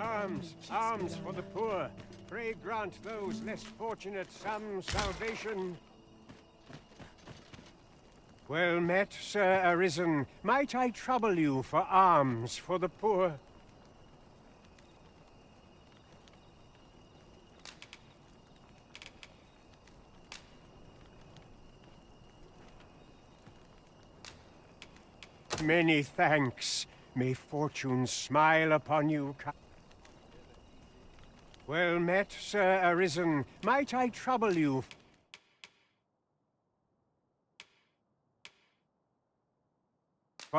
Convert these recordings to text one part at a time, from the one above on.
Arms, arms for the poor. Pray grant those less fortunate some salvation. Well met, Sir Arisen. Might I trouble you for alms for the poor? Many thanks. May fortune smile upon you. Well met, Sir Arisen. Might I trouble you?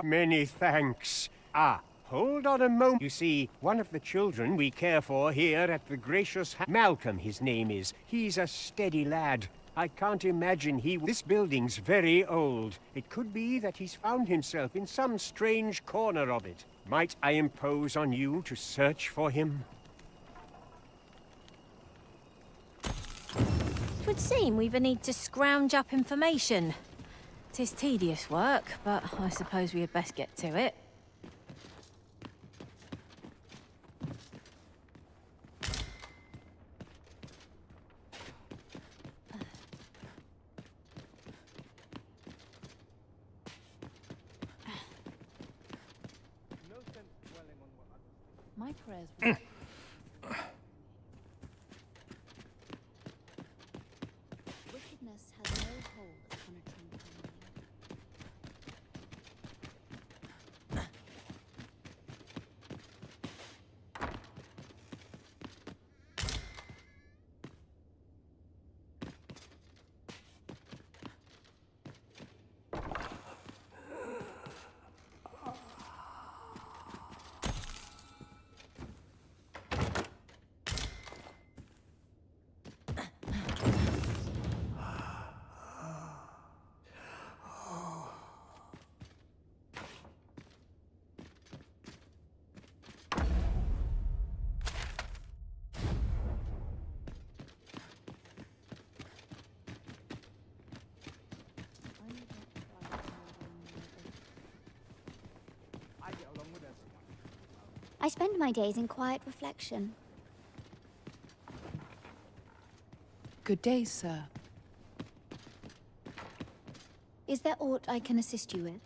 Many thanks. Ah, hold on a moment. You see, one of the children we care for here at the gracious Malcolm, his name is. He's a steady lad. I can't imagine This building's very old. It could be that he's found himself in some strange corner of it. Might I impose on you to search for him? 'Twould seem we've a need to scrounge up information. 'Tis tedious work, but I suppose we had best get to it. My prayers were... Wickedness has no hold upon a tranquil mind. I spend my days in quiet reflection. Good day, sir. Is there aught I can assist you with?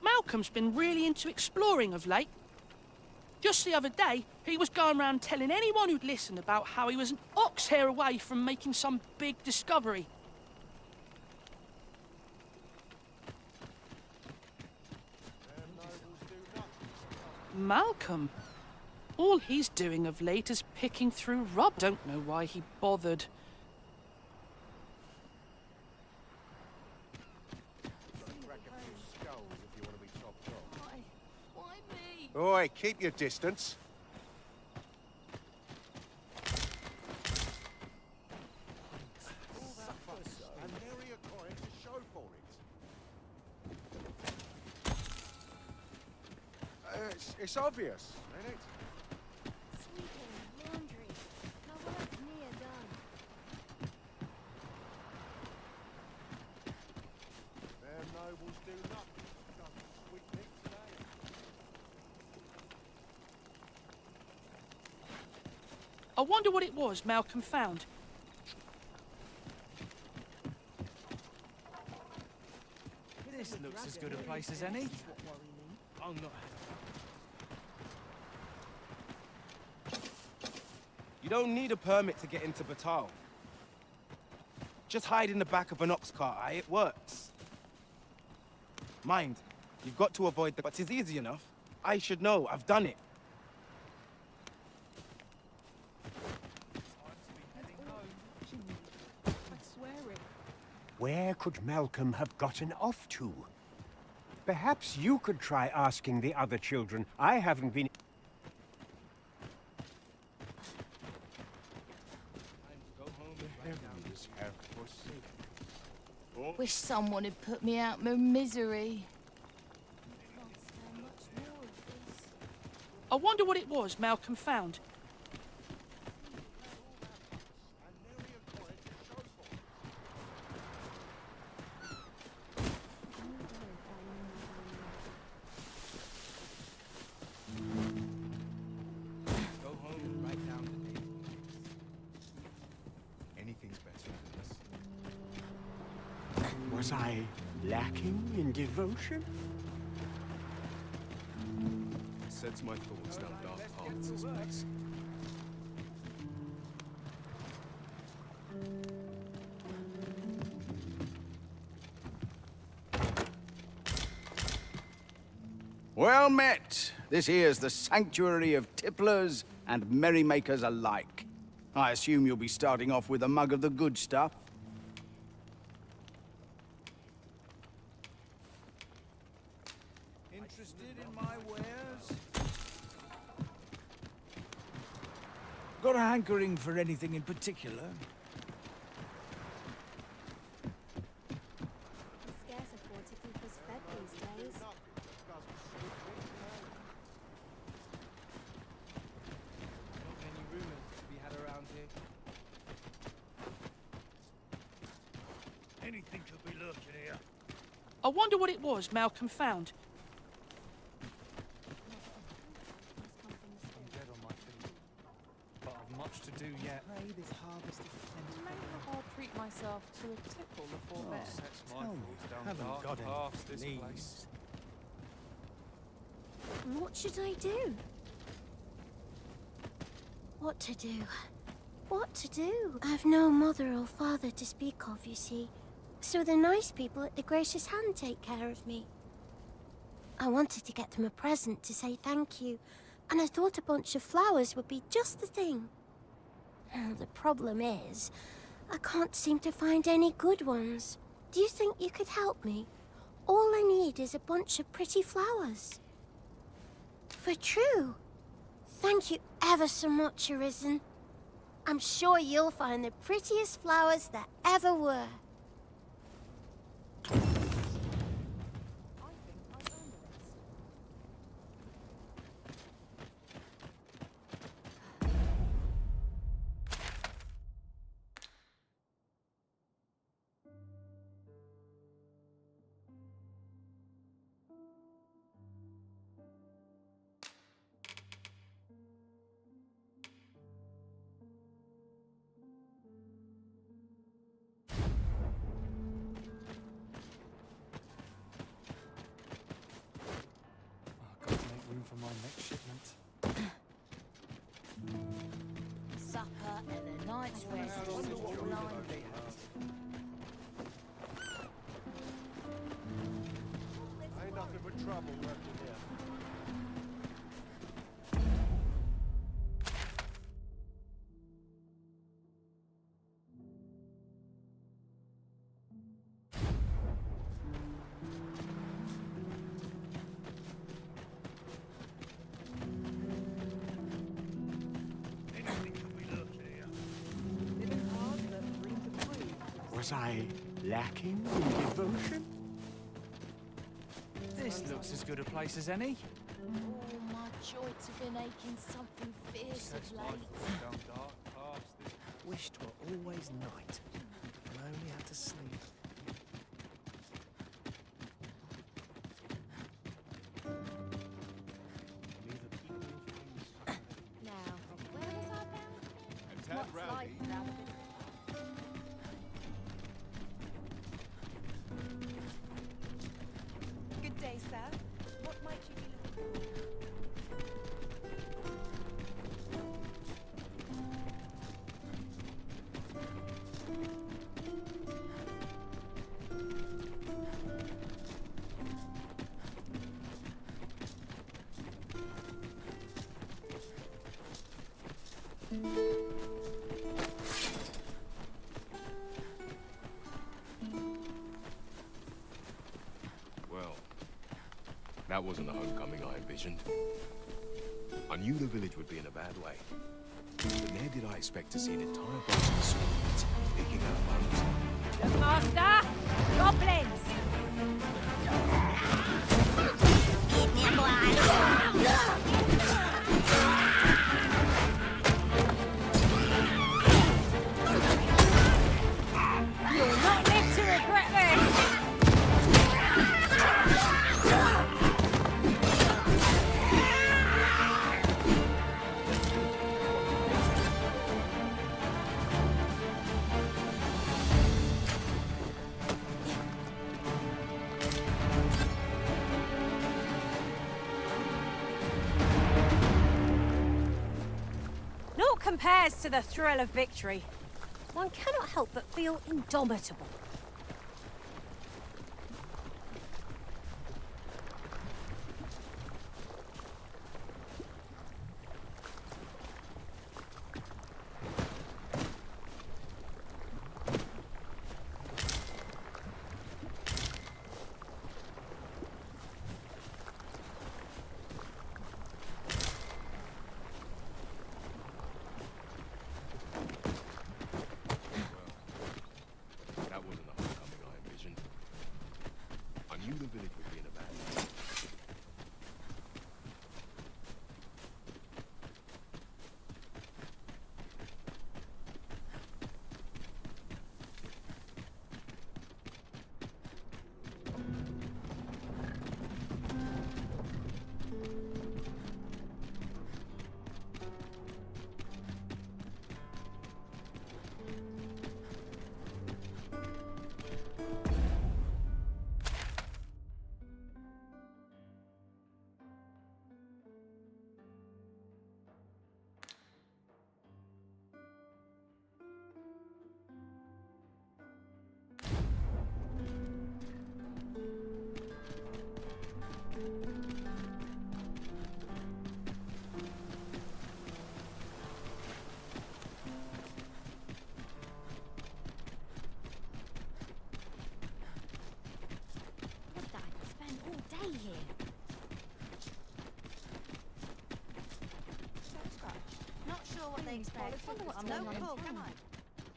Malcolm's been really into exploring of late. Just the other day, he was going around telling anyone who'd listen about how he was an ox hair away from making some big discovery. Malcolm? All he's doing of late is picking through rubble. Don't know why he bothered. Oi, keep your distance. And nary a coin to show for it. It's obvious, ain't it? Sweeping, laundry. My work's near done. Their nobles do nothing. Just sweeping today. I wonder what it was Malcolm found. This looks as good a place as any. I'm not... You don't need a permit to get into Batal. Just hide in the back of an ox cart, aye? It works. Mind, you've got to avoid the... But it's easy enough. I should know. I've done it. I swear it. Where could Malcolm have gotten off to? Perhaps you could try asking the other children. I haven't been... Wish someone had put me out my misery. I wonder what it was Malcolm found. Go home and write down the name. Anything's better than this. Was I lacking in devotion? Sets my thoughts down dark paths, this place. Well met. This here's the sanctuary of tipplers and merrymakers alike. I assume you'll be starting off with a mug of the good stuff. Interested in my wares? Got a hankering for anything in particular? It's scarce afford to keep us fed these days. Not many rumors to be had around here. Anything could be lurking here. I wonder what it was Malcolm found. I'm dead on my feet. But I've much to do yet. Pray this harvest is plentiful. Maybe I'll treat myself to a tipple before bed. Sets my Tell me, thoughts down haven't dark got any, paths, this please. place. What should I do? What to do? What to do? I've no mother or father to speak of, you see. So the nice people at the Gracious Hand take care of me. I wanted to get them a present to say thank you, and I thought a bunch of flowers would be just the thing. The problem is, I can't seem to find any good ones. Do you think you could help me? All I need is a bunch of pretty flowers. For true. Thank you ever so much, Arisen. I'm sure you'll find the prettiest flowers that ever were. I've got to make room for my next shipment. Supper and a night's rest is what blind. Ain't nothing but trouble working here. Anything could be lurking here. Living hard, but bring to free. Was I lacking in devotion? This looks as good a place as any. Oh, my joints have been aching something fierce Sets of my late. thoughts down dark paths, this Wished 'twere always night. And I only had to sleep. Now, where was I bound? A tad What's rowdy. life without a bit Good day, sir. What might you be looking for? That wasn't the homecoming I envisioned. I knew the village would be in a bad way. But never did I expect to see an entire bunch of Swedes picking out bones. Look, Master! Goblins! You'll not live to regret this! Naught compares to the thrill of victory. One cannot help but feel indomitable. That wasn't the homecoming I envisioned. I knew the village would be in a bad way. Not sure what they expect. Wonder what's going on in town.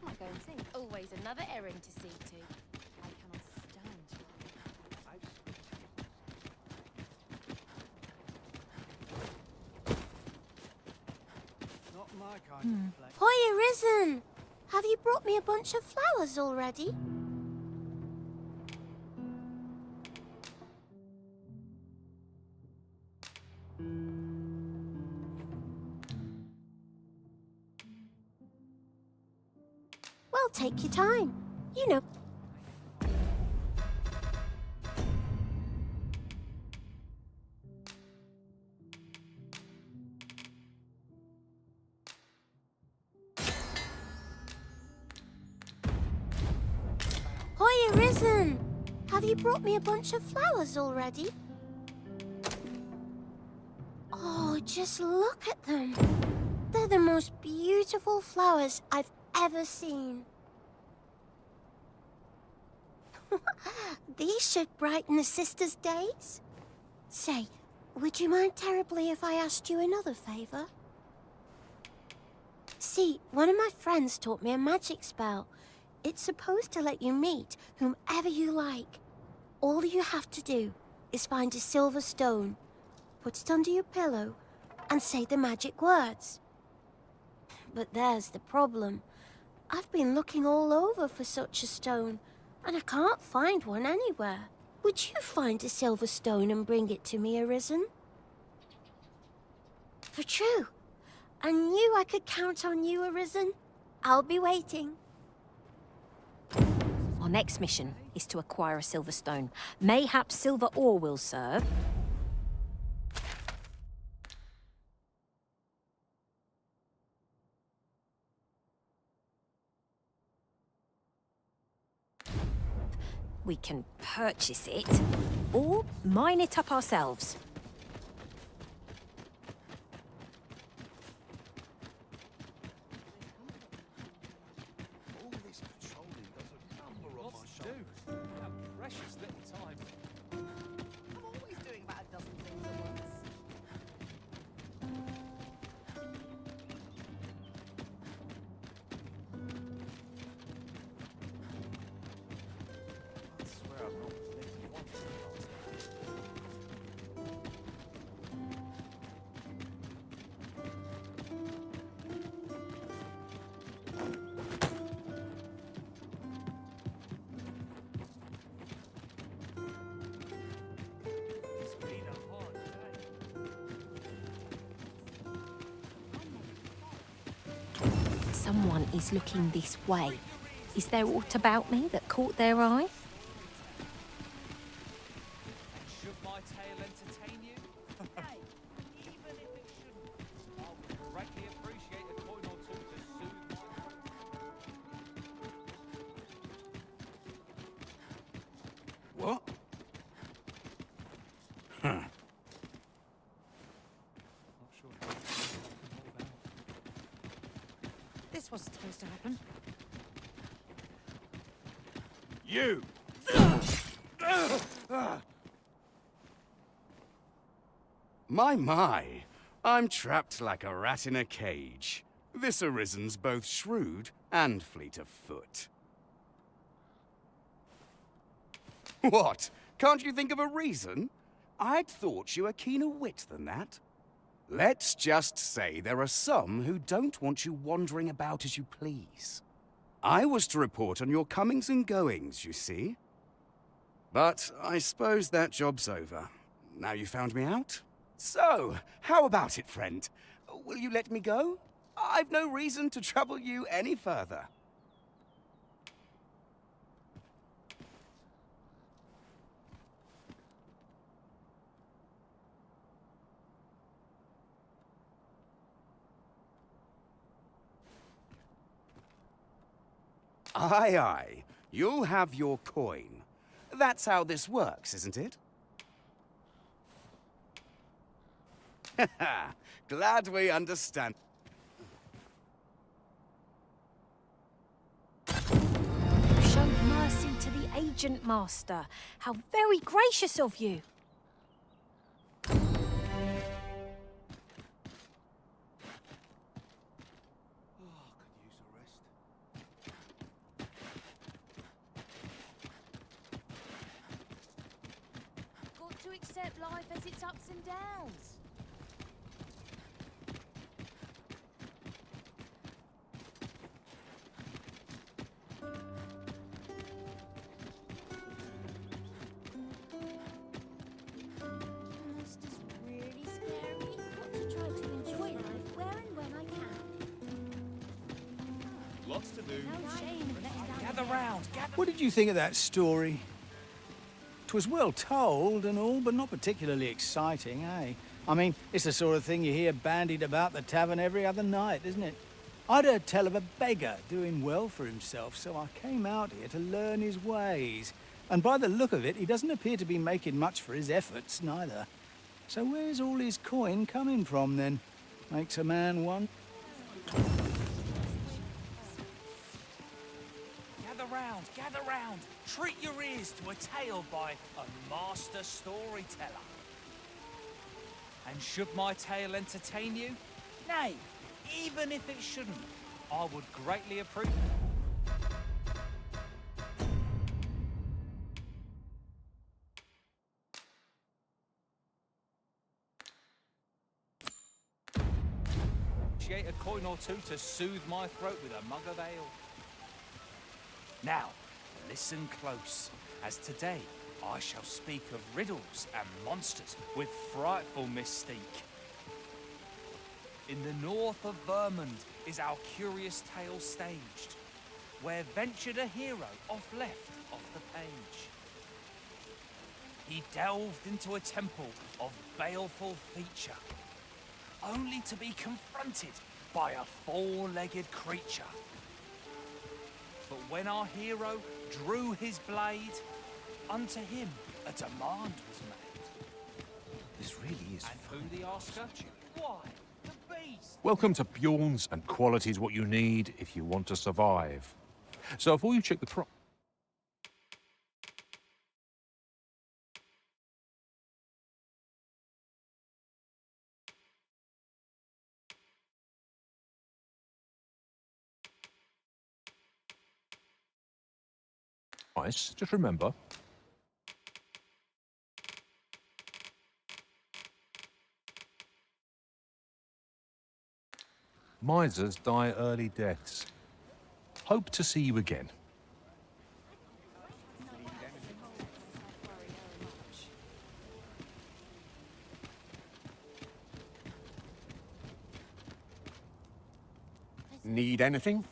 Might go and see. Always another errand to see to. I cannot stand Not my kind of place. Hoy, Arisen! Have you brought me a bunch of flowers already? Well, take your time. You know. Hoy, Arisen! Have you brought me a bunch of flowers already? Oh, just look at them. They're the most beautiful flowers I've ever seen. These should brighten the sisters' days. Say, would you mind terribly if I asked you another favor? See, one of my friends taught me a magic spell. It's supposed to let you meet whomever you like. All you have to do is find a silver stone, put it under your pillow, and say the magic words. But there's the problem. I've been looking all over for such a stone, and I can't find one anywhere. Would you find a silver stone and bring it to me, Arisen? For true. I knew I could count on you, Arisen. I'll be waiting. Our next mission is to acquire a silver stone. Mayhap silver ore will serve. We can purchase it, or mine it up ourselves. All this patrolling does a number on my shoulder. Have precious little time. I'm always doing about a dozen Someone is looking this way. Is there aught about me that caught their eye? Should my tale entertain you? Hey, even if it shouldn't, I would greatly appreciate a coin or two to soothe my... What? Huh. Not sure how to hold out. This wasn't supposed to happen. You! My, I'm trapped like a rat in a cage. This arisen's both shrewd and fleet of foot. What? Can't you think of a reason? I'd thought you were keener wit than that. Let's just say there are some who don't want you wandering about as you please. I was to report on your comings and goings, you see. But I suppose that job's over. Now you found me out? So, how about it, friend? Will you let me go? I've no reason to trouble you any further. Aye, aye. You'll have your coin. That's how this works, isn't it? Glad we understand. You showed mercy to the agent master. How very gracious of you. Got to accept life as its ups and downs. This is really scary. Got to try to enjoy life where and when I can. Lots to do. No shame in letting down. Gather round, gather... What did you think of that story? 'Twas well told and all, but not particularly exciting, eh? I mean, it's the sort of thing you hear bandied about the tavern every other night, isn't it? I'd heard tell of a beggar doing well for himself, so I came out here to learn his ways. And by the look of it, he doesn't appear to be making much for his efforts, neither. So where's all his coin coming from, then? Makes a man wonder. Gather round. Treat your ears to a tale by a master storyteller. And should my tale entertain you? Nay, even if it shouldn't, I would greatly appreciate... a coin or two to soothe my throat with a mug of ale. Now, listen close, as today I shall speak of riddles and monsters with frightful mystique. In the north of Vermund is our curious tale staged, where ventured a hero off the page. He delved into a temple of baleful feature, only to be confronted by a four-legged creature. But when our hero drew his blade, unto him a demand was made. This really is And who the asker? Why, the beast! Welcome to Bjorn's, and quality is what you need if you want to survive. So before you check the price... Just remember, Misers die early deaths. Hope to see you again. Need anything?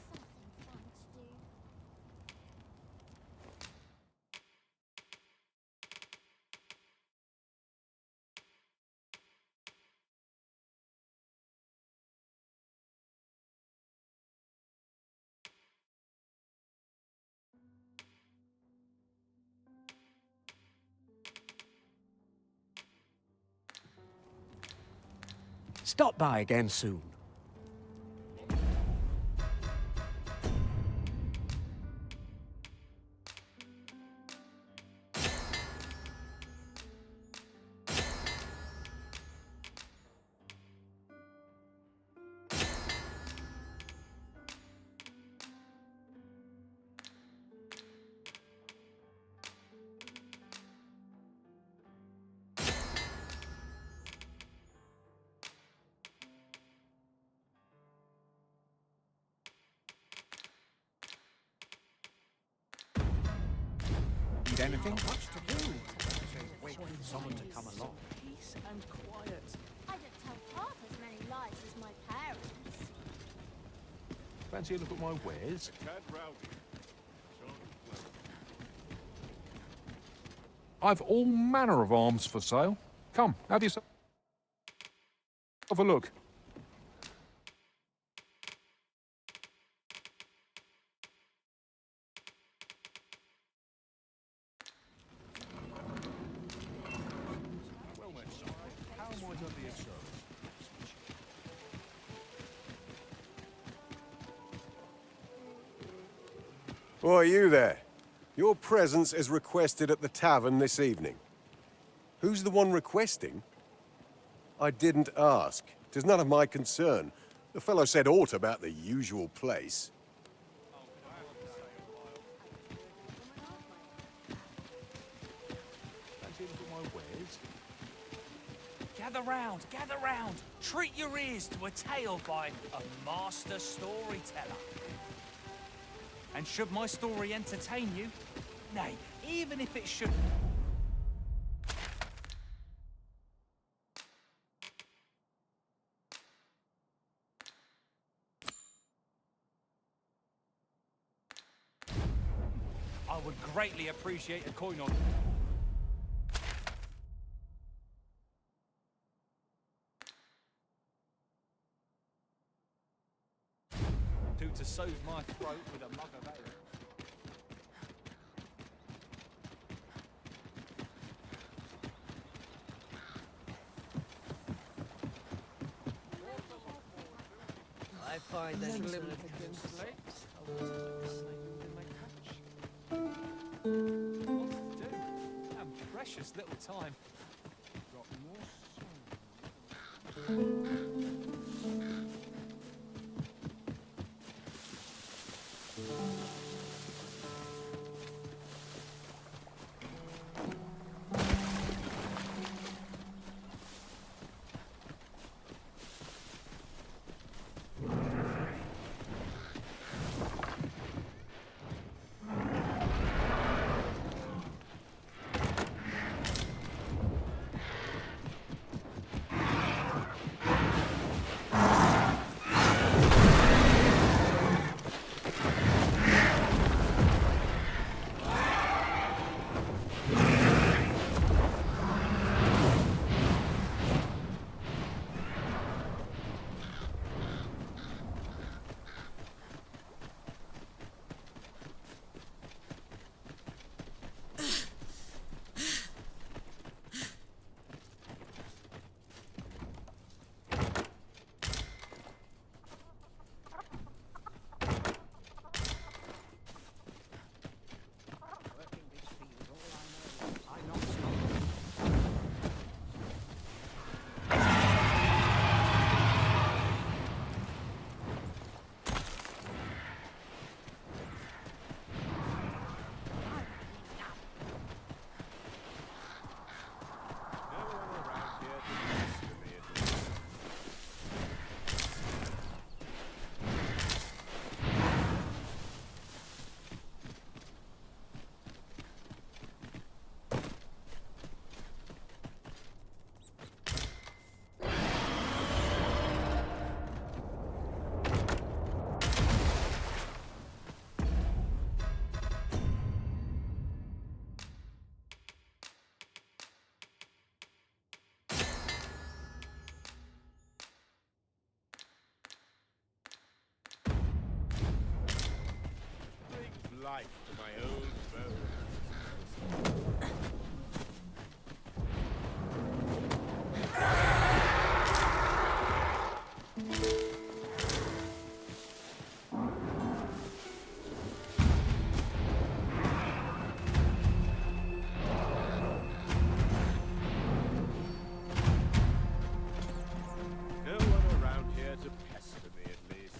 Stop by again soon. Need anything? Much to do. Wait for someone to come along. Peace and quiet. I don't tell half as many lies as my parents. Fancy a look at my wares? I've all manner of arms for sale. Come, have yourself a look. Why, you there? Your presence is requested at the tavern this evening. Who's the one requesting? I didn't ask. 'Tis none of my concern. The fellow said aught about the usual place. Fancy a look at my wares? Gather round. Treat your ears to a tale by a master storyteller. And should my story entertain you, nay, even if it should... I would greatly appreciate a coin on... to soothe my throat with a mug of ale. I find that limited Precious little time. life to my old bones. No one around here to pester me, at least.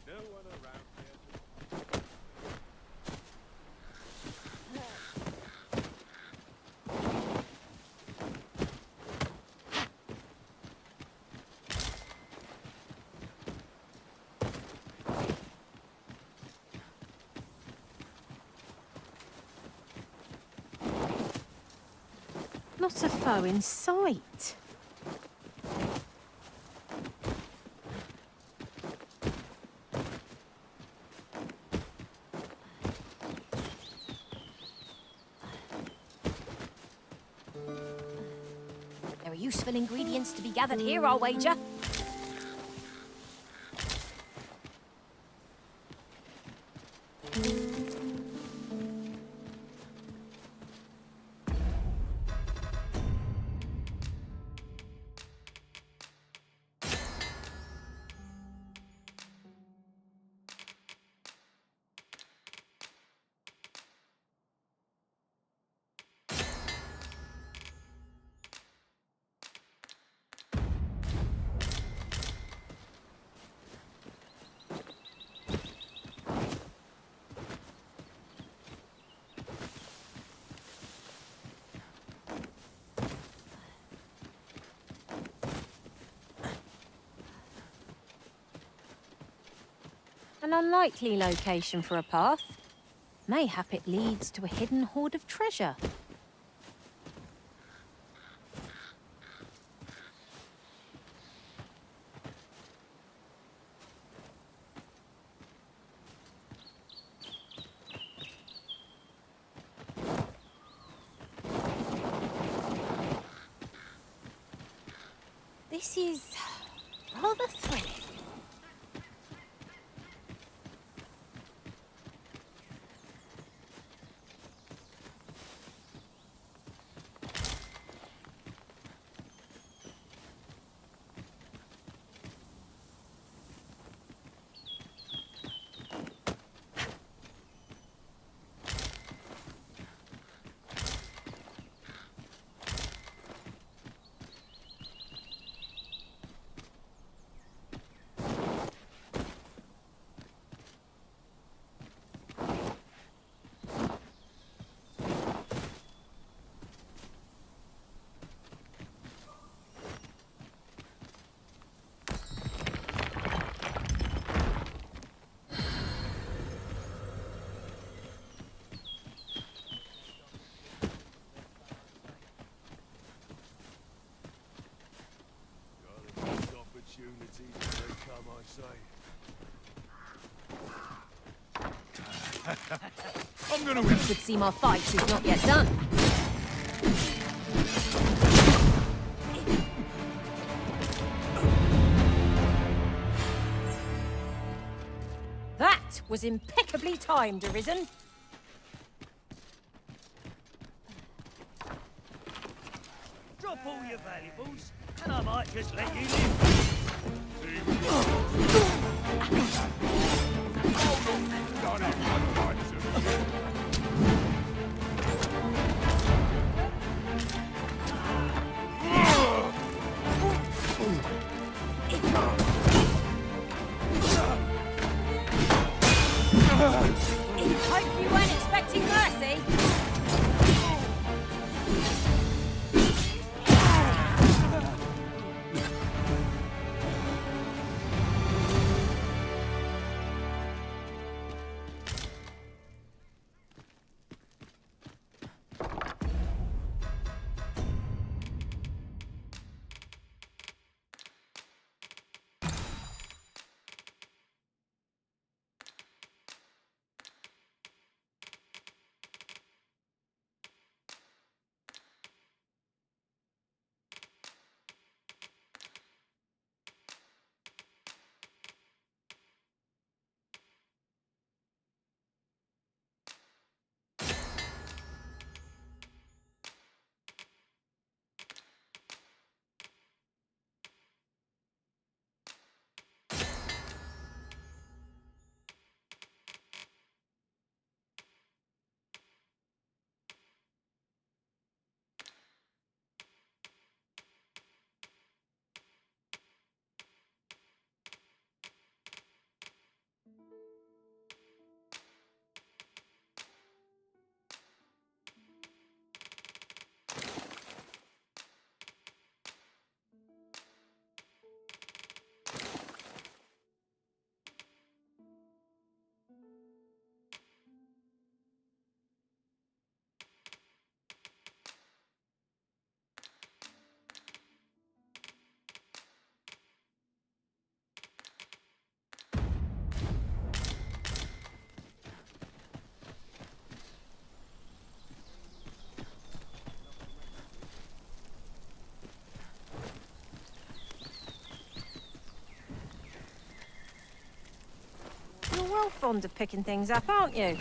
No one around here to... Not a foe in sight. There are useful ingredients to be gathered here, I'll wager. An unlikely location for a path. Mayhap it leads to a hidden hoard of treasure. This is rather thrilling. Opportunities as they come, I say. I'm gonna win. Would seem our fight is not yet done. That was impeccably timed, Arisen. Drop all your valuables, and I might just let you live. Hope you weren't expecting mercy. well fond of picking things up, aren't you?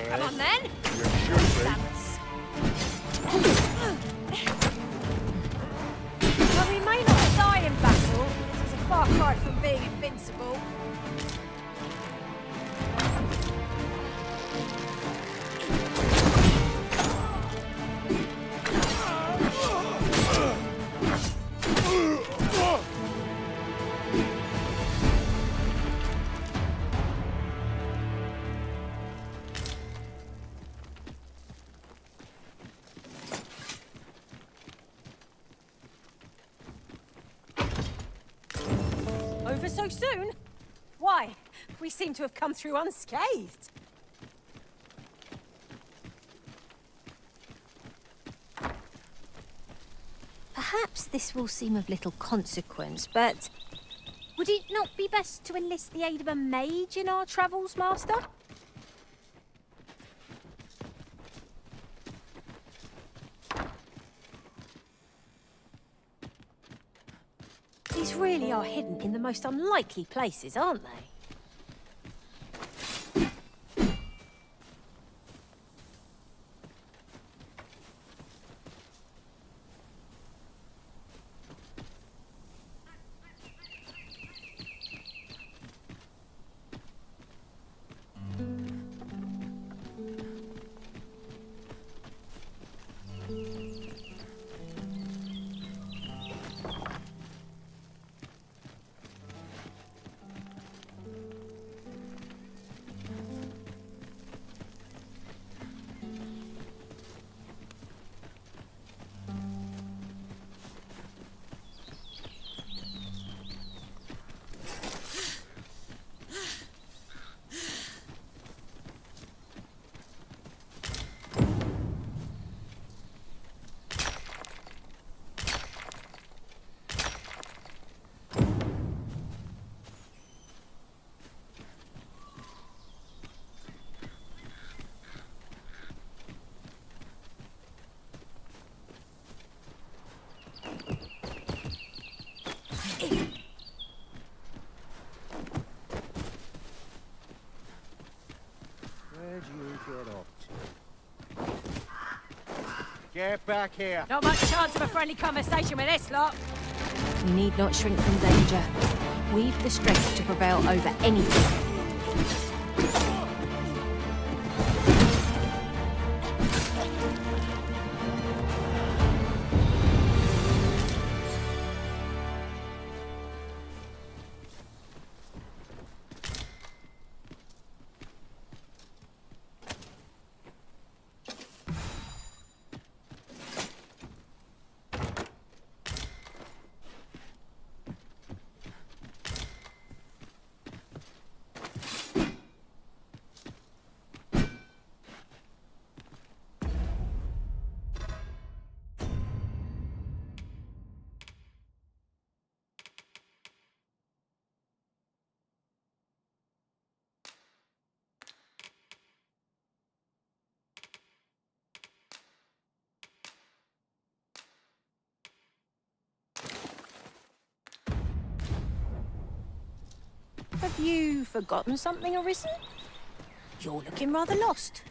Come on, then. You should be. Well, we may not die in battle. This is a far cry from being invincible. Over so soon? Why? We seem to have come through unscathed. Perhaps this will seem of little consequence, but would it not be best to enlist the aid of a mage in our travels, Master? These really are hidden in the most unlikely places, aren't they? Where'd you get up to? Get back here! Not much chance of a friendly conversation with this lot. We need not shrink from danger. We've the strength to prevail over anything. you forgotten something arisen? You're looking rather lost.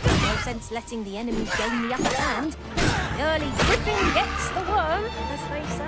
No sense letting the enemy gain the upper hand. The early griffin gets the worm, as they say.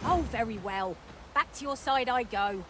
Oh, very well. Back to your side I go.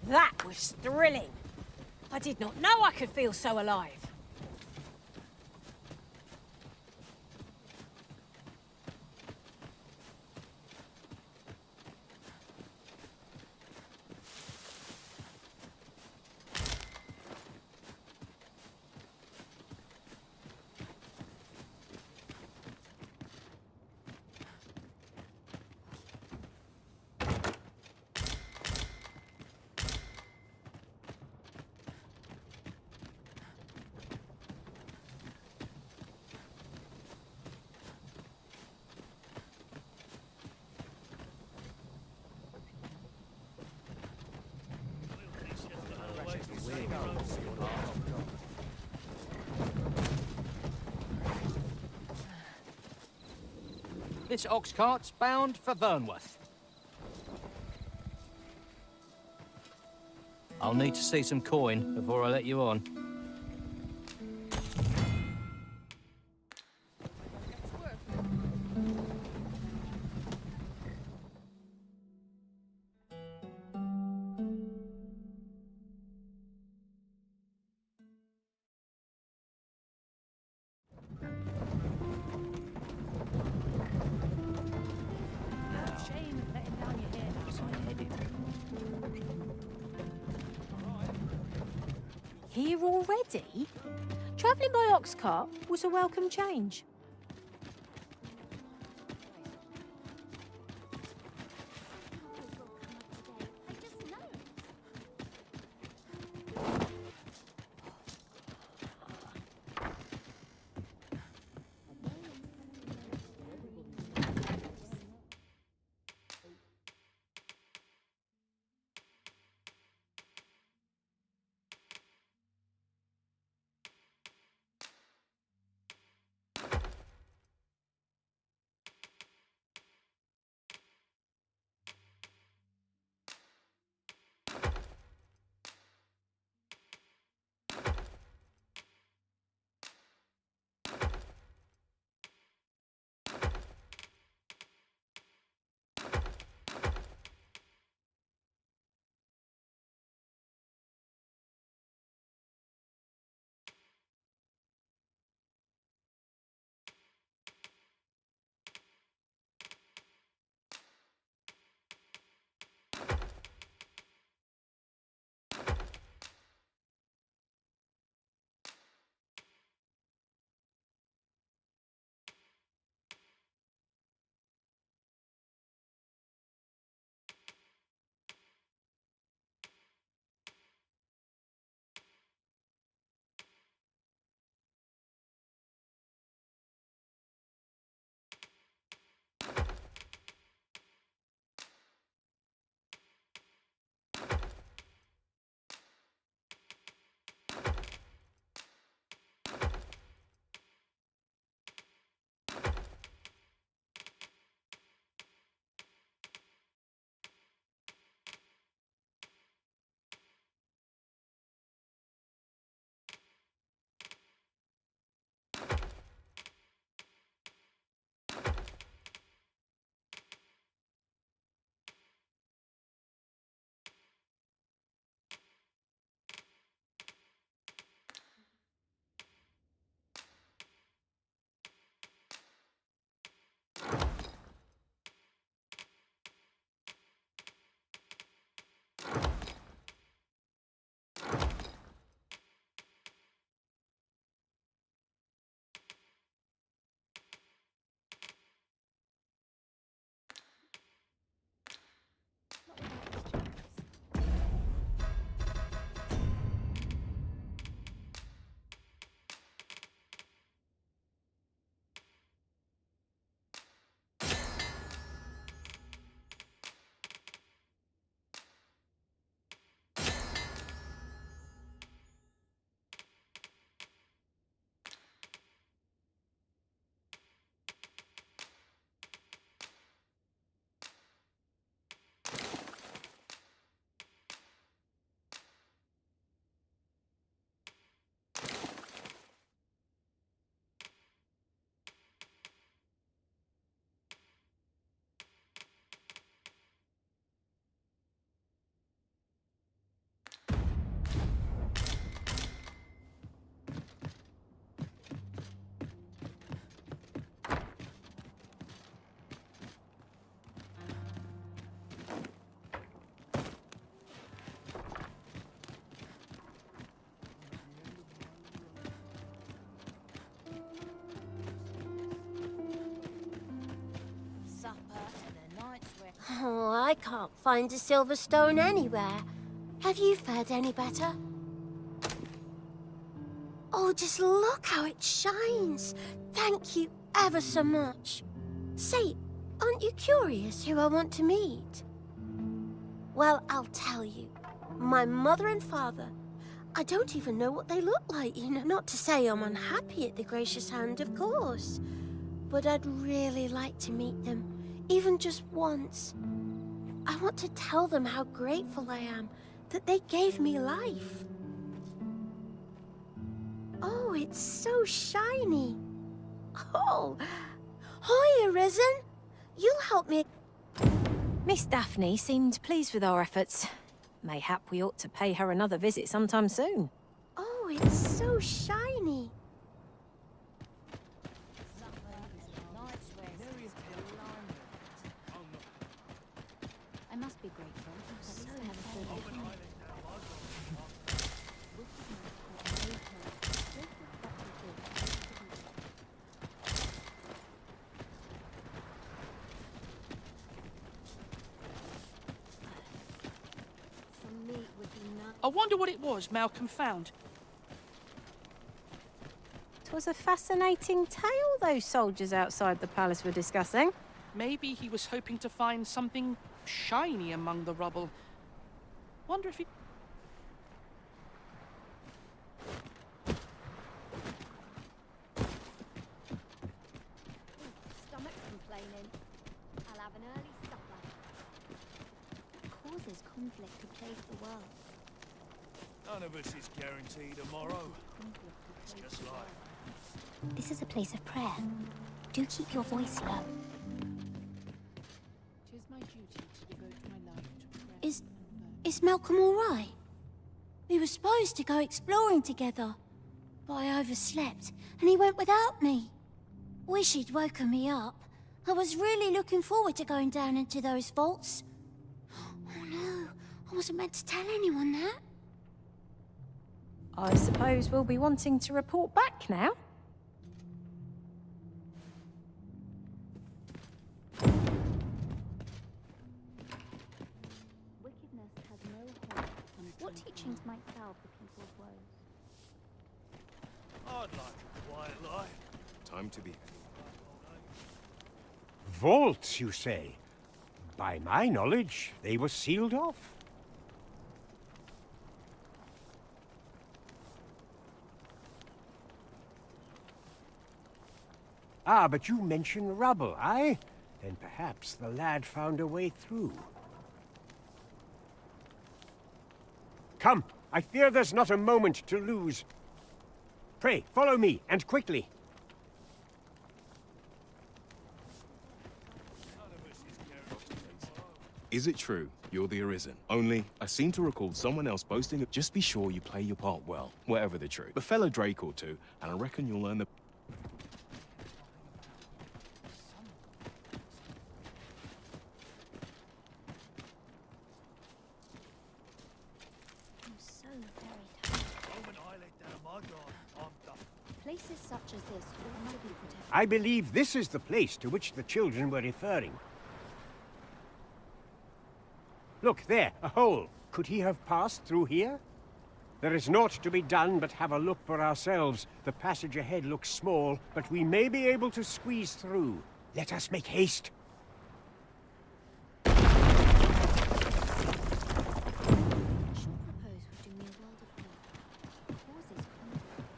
That was thrilling. I did not know I could feel so alive. This ox cart's bound for Vernworth. I'll need to see some coin before I let you on. Here already? Travelling by ox cart was a welcome change. I can't find a silver stone anywhere. Have you fared any better? Oh, just look how it shines. Thank you ever so much. Say, aren't you curious who I want to meet? Well, I'll tell you. My mother and father. I don't even know what they look like, you know. Not to say I'm unhappy at the Gracious Hand, of course. But I'd really like to meet them, even just once. I want to tell them how grateful I am that they gave me life. Oh, it's so shiny. Oh, hiya, Risen. You'll help me. Miss Daphne seemed pleased with our efforts. Mayhap we ought to pay her another visit sometime soon. Oh, it's so shiny. I must be grateful. So I wonder what it was Malcolm found. 'Twas a fascinating tale those soldiers outside the palace were discussing. Maybe he was hoping to find something shiny among the rubble. Wonder if he... Stomach's complaining. I'll have an early supper. What causes conflict to plague the world? None of us is guaranteed tomorrow. It's just life. This is a place of prayer. Do keep your voice low. Tis my duty to devote my life to prayer. Is Malcolm all right? We were supposed to go exploring together, but I overslept and he went without me. Wish he'd woken me up. I was really looking forward to going down into those vaults. Oh no, I wasn't meant to tell anyone that. I suppose we'll be wanting to report back now. Wickedness has no hope. What teachings might salve the people's woes? I'd like a quiet life. Time to be. Vaults, you say? By my knowledge, they were sealed off. Ah, but you mentioned rubble, aye? Then perhaps the lad found a way through. Come, I fear there's not a moment to lose. Pray, follow me, and quickly. Is it true you're the Arisen? Only, I seem to recall someone else boasting of just be sure you play your part well, whatever the truth. A fellow Drake or two, and I reckon you'll learn the... I'm so very tired. Moment I let down my guard, I'm done. Places such as this ought to be protected. I believe this is the place to which the children were referring. Look, there, a hole. Could he have passed through here? There is naught to be done but have a look for ourselves. The passage ahead looks small, but we may be able to squeeze through. Let us make haste. I shall propose would do me a world of good. Causes conflict.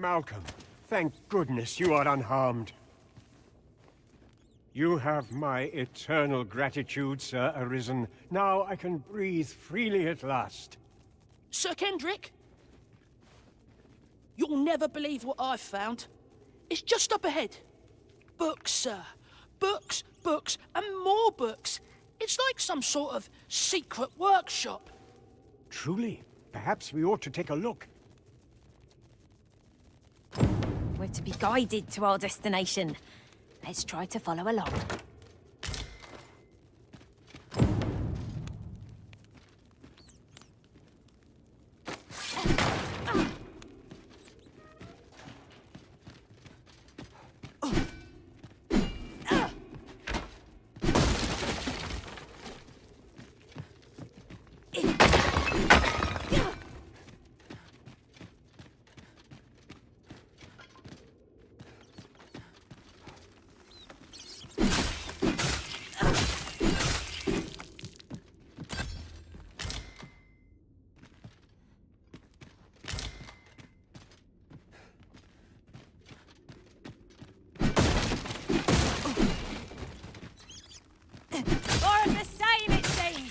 Malcolm, thank goodness you are unharmed. You have my eternal gratitude, Sir Arisen. Now I can breathe freely at last. Sir Kendrick? You'll never believe what I've found. It's just up ahead. Books, sir. Books, books, and more books. It's like some sort of secret workshop. Truly, perhaps we ought to take a look. We're to be guided to our destination. Let's try to follow along. More of the same, it seems.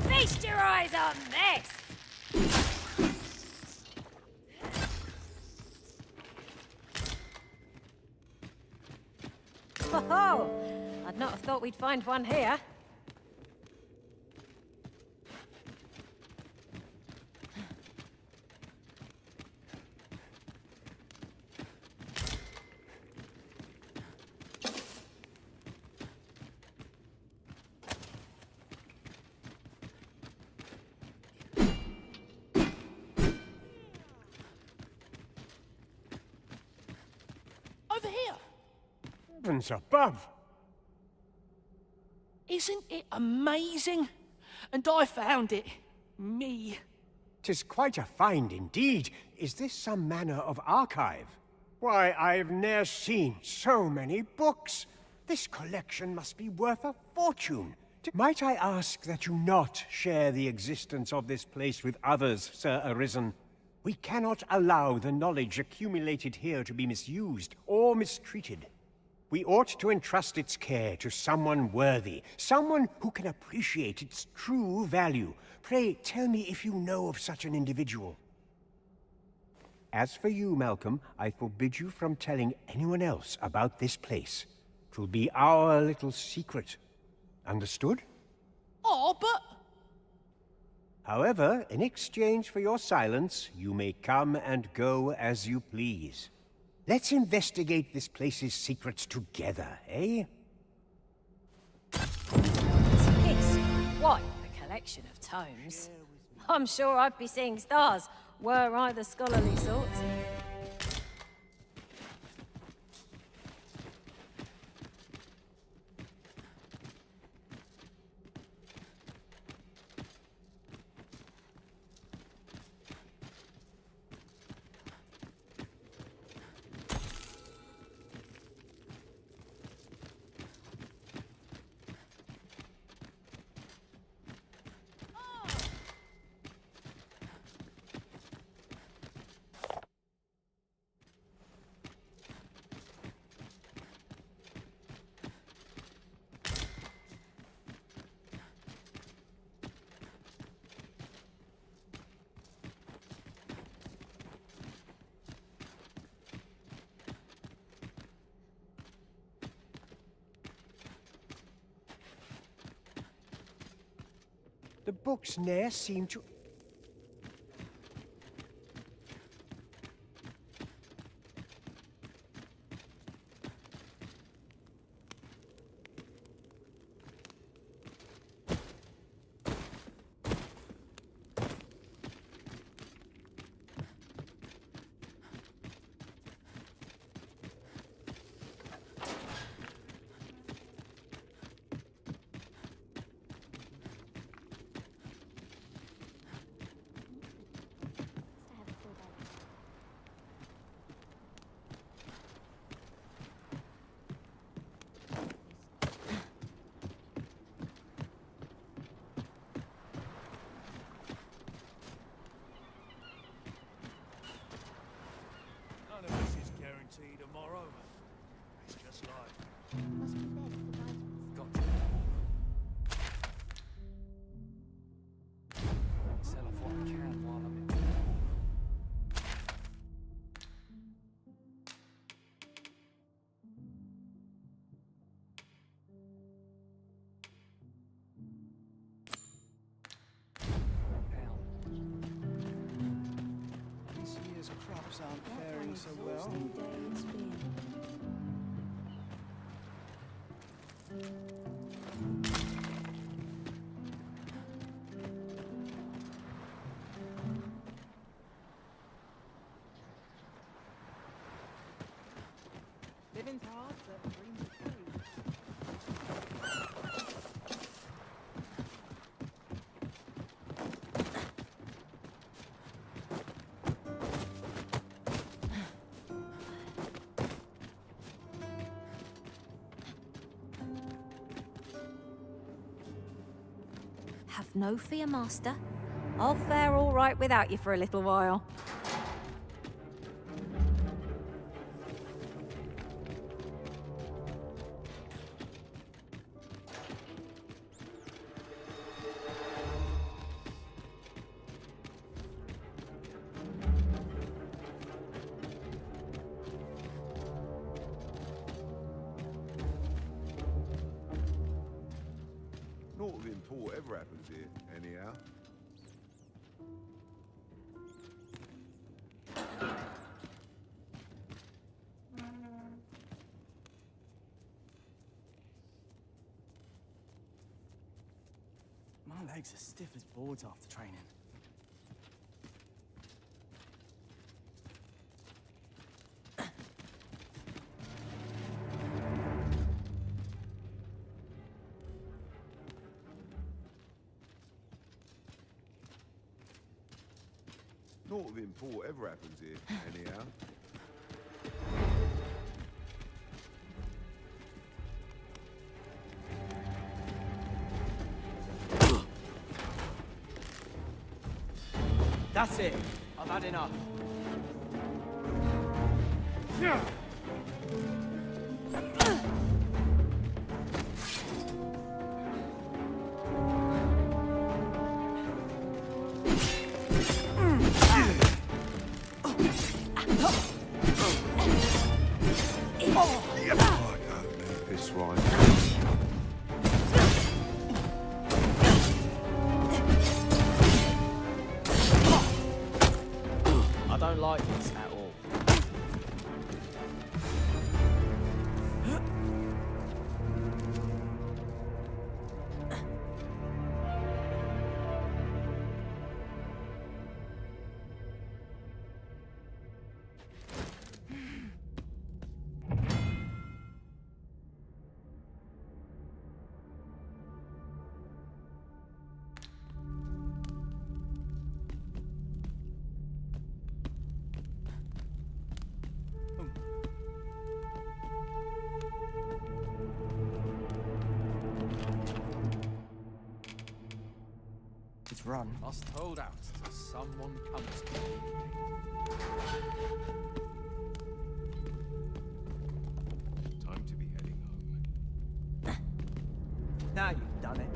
Feast your eyes on this! Oh, I'd not have thought we'd find one here. Over here! Heavens above! Isn't it amazing? And I found it. Me. 'Tis quite a find indeed. Is this some manner of archive? Why, I've ne'er seen so many books. This collection must be worth a fortune. Might I ask that you not share the existence of this place with others, Sir Arisen? We cannot allow the knowledge accumulated here to be misused or mistreated. We ought to entrust its care to someone worthy, someone who can appreciate its true value. Pray, tell me if you know of such an individual. As for you, Malcolm, I forbid you from telling anyone else about this place. 'Twill be our little secret. Understood? Oh, but... However, in exchange for your silence, you may come and go as you please. Let's investigate this place's secrets together, eh? It's quite a collection of tomes. I'm sure I'd be seeing stars, were I the scholarly sort. The books ne'er seem to... None of this is guaranteed tomorrow. It's just life. Must be bed for guidance. Got to. Sell off what I can while I'm in. This year's crops aren't faring so well. Living's hard, but dreams are free. Have no fear, Master. I'll fare all right without you for a little while. Naught of import ever happens here, anyhow. My legs are stiff as boards after training. Naught of import ever happens here, anyhow. That's it. I've had enough. This right. like this at all. It's run. Must hold out till someone comes to me. Time to be heading home. Now you've done it.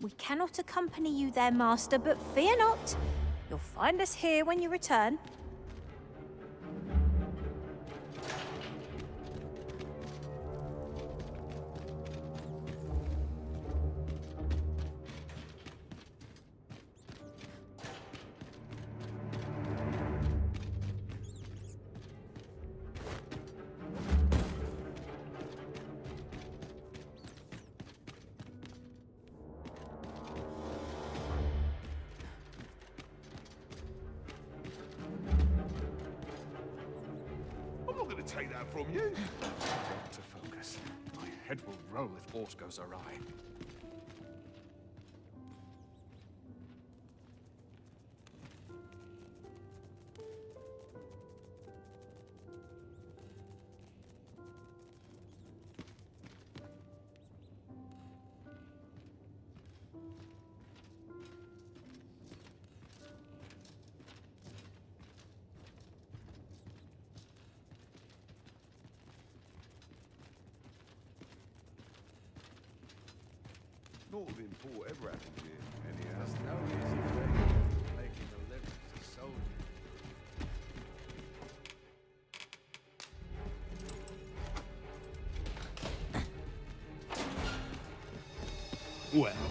We cannot accompany you there, Master, but fear not. You'll find us here when you return. I'm not going to take that from you. To focus. My head will roll if aught goes awry. Not of import ever happened here, anyhow. There's no easy way of making a living as a soldier. Well,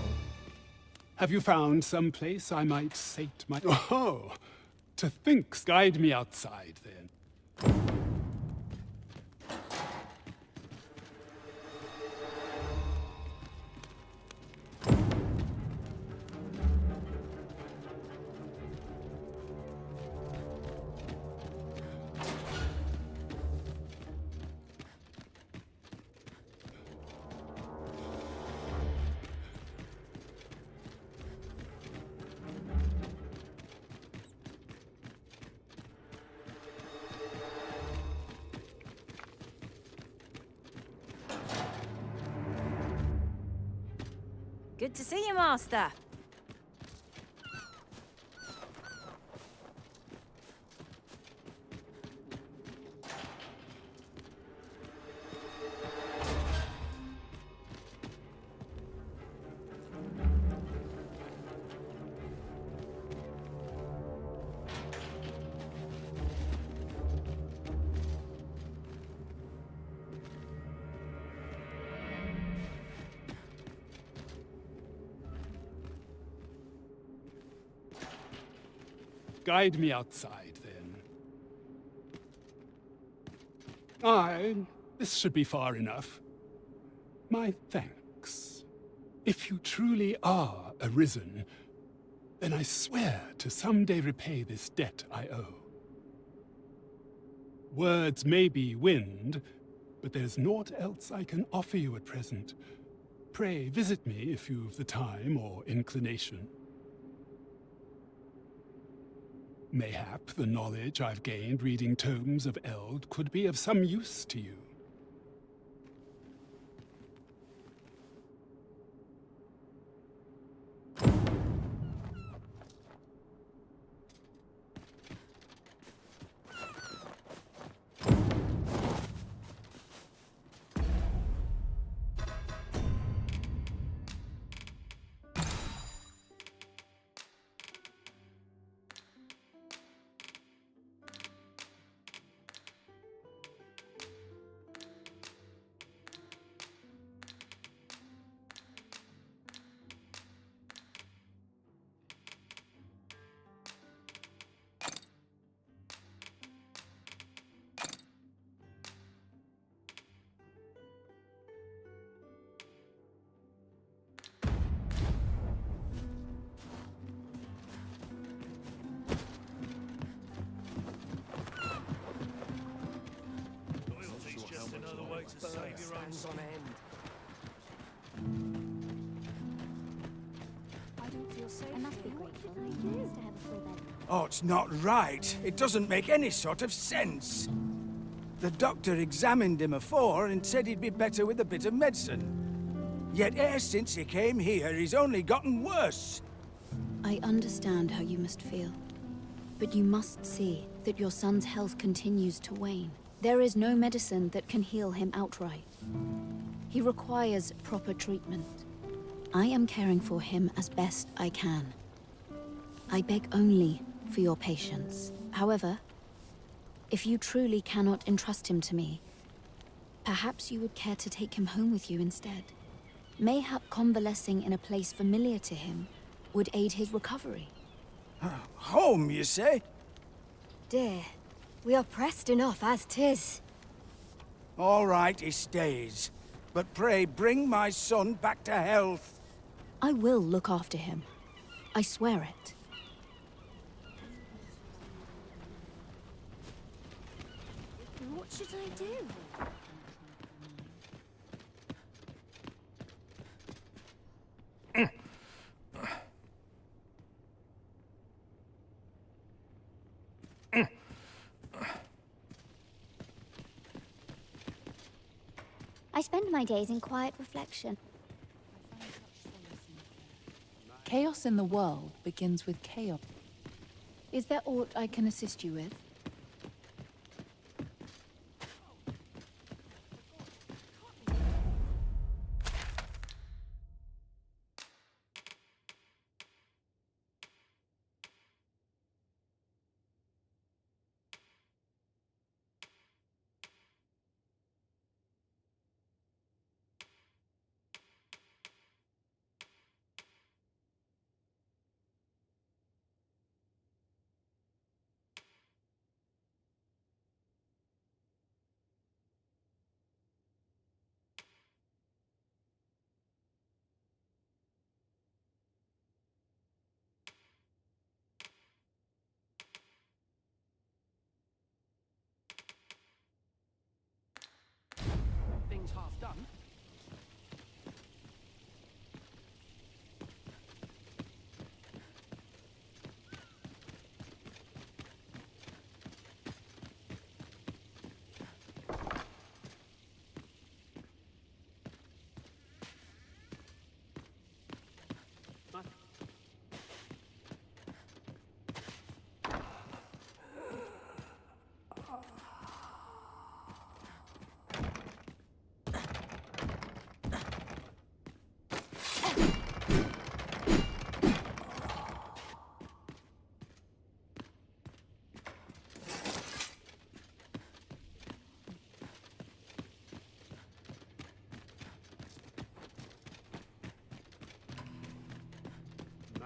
have you found some place I might sate my... Oh, to think, guide me outside, then. Good to see you, Master. Guide me outside, then. Aye, this should be far enough. My thanks. If you truly are arisen, then I swear to someday repay this debt I owe. Words may be wind, but there's naught else I can offer you at present. Pray visit me if you've the time or inclination. Mayhap the knowledge I've gained reading tomes of Eld could be of some use to you. Loyalty's just another way to save your own skin. I don't feel safe. I must be grateful. I used to have a full bed. Oh, it's not right. It doesn't make any sort of sense. The doctor examined him afore and said he'd be better with a bit of medicine. Yet e'er since he came here, he's only gotten worse. I understand how you must feel. But you must see that your son's health continues to wane. There is no medicine that can heal him outright. He requires proper treatment. I am caring for him as best I can. I beg only for your patience. However, if you truly cannot entrust him to me, perhaps you would care to take him home with you instead. Mayhap convalescing in a place familiar to him would aid his recovery. Home, you say? Dear, we are pressed enough as 'tis. All right, he stays. But pray bring my son back to health. I will look after him. I swear it. What should I do? I spend my days in quiet reflection. Chaos in the world begins with chaos. Is there aught I can assist you with?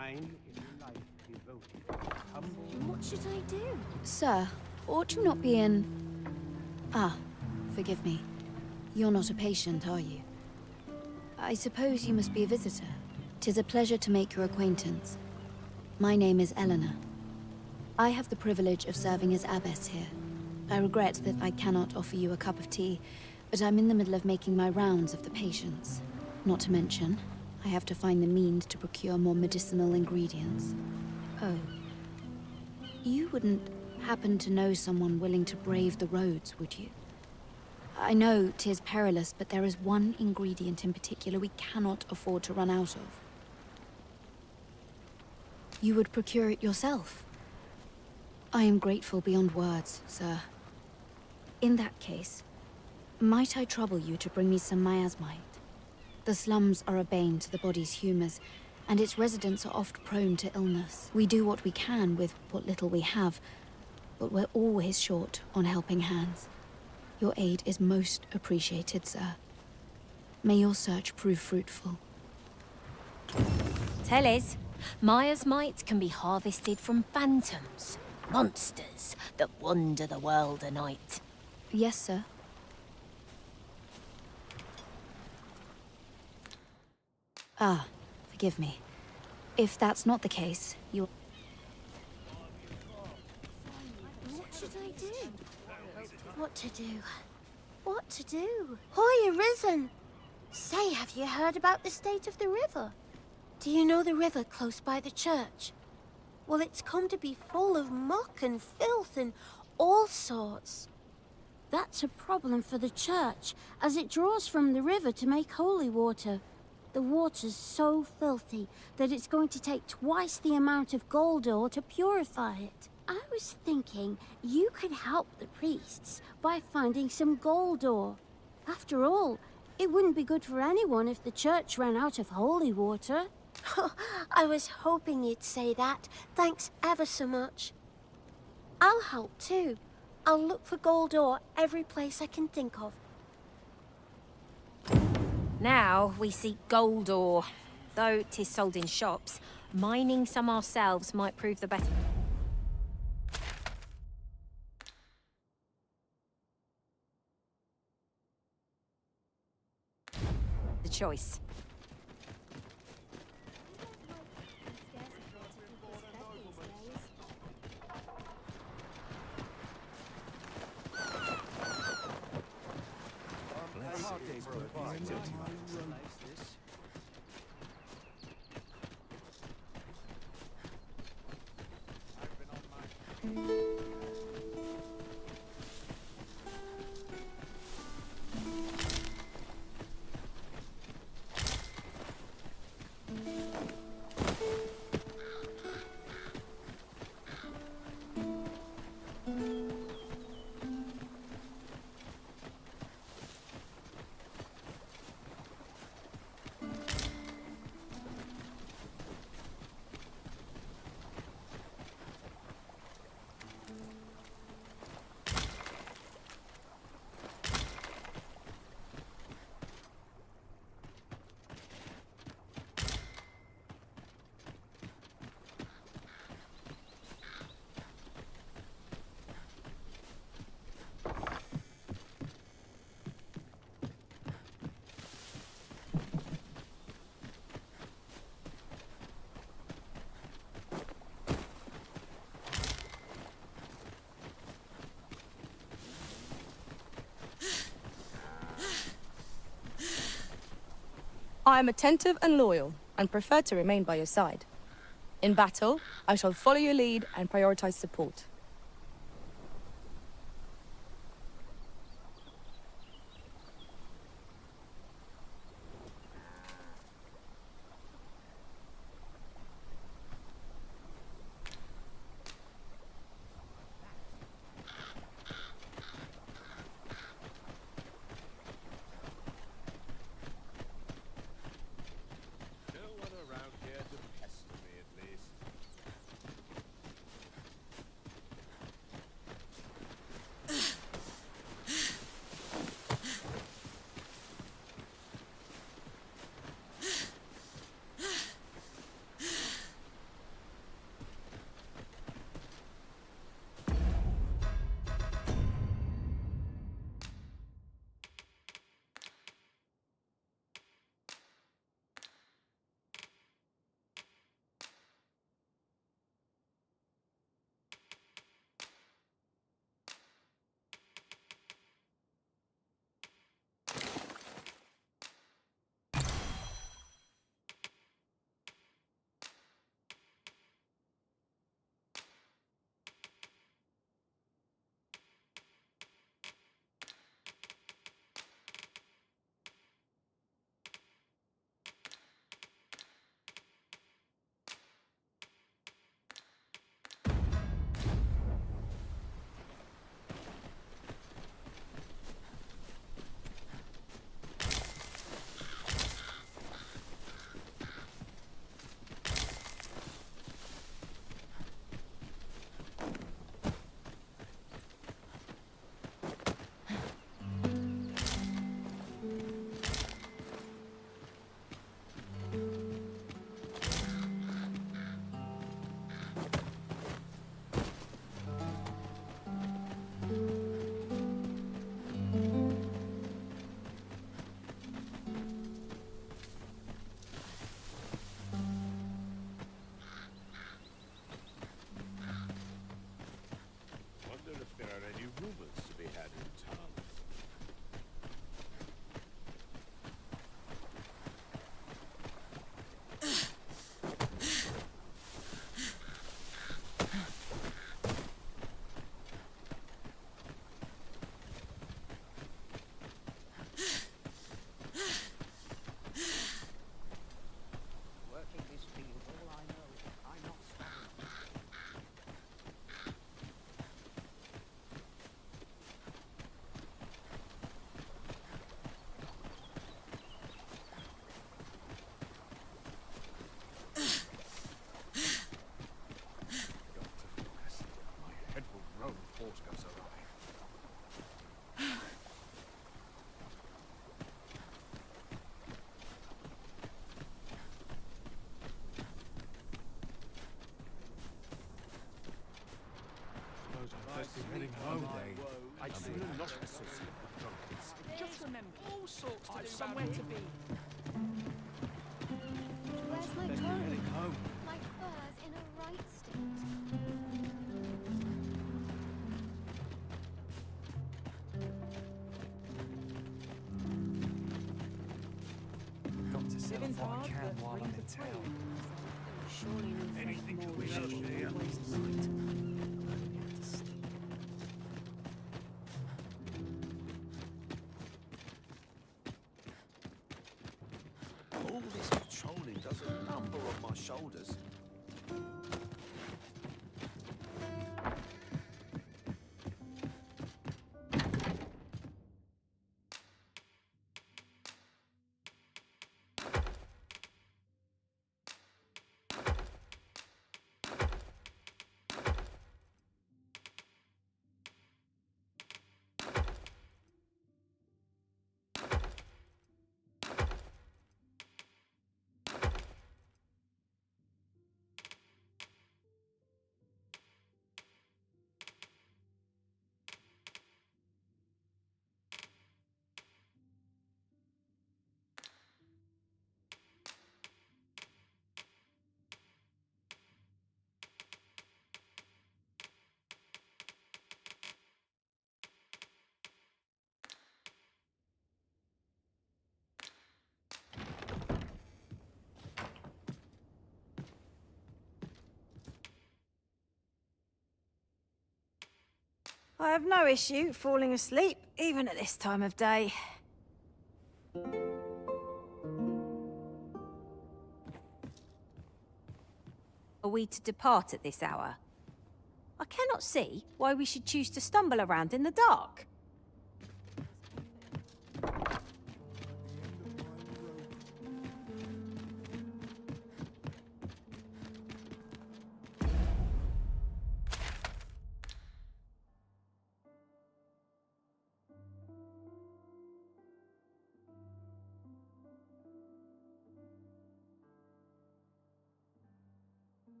time in a life devoted, humble. What should I do? Sir, ought you not be in... Ah, forgive me. You're not a patient, are you? I suppose you must be a visitor. 'Tis a pleasure to make your acquaintance. My name is Eleanor. I have the privilege of serving as abbess here. I regret that I cannot offer you a cup of tea, but I'm in the middle of making my rounds of the patients. Not to mention, I have to find the means to procure more medicinal ingredients. Oh. You wouldn't happen to know someone willing to brave the roads, would you? I know 'tis perilous, but there is one ingredient in particular we cannot afford to run out of. You would procure it yourself? I am grateful beyond words, sir. In that case, might I trouble you to bring me some miasmite? The slums are a bane to the body's humors, and its residents are oft prone to illness. We do what we can with what little we have, but we're always short on helping hands. Your aid is most appreciated, sir. May your search prove fruitful. Tell us, miasmite can be harvested from phantoms, monsters that wander the world a night. Yes, sir. Ah, forgive me. If that's not the case, you... What should I do? What to do? What to do? Hoy, Arisen! Say, have you heard about the state of the river? Do you know the river close by the church? Well, it's come to be full of muck and filth and all sorts. That's a problem for the church, as it draws from the river to make holy water. The water's so filthy that it's going to take twice the amount of gold ore to purify it. I was thinking you could help the priests by finding some gold ore. After all, it wouldn't be good for anyone if the church ran out of holy water. I was hoping you'd say that. Thanks ever so much. I'll help too. I'll look for gold ore every place I can think of. Now we seek gold ore. Though 'tis sold in shops, mining some ourselves might prove the better. The choice. I am attentive and loyal, and prefer to remain by your side. In battle, I shall follow your lead and prioritize support. Just remember, all sorts to do somewhere to be. Where's my clothes? My fur's in a right state. Got to sell off what I can while I'm in town. Anything to be else here? All this patrolling does a number on my shoulders. I have no issue falling asleep, even at this time of day. Are we to depart at this hour? I cannot see why we should choose to stumble around in the dark.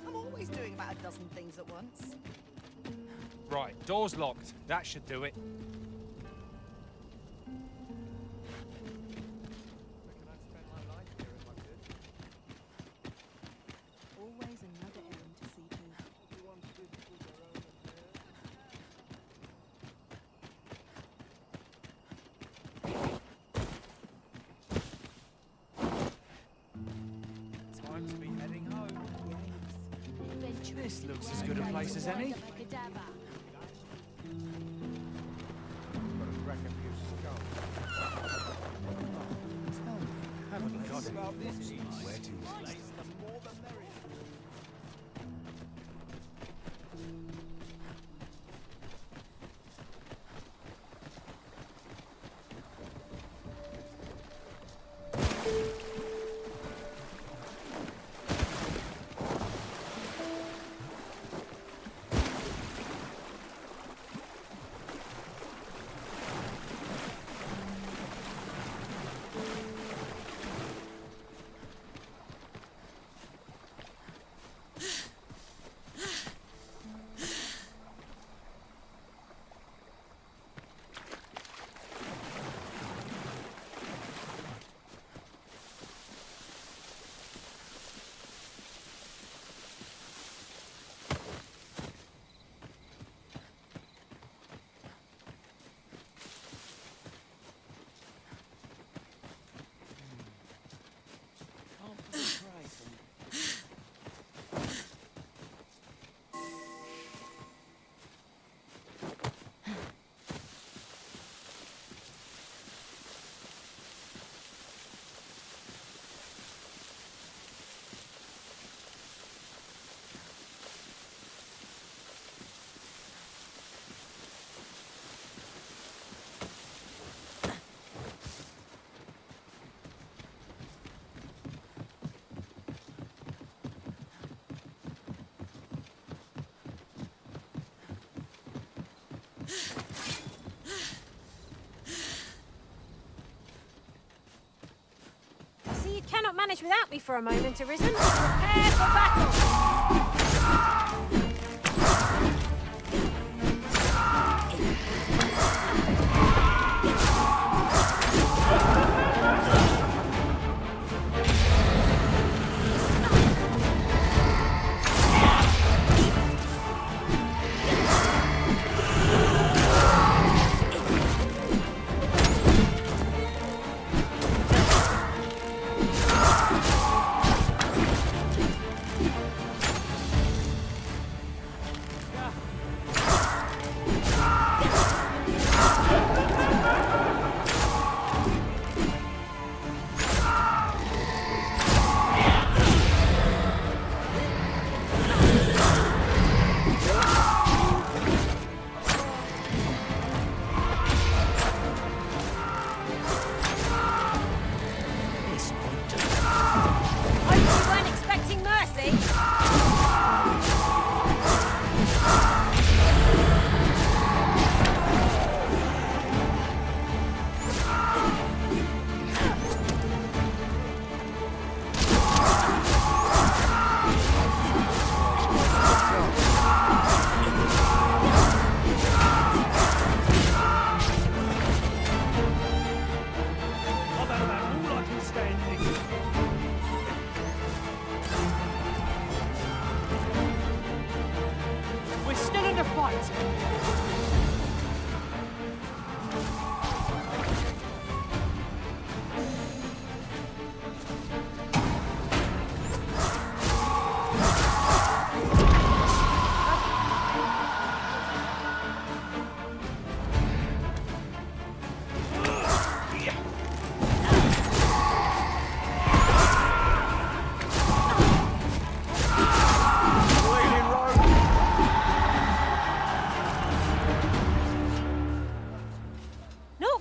I'm always doing about a dozen things at once. Right, door's locked. That should do it. Always another errand to see to. Time to be heading home. This looks as good a place as any. Haven't got it. Where to next? manage without me for a moment, Arisen. Prepare for battle!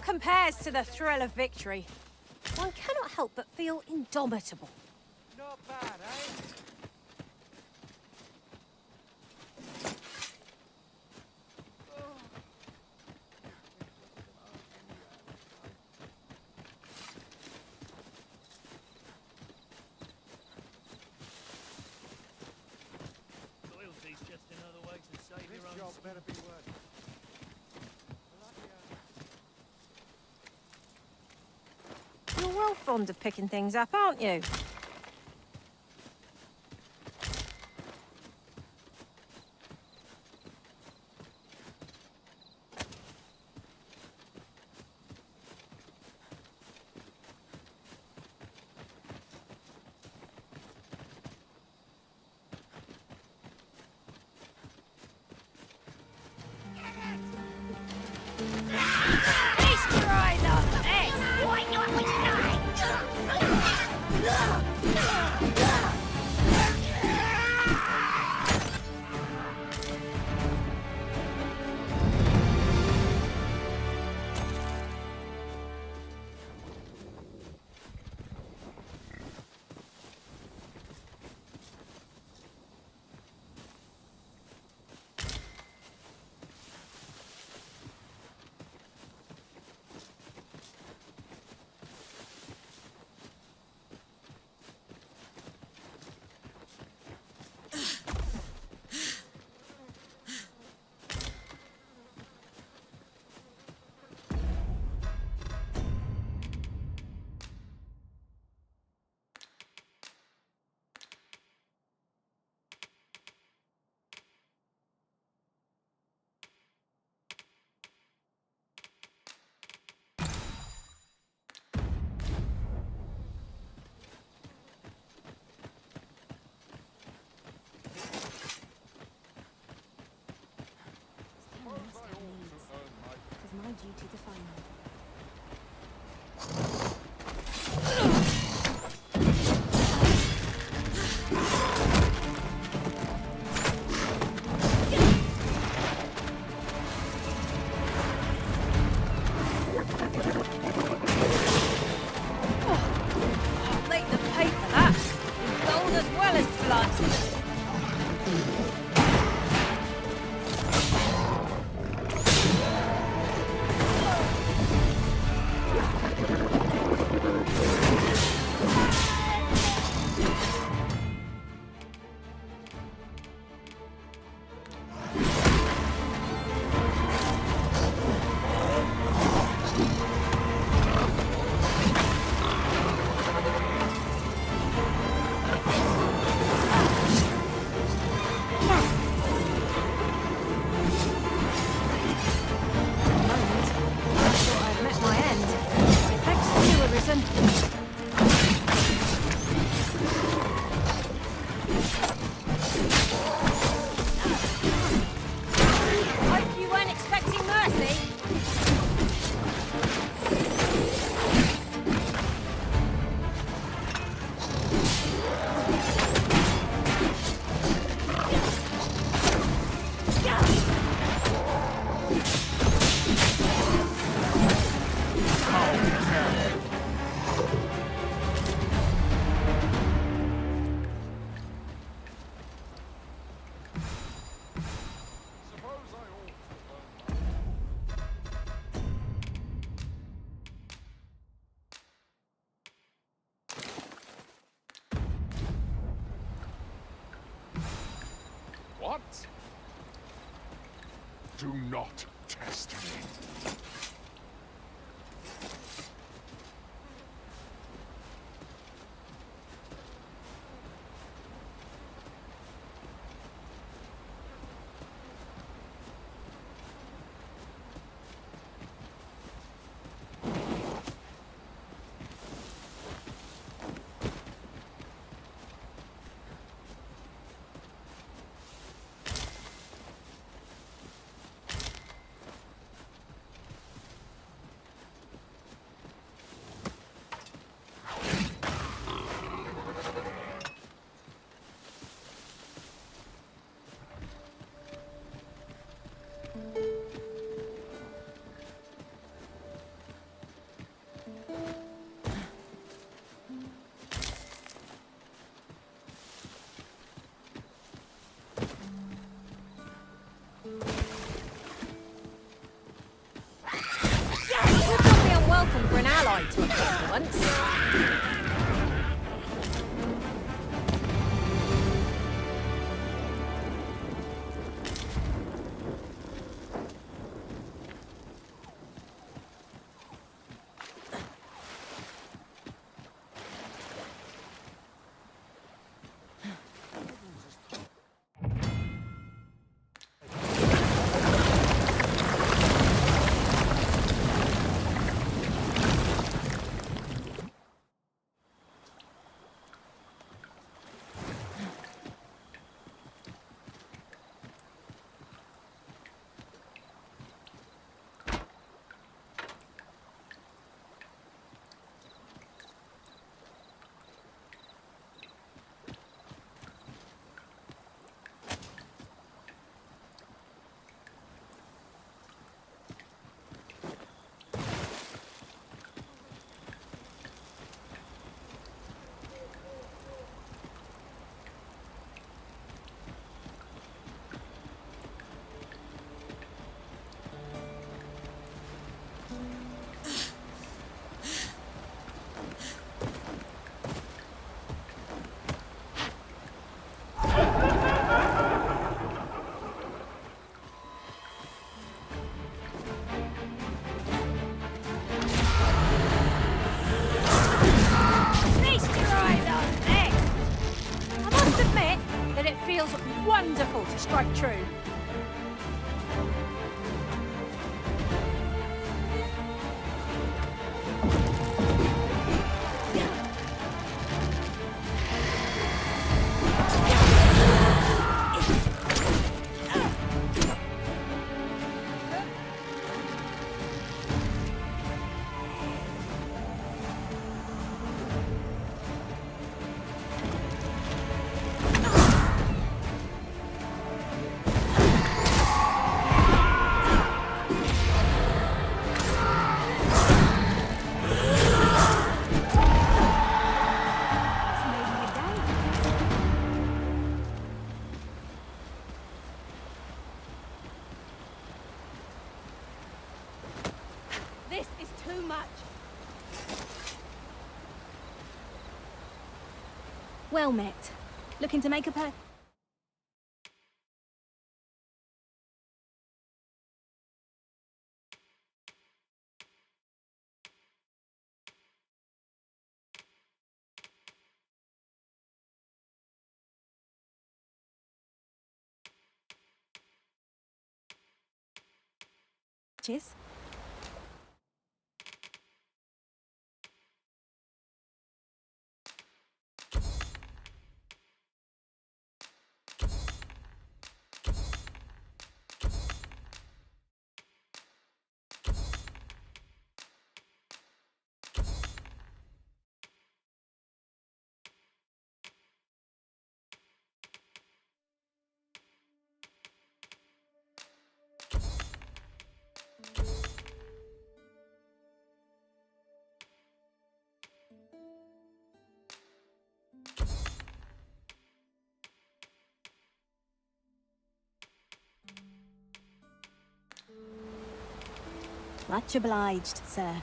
Compares to the thrill of victory. One cannot help but feel indomitable. Not bad, eh? Loyalty's just another way to save your own. This job better be worth it. You're well fond of picking things up, aren't you? My duty to find them. Late to pay for that. Gold as well as blood. man. Hope you weren't expecting mercy. What? Do not test me. Would not be unwelcome for an ally to appear once. Feels wonderful to strike true. This is too much. Well met. Looking to make a purchase? Much obliged, sir.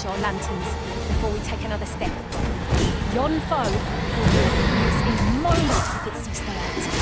Our lanterns before we take another step. Yon foe will be oblivious in moments if it sees the light.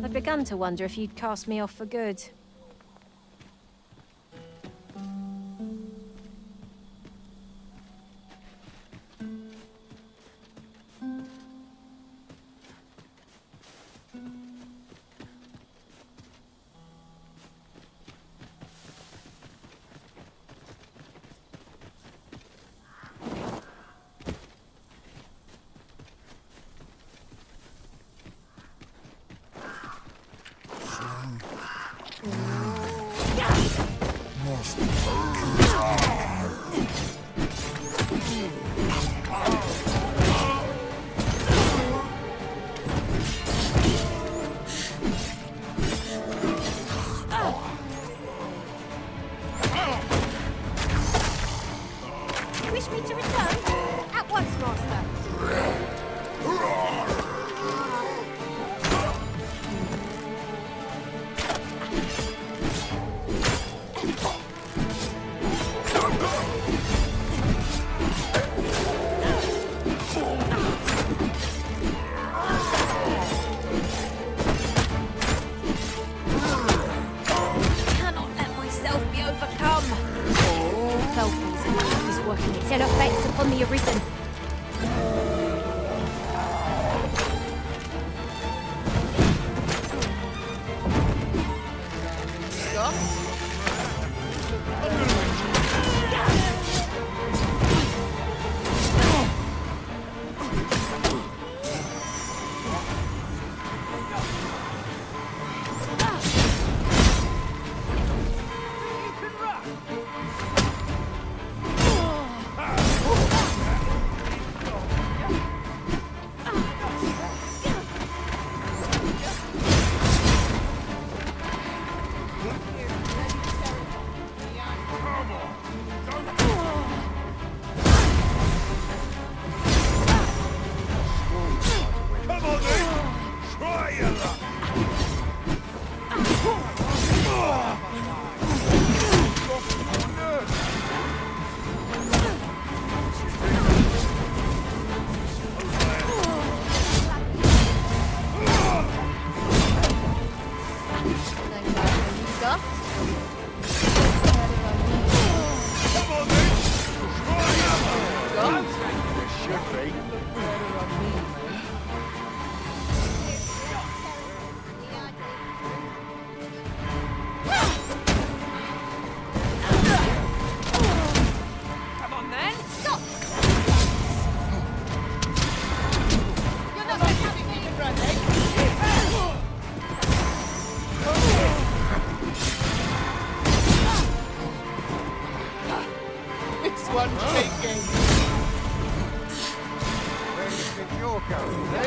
I'd begun to wonder if you'd cast me off for good. You wish me to return? At once, Master. Cannot let myself be overcome. Felton's magic is working its ill effects upon the Arisen. Come on then! Try your luck! Come on then! Try your luck! Should be. Come on then! Stop! You're not going to have me in front, eh? This one's taking. Where do you think you're going, eh?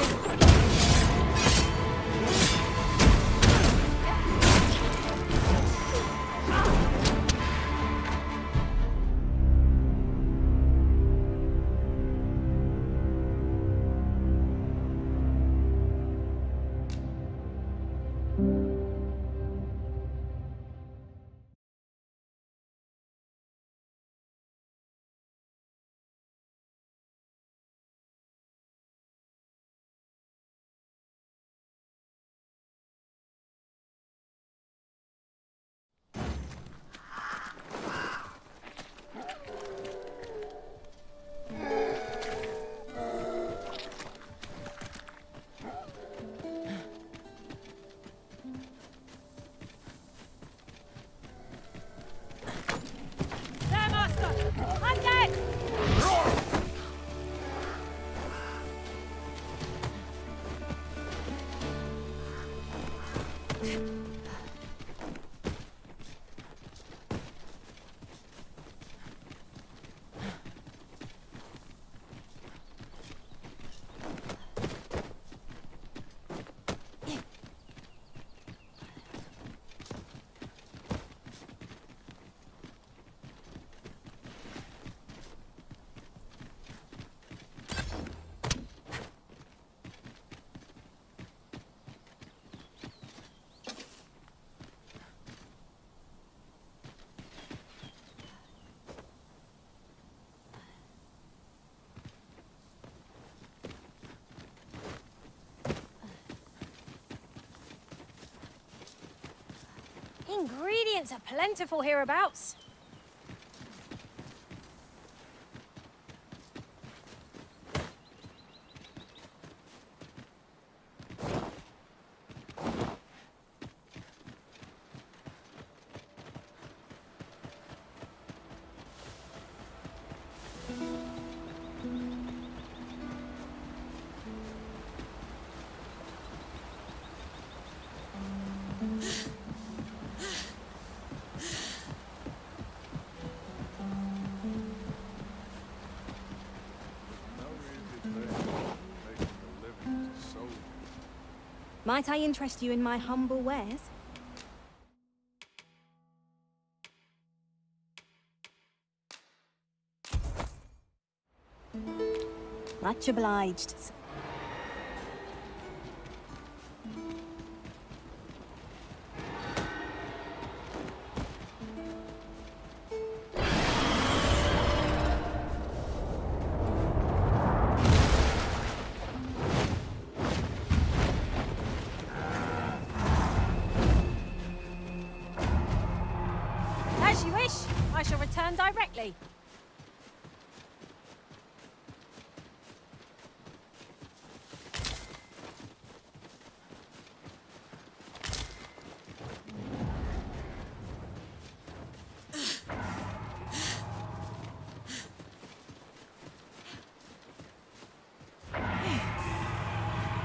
There, Master! I'm dead! Ingredients are plentiful hereabouts. Might I interest you in my humble wares? Much obliged. As you wish. I shall return directly.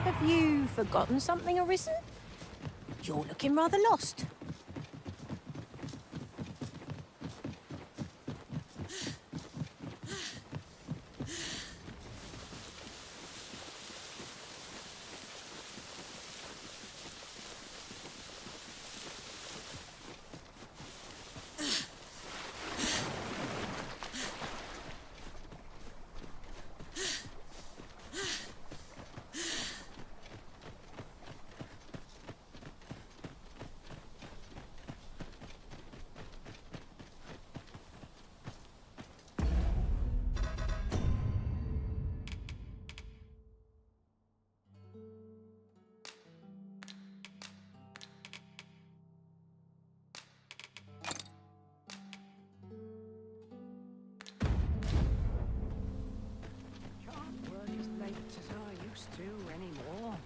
Have you forgotten something, Arisen? You're looking rather lost. Can't work as late as I used to anymore.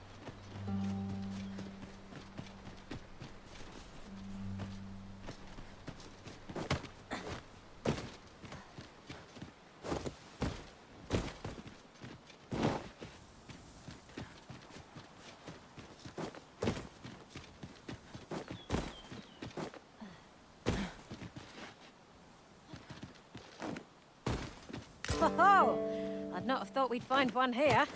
Ho-ho! I'd not have thought we'd find one here.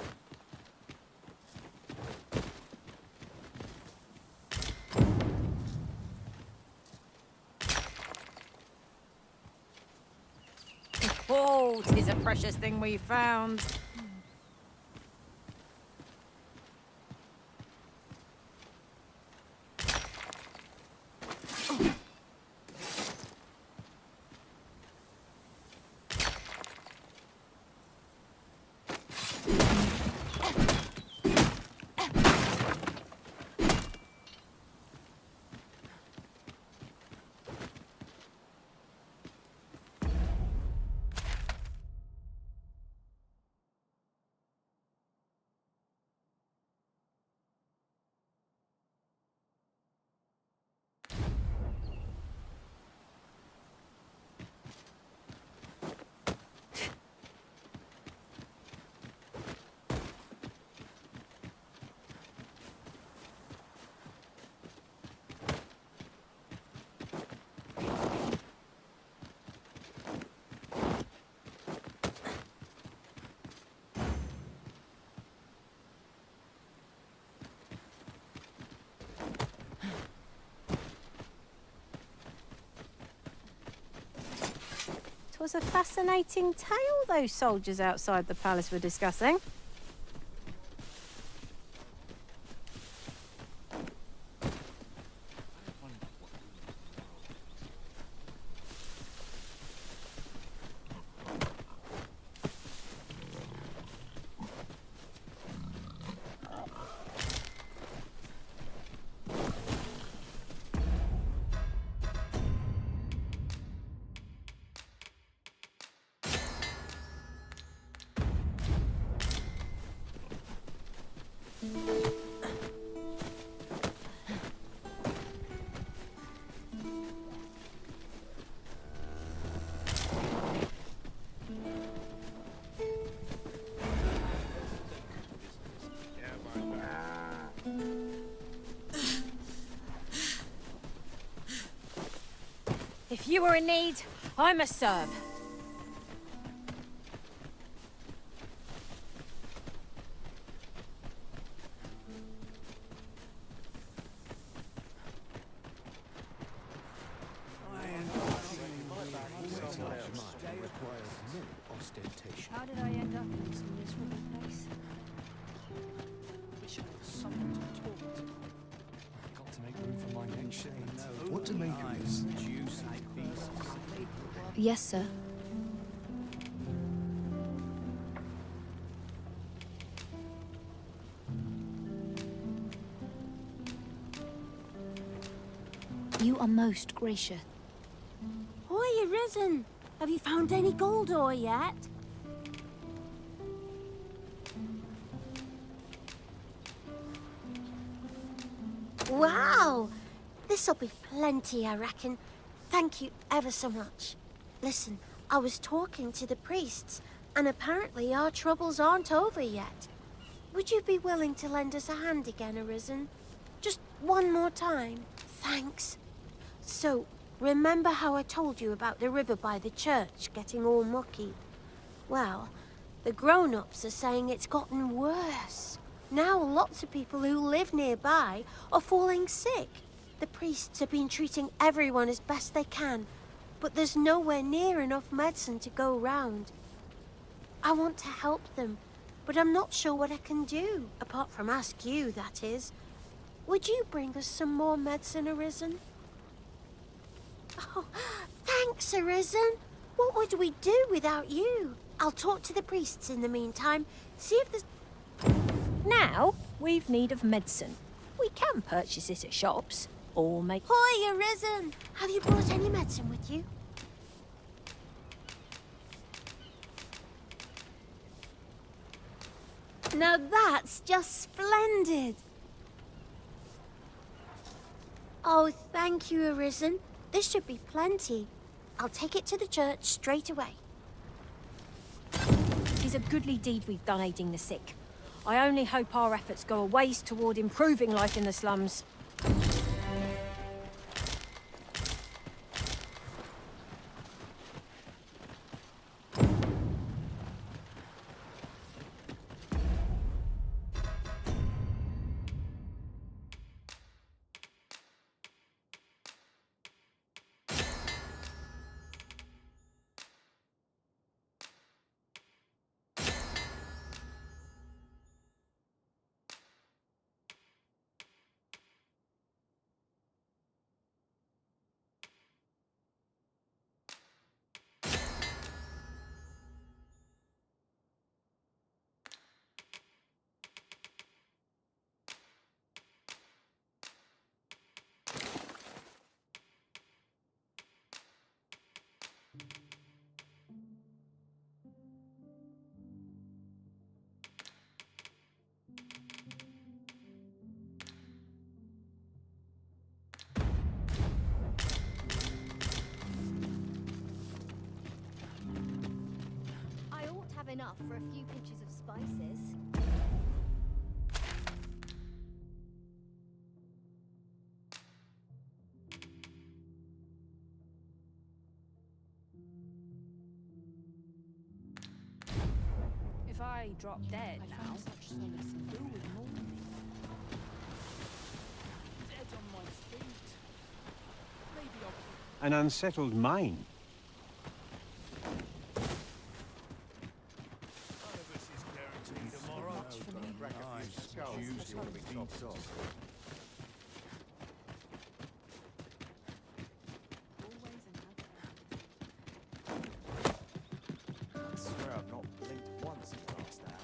Oh, 'tis a precious thing we found. Twas a fascinating tale those soldiers outside the palace were discussing. If you were in need, I must serve. What to make of this? Yes, sir. You are most gracious. Oi, Arisen! Have you found any gold ore yet? Wow! This'll be plenty, I reckon. Thank you ever so much. Listen, I was talking to the priests, and apparently our troubles aren't over yet. Would you be willing to lend us a hand again, Arisen? Just one more time? Thanks. So, remember how I told you about the river by the church getting all mucky? Well, the grown-ups are saying it's gotten worse. Now lots of people who live nearby are falling sick. The priests have been treating everyone as best they can, but there's nowhere near enough medicine to go round. I want to help them, but I'm not sure what I can do, apart from ask you, that is. Would you bring us some more medicine, Arisen? Oh, thanks, Arisen. What would we do without you? I'll talk to the priests in the meantime, see if there's... Now, we've need of medicine. We can purchase it at shops, or make... Hoi, Arisen! Have you brought any medicine with you? Now that's just splendid! Oh, thank you, Arisen. This should be plenty. I'll take it to the church straight away. 'Tis a goodly deed we've done aiding the sick. I only hope our efforts go a ways toward improving life in the slums. Enough for a few pinches of spices. If I drop dead now, Such solace in who would mourn me? Dead on my feet. Maybe I'll... An unsettled mind. I swear I've not blinked once in the last hour.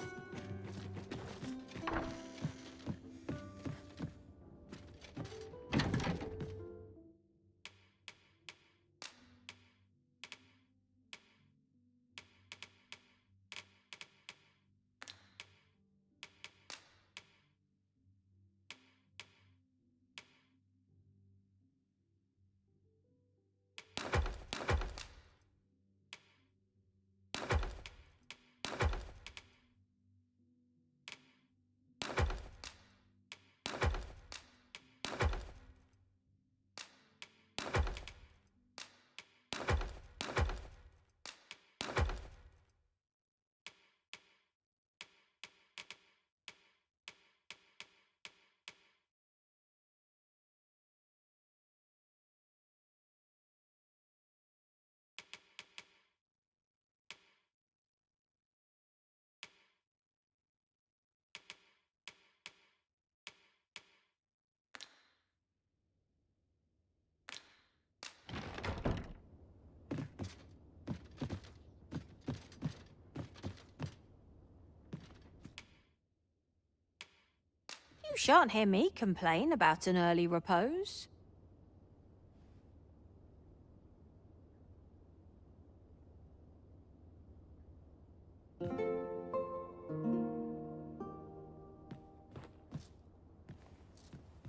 You shan't hear me complain about an early repose.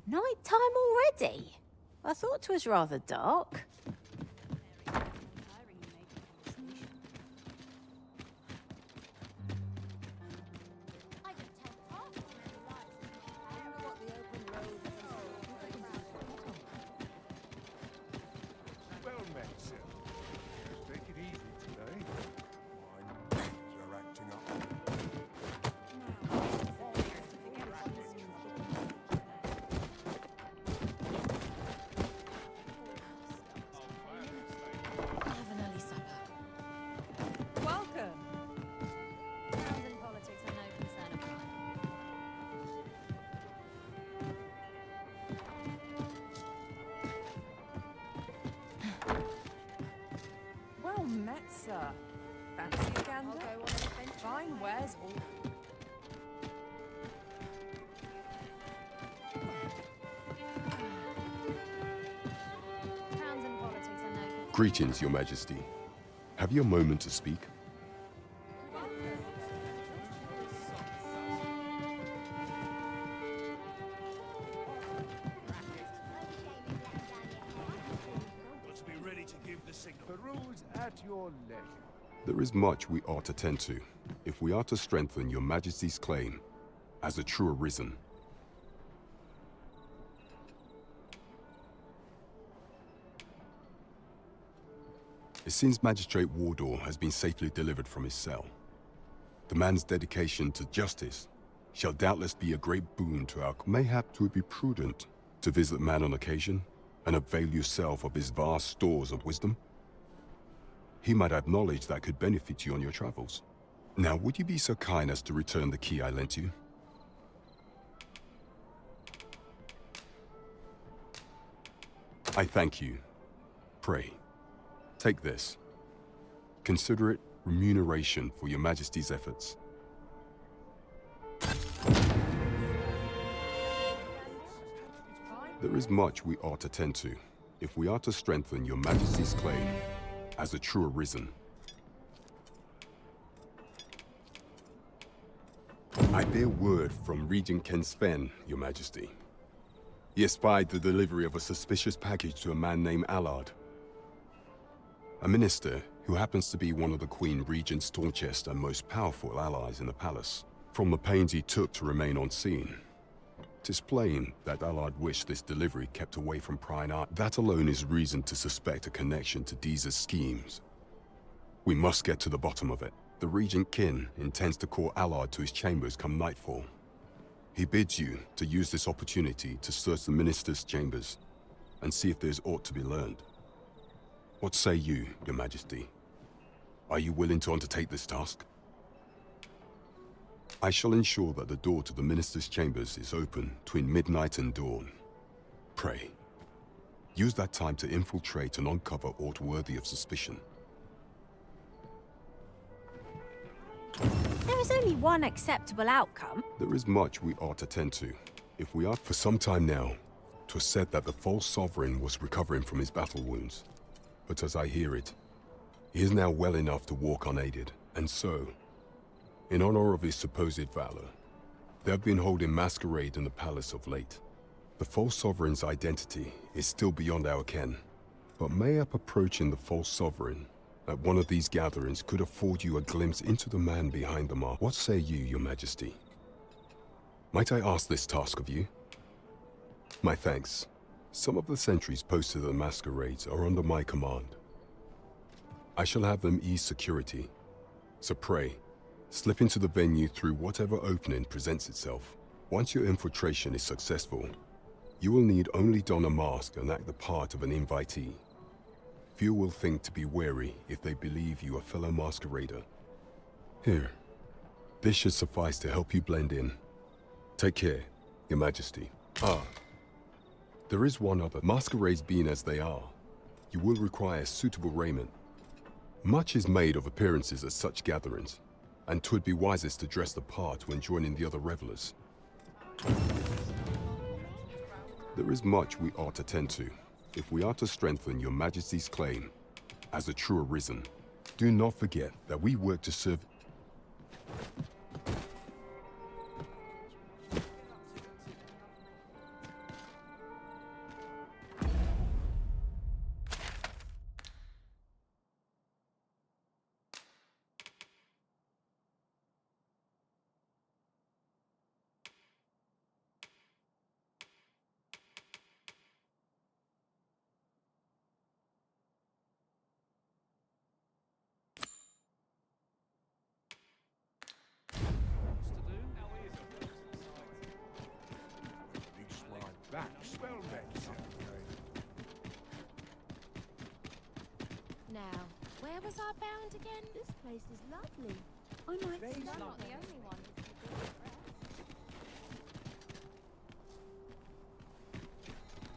Night time already? I thought 'twas rather dark. Well met, sir. Take it easy today. Mind you're acting up. Have an early supper. Welcome. Crowns and politics are no concern of mine. Well met, sir. Fancy a gander? I'll go on an adventure. Fine wares all. Crowns and politics are no concern. Greetings, Your Majesty. Have you a moment to speak? Let's be ready to give the signal. Peruse at your leisure. There is much we ought to tend to, if we are to strengthen Your Majesty's claim as a true arisen. It seems Magistrate Wardor has been safely delivered from his cell. The man's dedication to justice shall doubtless be a great boon to our... Mayhap 'twould be prudent to visit the man on occasion and avail yourself of his vast stores of wisdom. He might have knowledge that could benefit you on your travels. Now, would you be so kind as to return the key I lent you? I thank you. Pray, take this. Consider it remuneration for Your Majesty's efforts. There is much we ought to tend to, if we are to strengthen Your Majesty's claim as a true arisen. I bear word from Regent Ken Sven, Your Majesty. He espied the delivery of a suspicious package to a man named Allard, a minister who happens to be one of the Queen Regent's staunchest and most powerful allies in the palace. From the pains he took to remain on scene, 'tis plain that Allard wished this delivery kept away from prying eye. That alone is reason to suspect a connection to Deeza's schemes. We must get to the bottom of it. The Regent Kin intends to call Allard to his chambers come nightfall. He bids you to use this opportunity to search the minister's chambers and see if there's aught to be learned. What say you, Your Majesty? Are you willing to undertake this task? I shall ensure that the door to the minister's chambers is open between midnight and dawn. Pray, use that time to infiltrate and uncover aught worthy of suspicion. There is only one acceptable outcome. There is much we ought to tend to. If we are for some time now, 'twas said that the false sovereign was recovering from his battle wounds. But as I hear it, he is now well enough to walk unaided. And so, in honor of his supposed valor, they have been holding masquerade in the palace of late. The false sovereign's identity is still beyond our ken, but mayhap approaching the false sovereign at one of these gatherings could afford you a glimpse into the man behind the mask. What say you, Your Majesty? Might I ask this task of you? My thanks. Some of the sentries posted at the masquerades are under my command. I shall have them ease security, so pray, slip into the venue through whatever opening presents itself. Once your infiltration is successful, you will need only don a mask and act the part of an invitee. Few will think to be wary if they believe you a fellow masquerader. Here, this should suffice to help you blend in. Take care, Your Majesty. There is one other. Masquerades being as they are, you will require suitable raiment. Much is made of appearances at such gatherings, and 'twould be wisest to dress the part when joining the other revelers. There is much we ought to tend to, if we are to strengthen your Majesty's claim as a true Arisen. Do not forget that we work to serve... Now, where was I bound again? This place is lovely. I might I'm stay. not the only one.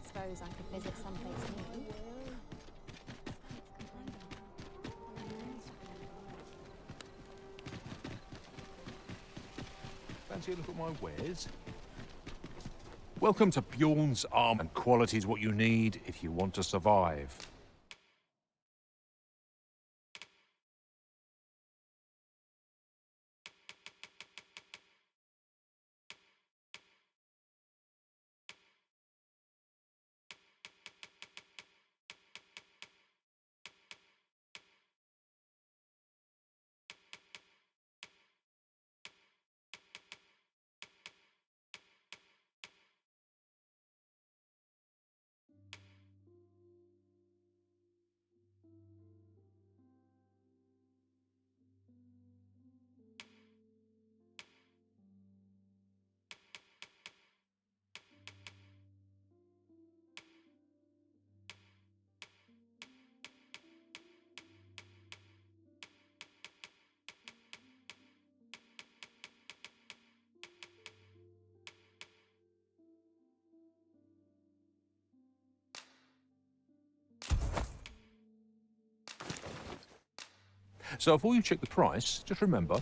Suppose I could visit someplace new. Fancy a look at my wares? Welcome to Bjorn's Arm, and quality is what you need if you want to survive. So before you check the price, just remember,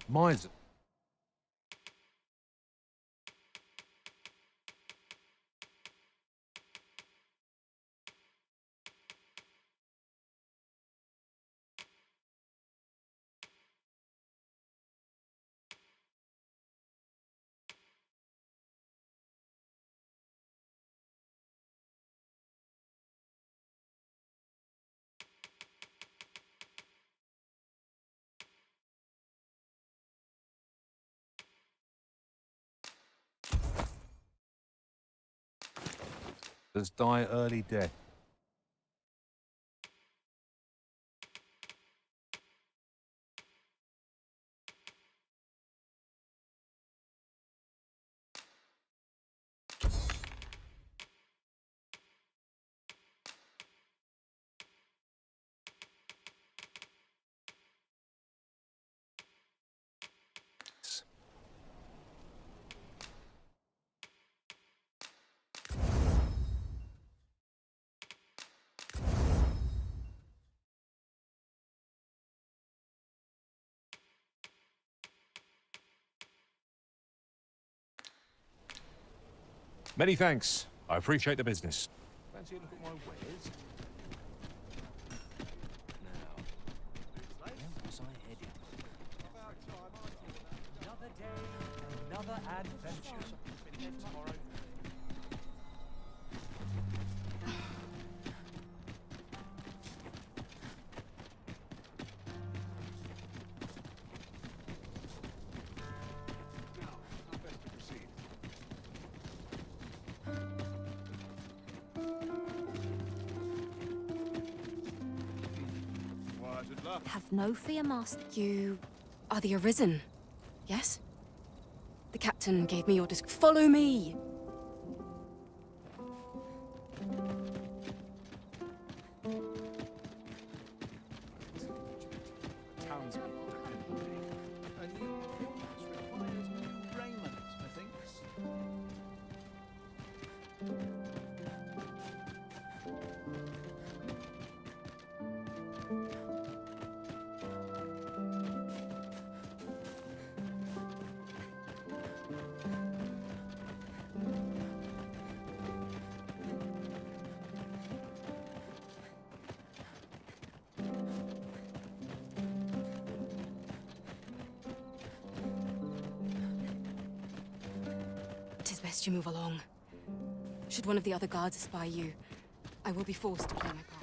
mine's... Does die early death. Many thanks. I appreciate the business. Fancy a look at my wares? Now, Adventures. Been dead tomorrow. Have no fear, Master. You are the Arisen, yes? The captain gave me orders. Follow me! Townspeople depend on me. And you requires new raiment, methinks. Tis best you move along. Should one of the other guards espy you, I will be forced to play my part.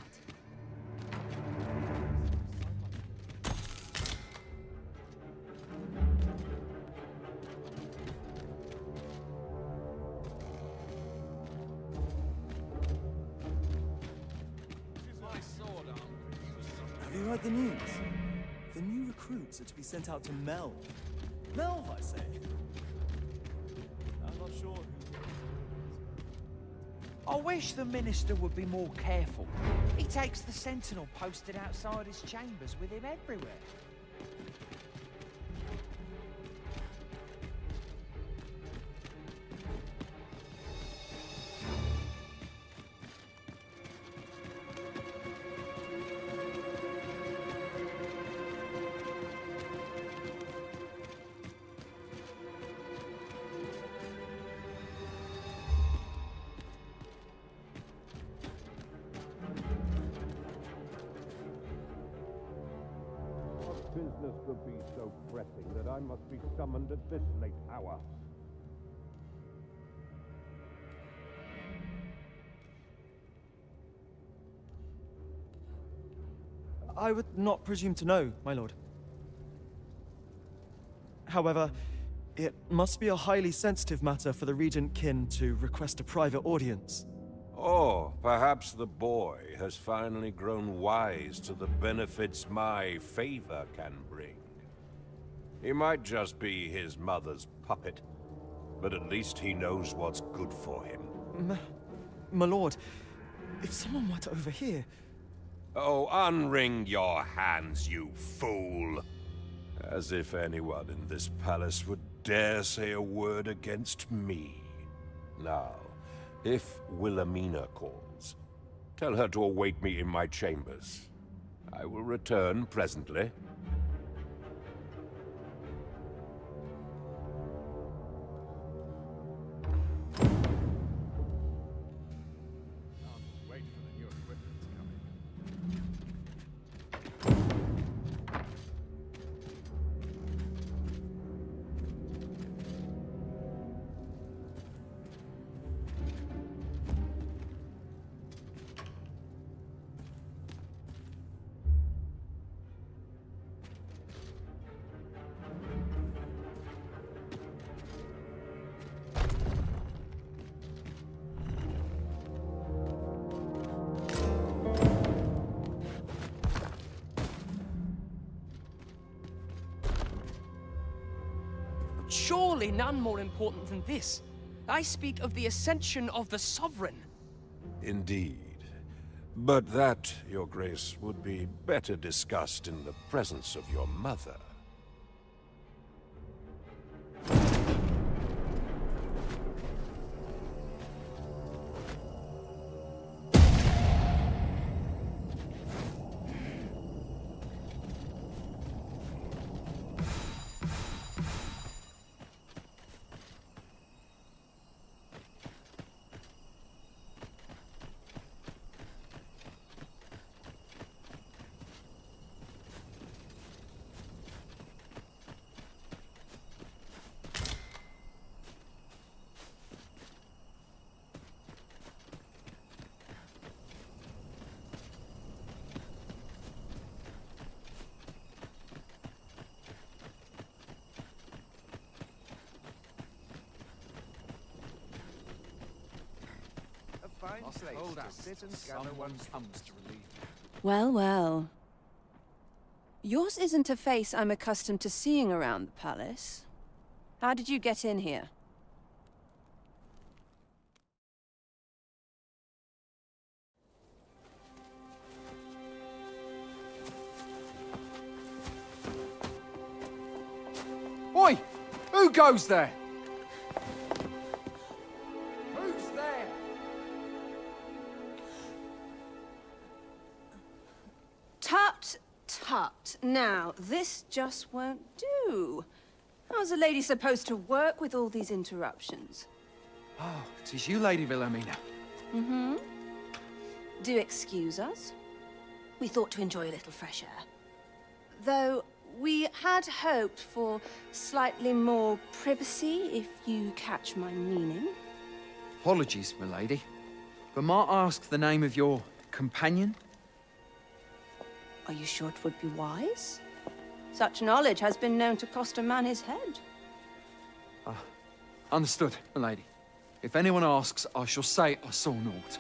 Have you heard the news? The new recruits are to be sent out to Melve. Melve, I say. I'm not sure who. I wish the minister would be more careful. He takes the sentinel posted outside his chambers with him everywhere. Business could be so pressing that I must be summoned at this late hour. I would not presume to know, my lord. However, it must be a highly sensitive matter for the Regent Kin to request a private audience. Or perhaps the boy has finally grown wise to the benefits my favor can bring. He might just be his mother's puppet, but at least he knows what's good for him. My lord, if someone were to overhear... Oh, unwring your hands, you fool! As if anyone in this palace would dare say a word against me. Now, if Wilhelmina calls, tell her to await me in my chambers. I will return presently. Wait for the new equipment to come in. Surely none more important than this. I speak of the ascension of the Sovereign. Indeed. But that, Your Grace, would be better discussed in the presence of your mother. Must hold out. Someone comes to relieve me. Well, well. Yours isn't a face I'm accustomed to seeing around the palace. How did you get in here? Oi! Who goes there? Who's there? Tut, tut. Now, this just won't do. How's a lady supposed to work with all these interruptions? Oh, 'tis you, Lady Wilhelmina. Mm-hmm. Do excuse us. We thought to enjoy a little fresh air. Though we had hoped for slightly more privacy, if you catch my meaning. Apologies, my lady. But might I ask the name of your companion? Are you sure it would be wise? Such knowledge has been known to cost a man his head. Understood, my lady. If anyone asks, I shall say I saw naught.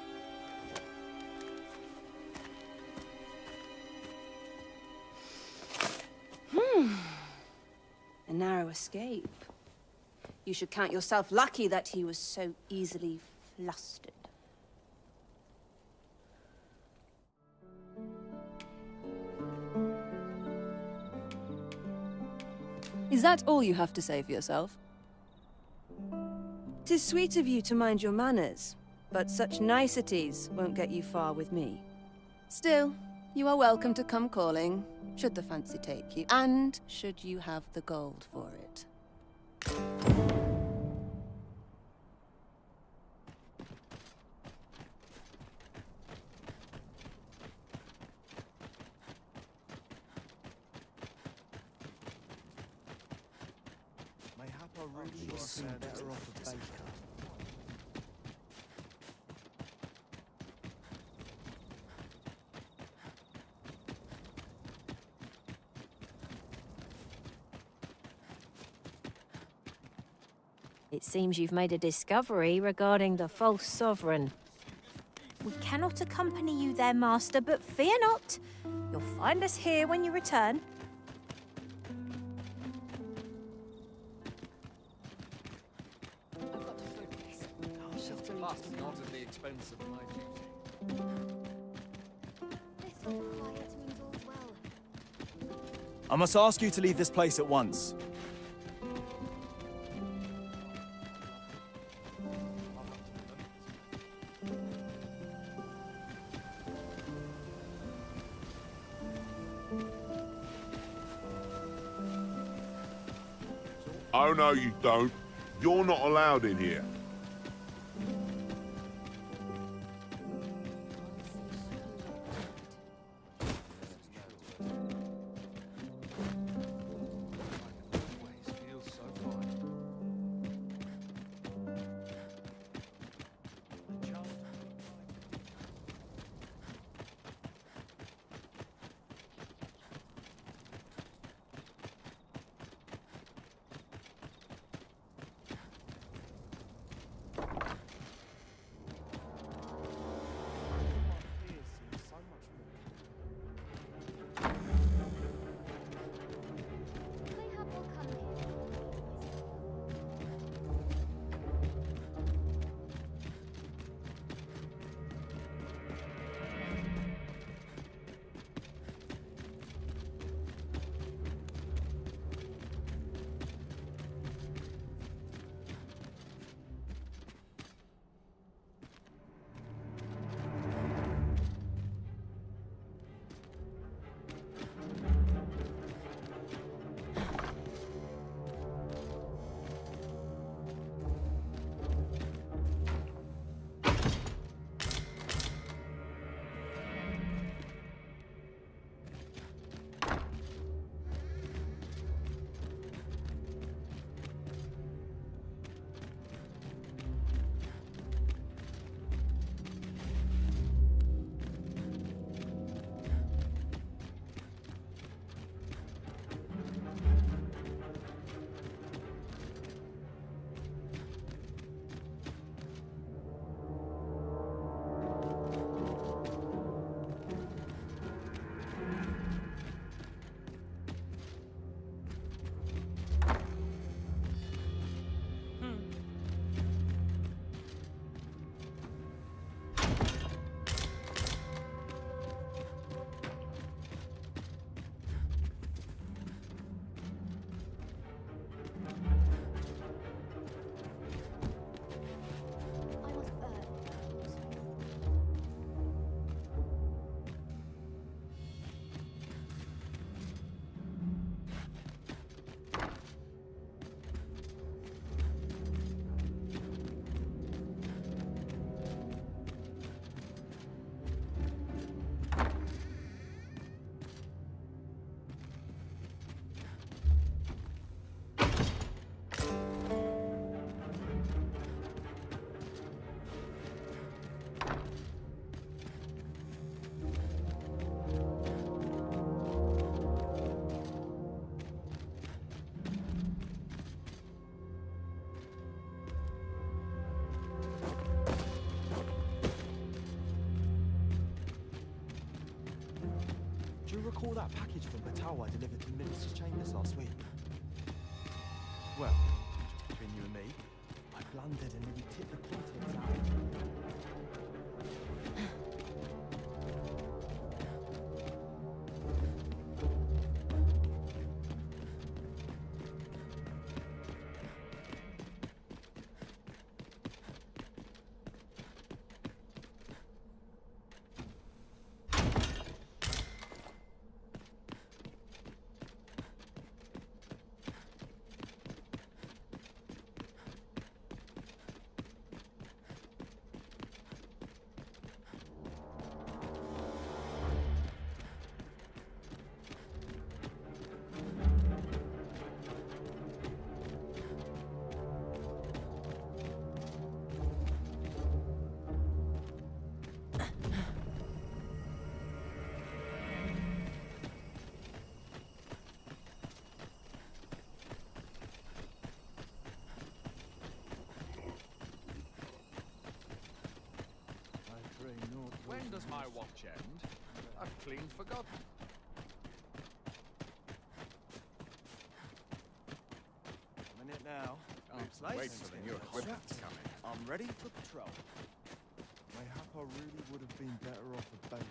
A narrow escape. You should count yourself lucky that he was so easily flustered. Is that all you have to say for yourself? 'Tis sweet of you to mind your manners, but such niceties won't get you far with me. Still, you are welcome to come calling, should the fancy take you, and should you have the gold for it. Mayhap I really seem better off a baker. It seems you've made a discovery regarding the false sovereign. We cannot accompany you there, Master, but fear not. You'll find us here when you return. Plus, not at the expense of my duty. I must ask you to leave this place at once. Oh, no, you don't. You're not allowed in here. recall that package from Battawa I delivered to the Minister's chambers last week? Well, just between you and me, I blundered and nearly tipped the contents out. When does my watch end? I've clean forgotten. I'm in it now. Wait for the new equipment coming. I'm ready for patrol. Mayhap I really would have been better off a boat.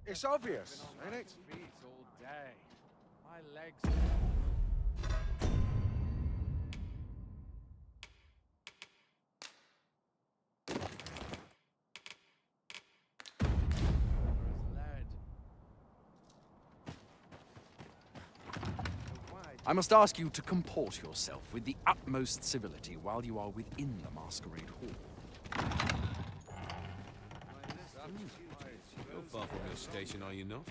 It's obvious, ain't it? Feet all day. My legs. I must ask you to comport yourself with the utmost civility while you are within the masquerade hall. You're far from your station, are you not?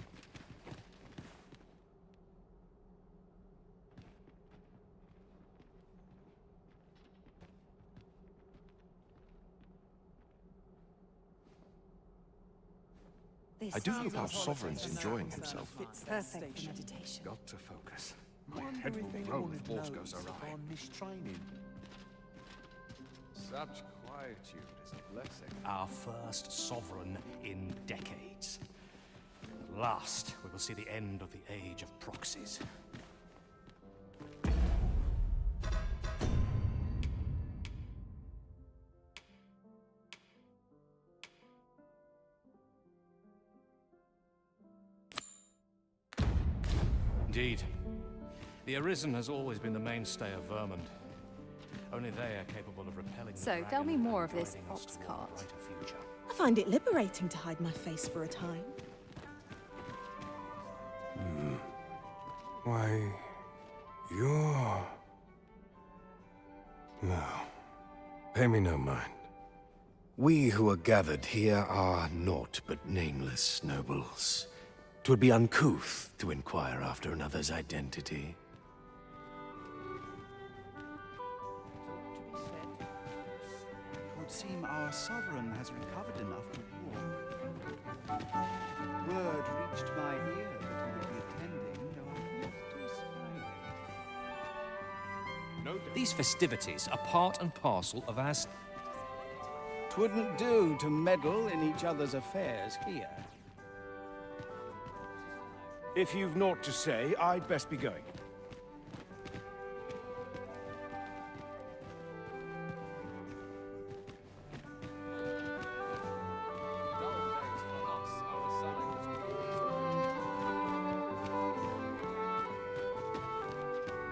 I do hope our sovereign's enjoying himself. Perfect for meditation. Got to focus. My head will roll if balls goes awry. Such quietude is a blessing. Our first sovereign in decades. At last, we will see the end of the age of proxies. Indeed. The Arisen has always been the mainstay of Vermund. Only they are capable of repelling the So, dragon tell me more of and this guiding us ox toward a cart. brighter future. I find it liberating to hide my face for a time. Why, you're... No. Pay me no mind. We who are gathered here are naught but nameless nobles. 'Twould be uncouth to inquire after another's identity. It would seem our sovereign has recovered enough to walk. Word reached my ear that he would be attending, though I'm yet to spy him. No doubt. These festivities are part and parcel of our... 'Twouldn't do to meddle in each other's affairs here. If you've naught to say, I'd best be going.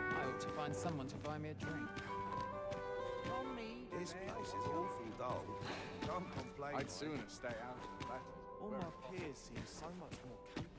I ought to find someone to buy me a drink. This place is awful dull. Don't complain. I'd sooner stay out of the battle. All my peers seem so much more capable.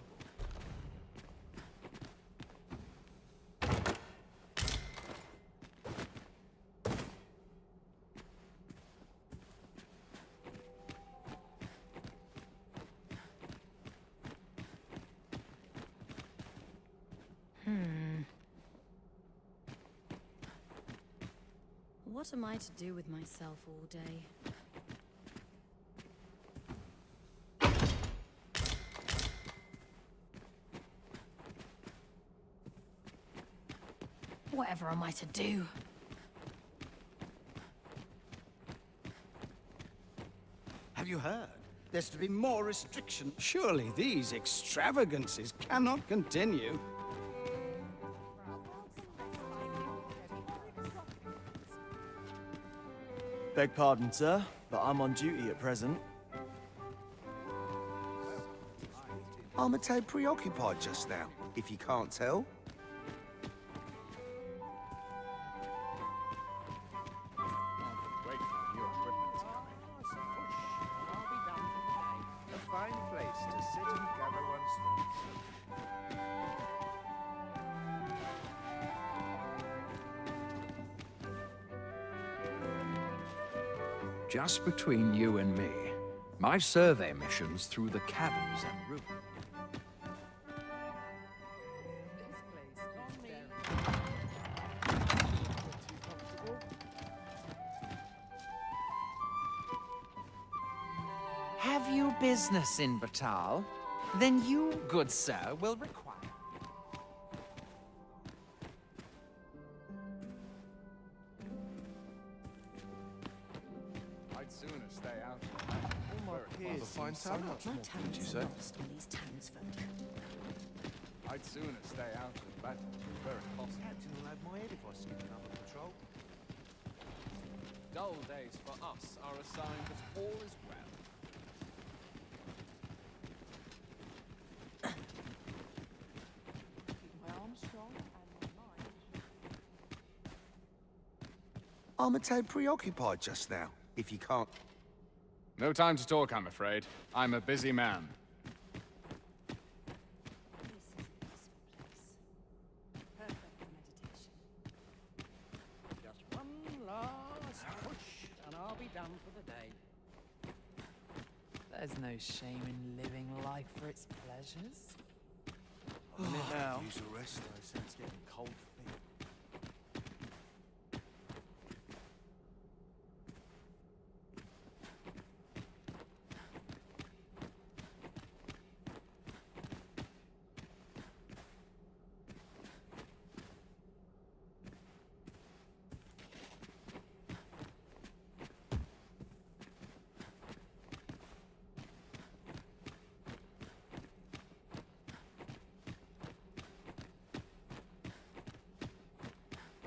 What am I to do with myself all day? Whatever am I to do? Have you heard? There's to be more restriction. Surely these extravagances cannot continue. Beg pardon, sir, but I'm on duty at present. I'm a tad preoccupied just now, if you can't tell. A fine place to sit and gather one's thoughts. Just between you and me, my survey missions through the caverns and ruins. Have you business in Batal? Then you, good sir, will require... I'd sooner stay out. Rather fine town. My Did talents you are say? lost on these townsfolk. I'd sooner stay out of battle. Where it costs. Captain will have my head if I skip another patrol. Dull days for us are a sign that all is well. My arms strong and my mind... I'm a tad preoccupied just now, if you can't... No time to talk, I'm afraid. I'm a busy man. Just one last push, and I'll be done for the day. There's no shame in living life for its pleasures. Now. Use a rest. I sense getting cold feet.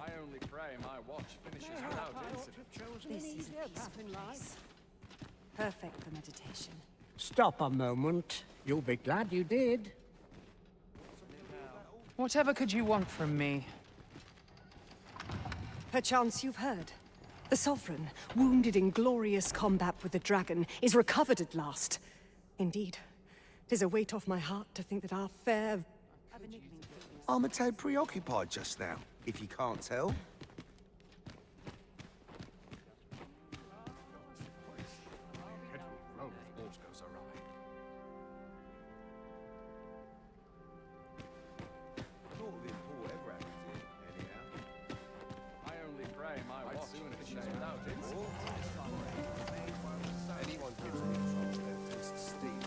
I only pray my watch finishes without incident. This is a peaceful place. Perfect for meditation. Stop a moment. You'll be glad you did. Whatever could you want from me? Perchance you've heard. The Sovereign, wounded in glorious combat with the dragon, is recovered at last. Indeed, 'tis a weight off my heart to think that our fair... I'm a tad preoccupied just now, if you can't tell. Road always goes awry. Not the poor ever happens here, anyhow. I only pray my watch finishes without incident. Anyone gives me trouble, then tastes steam.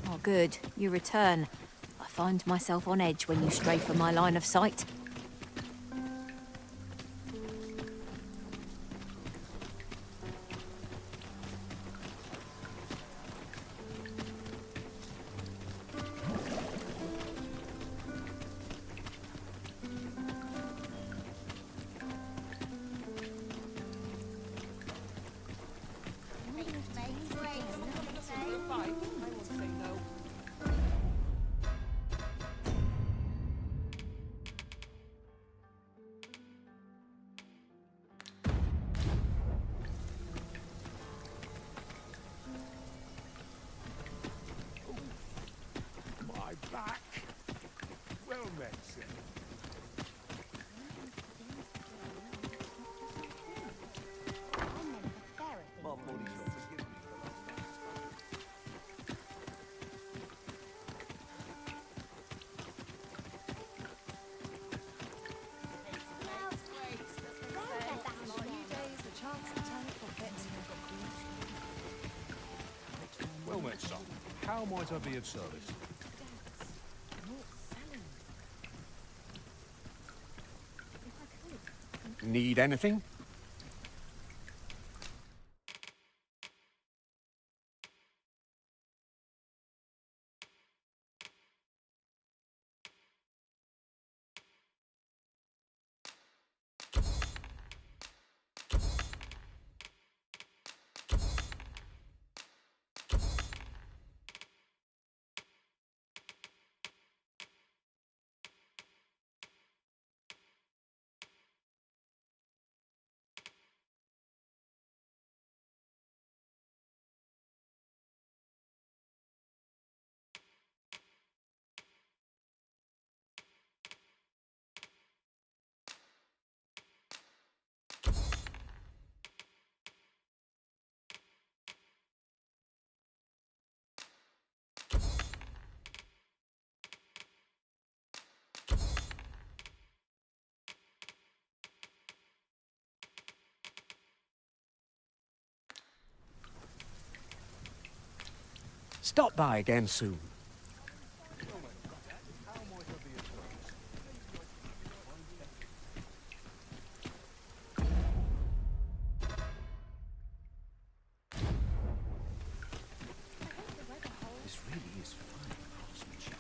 Oh, good. You return. I find myself on edge when you stray from my line of sight. How might I be of service? Need anything? Stop by again soon. This really is fine craftsmanship.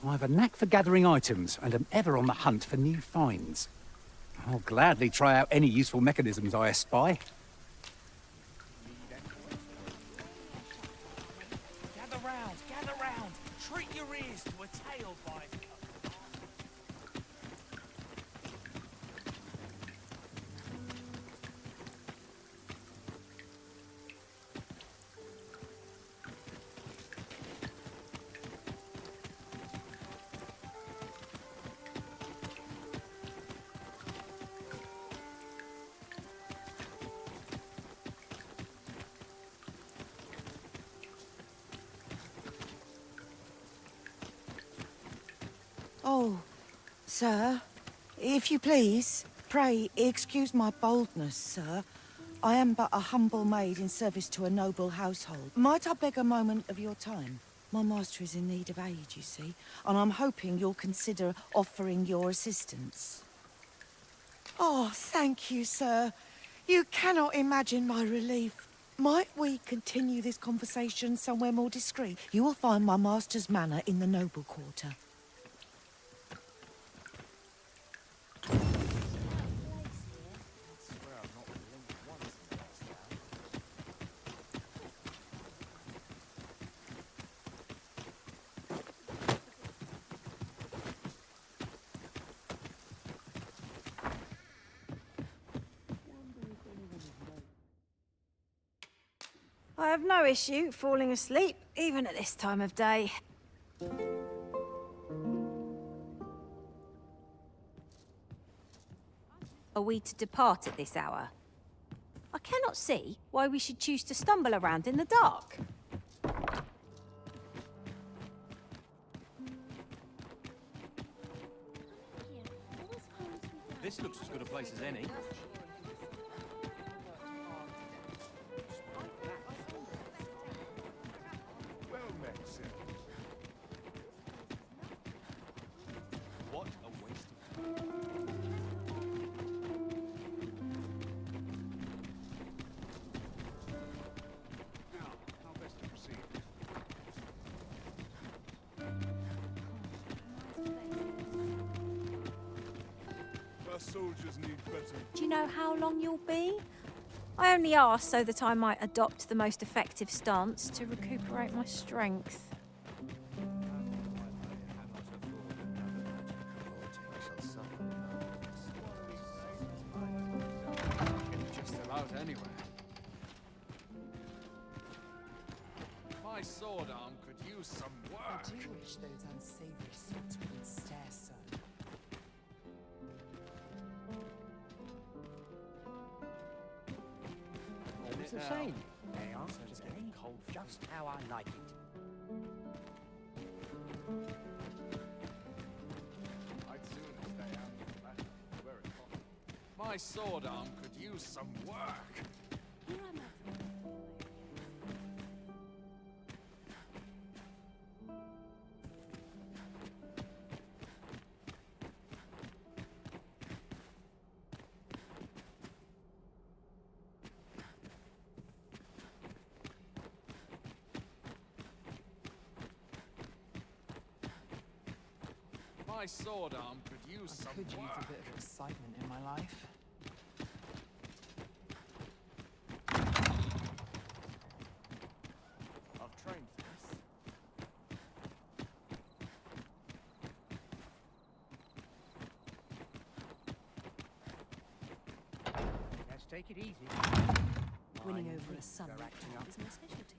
I have a knack for gathering items and am ever on the hunt for new finds. I'll gladly try out any useful mechanisms I espy. Gather round. Treat your ears to a tale by... Oh, sir, if you please, pray excuse my boldness, sir. I am but a humble maid in service to a noble household. Might I beg a moment of your time? My master is in need of aid, you see, and I'm hoping you'll consider offering your assistance. Oh, thank you, sir. You cannot imagine my relief. Might we continue this conversation somewhere more discreet? You will find my master's manor in the noble quarter. I have no issue falling asleep, even at this time of day. Are we to depart at this hour? I cannot see why we should choose to stumble around in the dark. This looks as good a place as any. Well met, sir. What a waste of time. Now, how best to proceed? Our soldiers need better. Do you know how long you'll be? I only asked so that I might adopt the most effective stance to recuperate my strength. Just about anywhere. My sword arm could use some work. I do wish those unsavory scenes wouldn't stare so. It's a shame. They aren't just getting cold just how I like it. I'd sooner stay out of the battle where it's hot. My sword arm could use some work. Here I'm at. my sword arm could use I some could use work. a bit of excitement in my life. I've trained for this. Let's take it easy. Winning over a son like that is my specialty.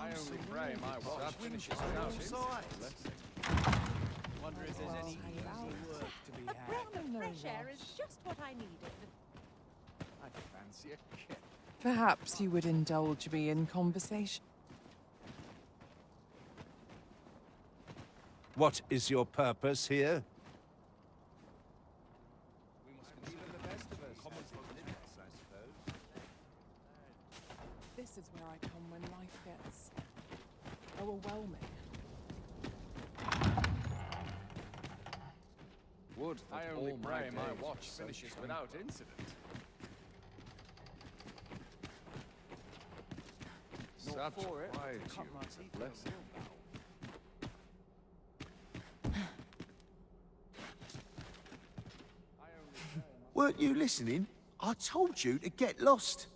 I only pray my watch finishes without incident. Wonder if there's any easy work to be had. Fresh air is just what I needed. I fancy a kip. Perhaps you would indulge me in conversation. What is your purpose here? We must consider the best of us. Common folk limits, I suppose. This is where I come when life gets overwhelming. Would that I only pray my watch finishes without incident. Not Such for it, but to quietude cut my is a teeth with a blessing. Weren't you listening? I told you to get lost.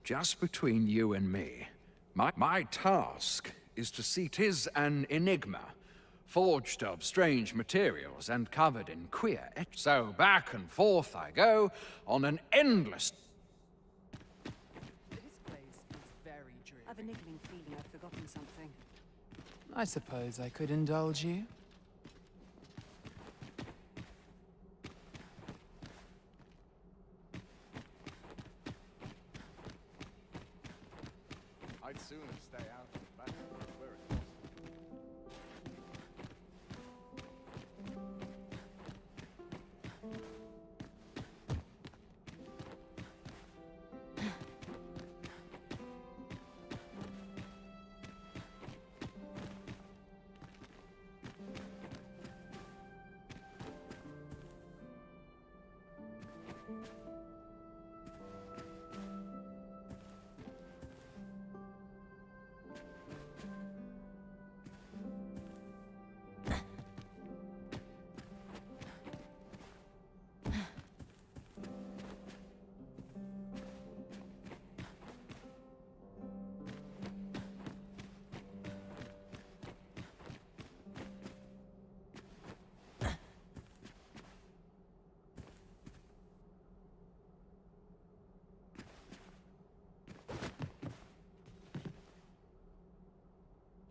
Just between you and me, my task is to see 'tis an enigma, forged of strange materials and covered in queer so back and forth I go on an endless... This place is very dreary. I have a niggling feeling I've forgotten something. I suppose I could indulge you. I'd sooner stay out of the battle where it possible.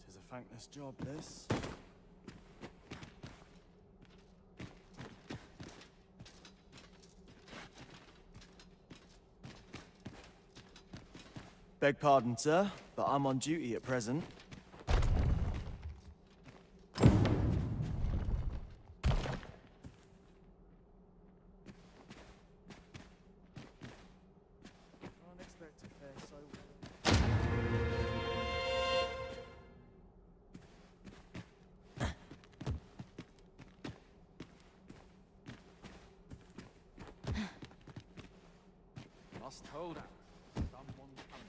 Tis a thankless job, this. Beg pardon, sir, but I'm on duty at present. Can't expect to fare so well. Must hold out. Someone coming.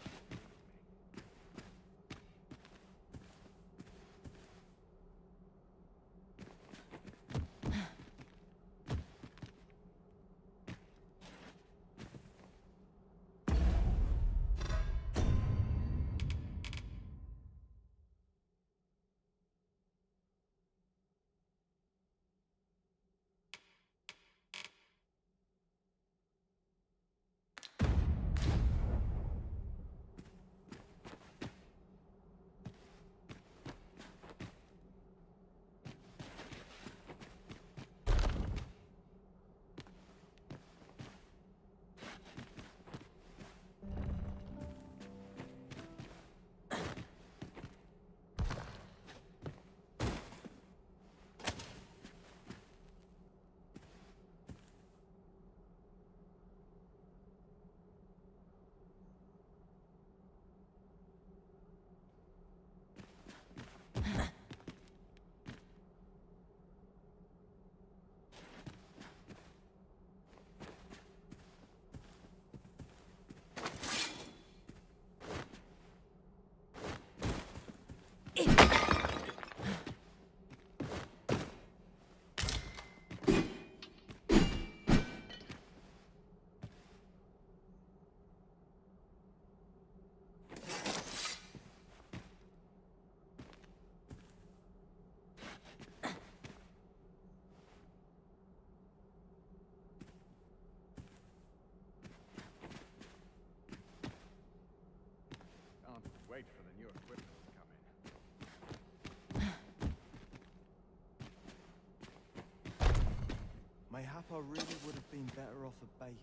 Mayhap I really would have been better off a baker.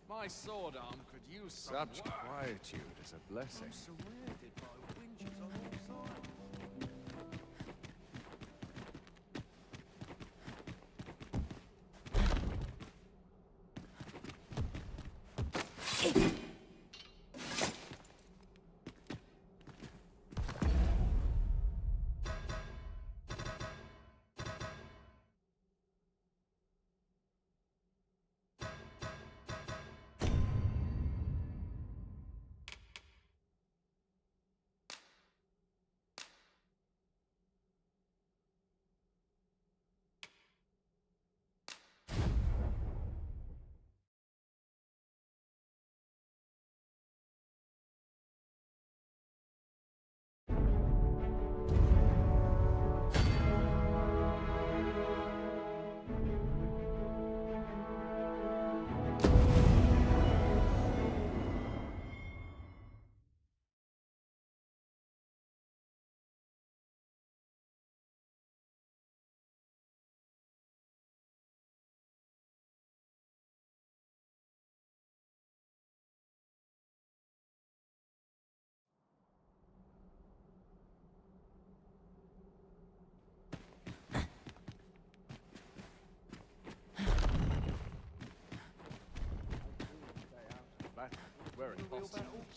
My sword arm could use such quietude as a blessing. I'm surrounded by winches on all sides.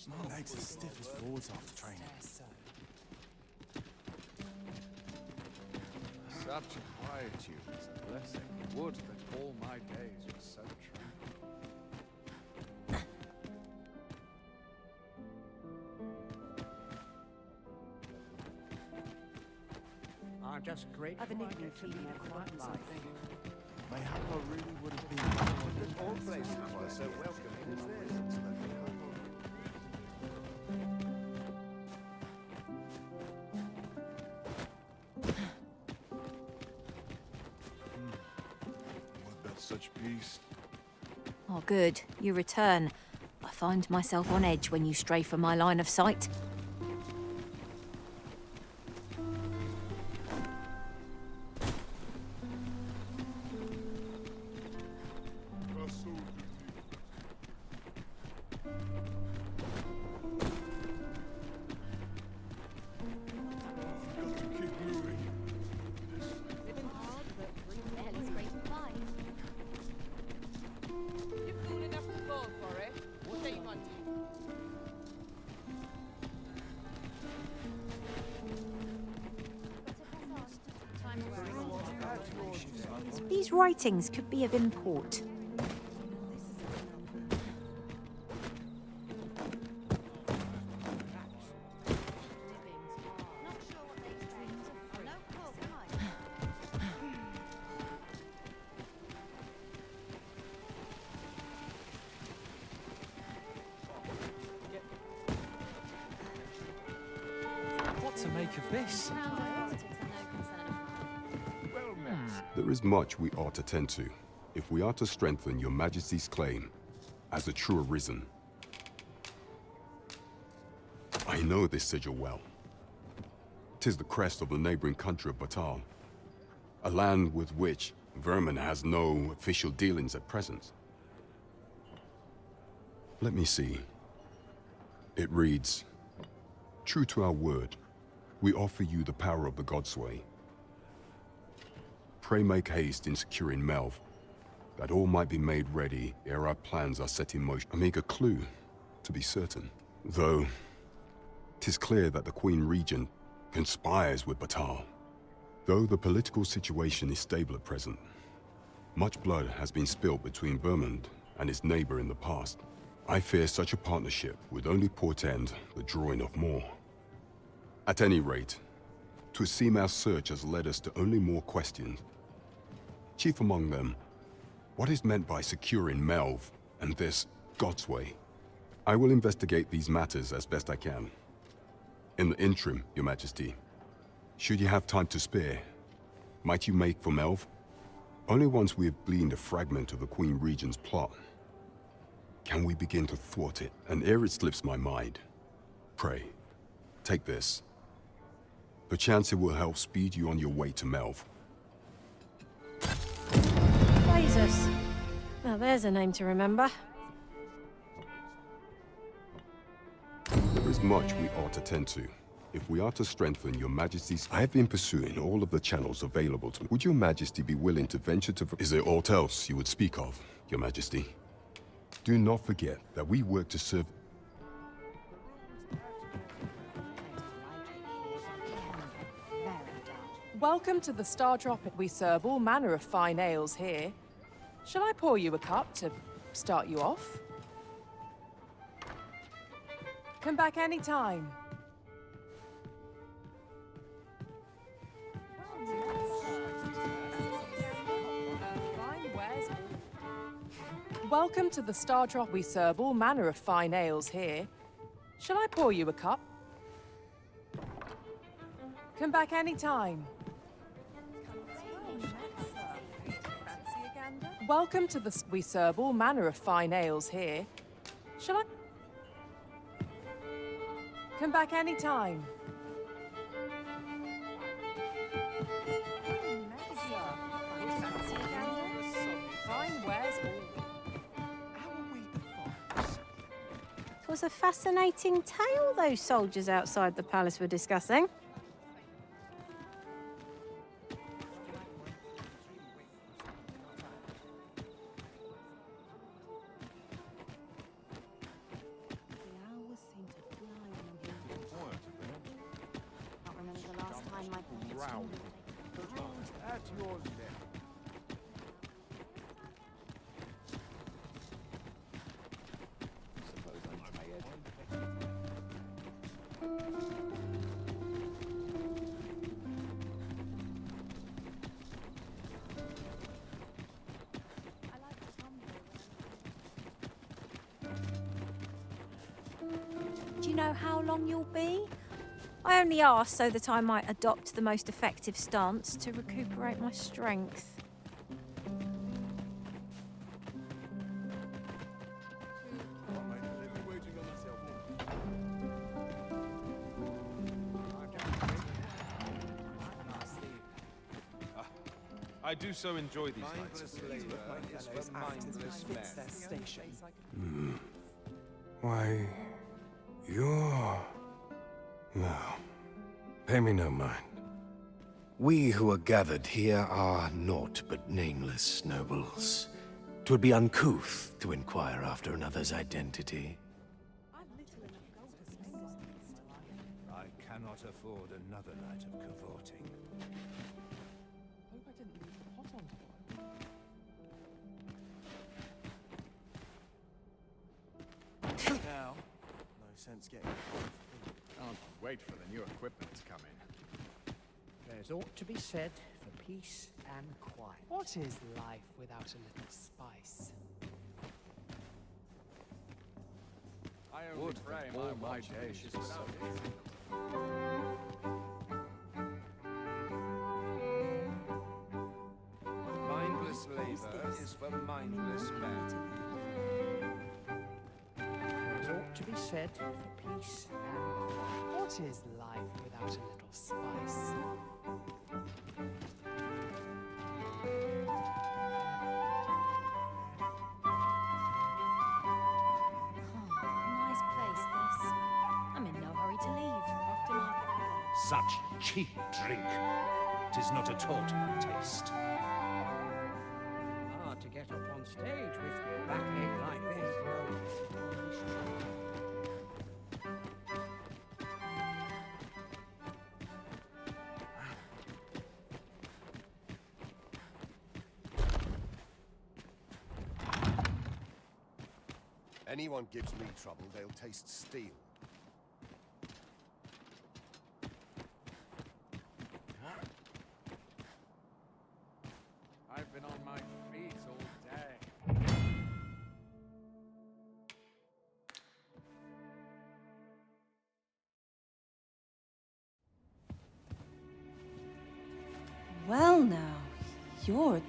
My legs are stiff as boards after training. Such quietude is a blessing. Would that all my days were so tranquil. I'm just grateful. I've enigma to lead a quiet life. Mayhap I really would have been better off. All places were so welcoming as this. Such peace. Oh, good. You return. I find myself on edge when you stray from my line of sight. These writings could be of import. What to make of this? There is much we ought to tend to, if we are to strengthen your Majesty's claim as a true arisen. I know this sigil well. 'Tis the crest of the neighboring country of Batal, a land with which Vermin has no official dealings at present. Let me see. It reads, "True to our word, we offer you the power of the Godsway. Pray make haste in securing Melv, that all might be made ready ere our plans are set in motion." A meager clue, to be certain. Though, 'Tis clear that the Queen Regent conspires with Batal. Though the political situation is stable at present, much blood has been spilled between Vermund and his neighbor in the past. I fear such a partnership would only portend the drawing of more. At any rate, 'twould seem our search has led us to only more questions. Chief among them, what is meant by securing Melve and this Godsway? I will investigate these matters as best I can. In the interim, Your Majesty, should you have time to spare, might you make for Melve? Only once we have gleaned a fragment of the Queen Regent's plot can we begin to thwart it, and ere it slips my mind, pray, take this. Perchance it will help speed you on your way to Melve. Jesus. Now there's a name to remember. There is much we ought to tend to. If we are to strengthen Your Majesty's... I have been pursuing all of the channels available to me. Would Your Majesty be willing to venture to... Is there aught else you would speak of, Your Majesty? Do not forget that we work to serve... Welcome to the Star Drop. We serve all manner of fine ales here. Shall I pour you a cup to start you off? Come back any time. Welcome to the Star Drop. We serve all manner of fine ales here. Shall I pour you a cup? Come back any time. Welcome to the... We serve all manner of fine ales here. Shall I... Come back any time. It was a fascinating tale those soldiers outside the palace were discussing. Do you know how long you'll be? I only asked so that I might adopt the most effective stance to recuperate my strength. I do so enjoy these nights. Why, you're... No. Pay me no mind. We who are gathered here are naught but nameless nobles. 'Twould be uncouth to inquire after another's identity. I cannot afford another night of cavorting. Now, no sense getting involved. Can't wait for the new equipment to come in. There's aught to be said for peace and quiet. What is life without a little spice? I only pray all my days without it. Mindless labor is for mindless men. There's aught to be said for peace and quiet. What is life without a little spice? Nice place, this. I'm in no hurry to leave. Off to market. Such cheap drink. 'Tis not at all to my taste. Hard to get up on stage with backache like this. Anyone gives me trouble, they'll taste steel. I've been on my feet all day. Well now, you're...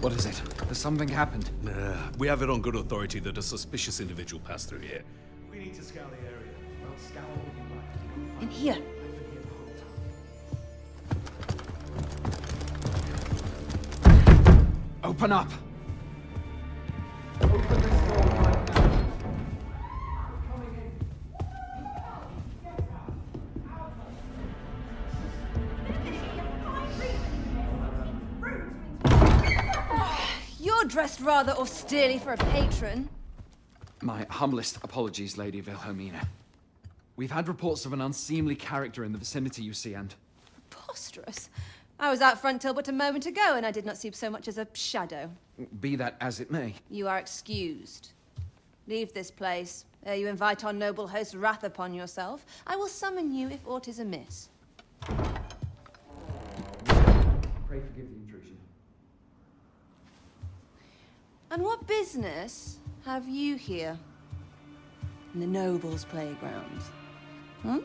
What is it? Has something happened? We have it on good authority that a suspicious individual passed through here. We need to scour the area. Well, scour what you like. In here. Open up! You're dressed rather austerely for a patron. My humblest apologies, Lady Wilhelmina. We've had reports of an unseemly character in the vicinity, you see, and... Preposterous. I was out front till but a moment ago, and I did not see so much as a shadow. Be that as it may. You are excused. Leave this place, ere you invite our noble host's wrath upon yourself. I will summon you if aught is amiss. Pray forgive the intrusion. And what business have you here? In the nobles' playground? Hmm?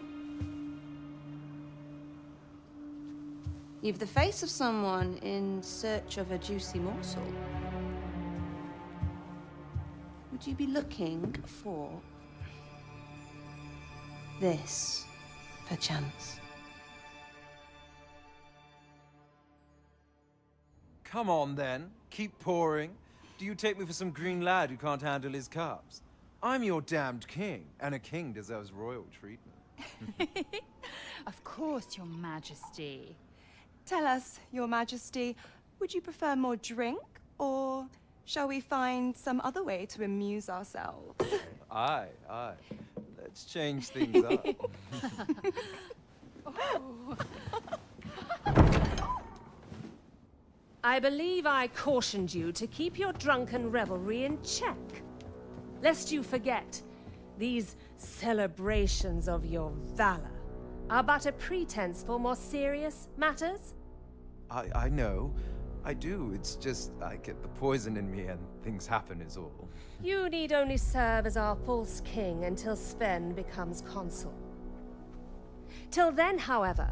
You've the face of someone in search of a juicy morsel. Would you be looking for this, perchance? Come on, then. Keep pouring. Do you take me for some green lad who can't handle his cups? I'm your damned king, and a king deserves royal treatment. Of course, Your Majesty. Tell us, Your Majesty, would you prefer more drink, or shall we find some other way to amuse ourselves? Aye. Let's change things up. I believe I cautioned you to keep your drunken revelry in check. Lest you forget, these celebrations of your valor are but a pretense for more serious matters. I know. I do. It's just I get the poison in me and things happen is all. You need only serve as our false king until Sven becomes consul. Till then, however,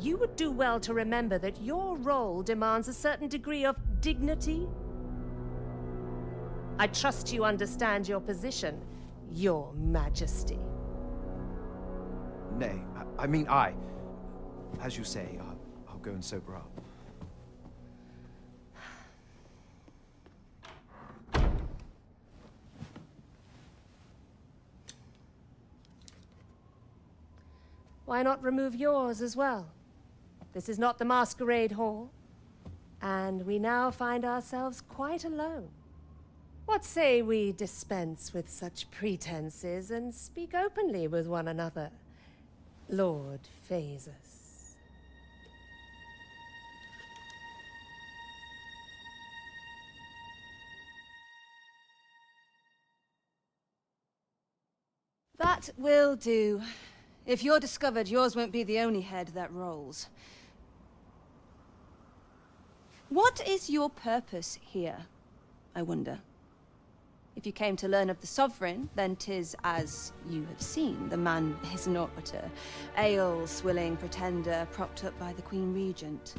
you would do well to remember that your role demands a certain degree of dignity. I trust you understand your position, Your Majesty. Nay, as you say, I'll go and sober up. Why not remove yours as well? This is not the masquerade hall, and we now find ourselves quite alone. What say we dispense with such pretenses and speak openly with one another, Lord Phasus? That will do. If you're discovered, yours won't be the only head that rolls. What is your purpose here, I wonder? If you came to learn of the Sovereign, then 'tis as you have seen. The man is naught but a ale-swilling pretender propped up by the Queen Regent.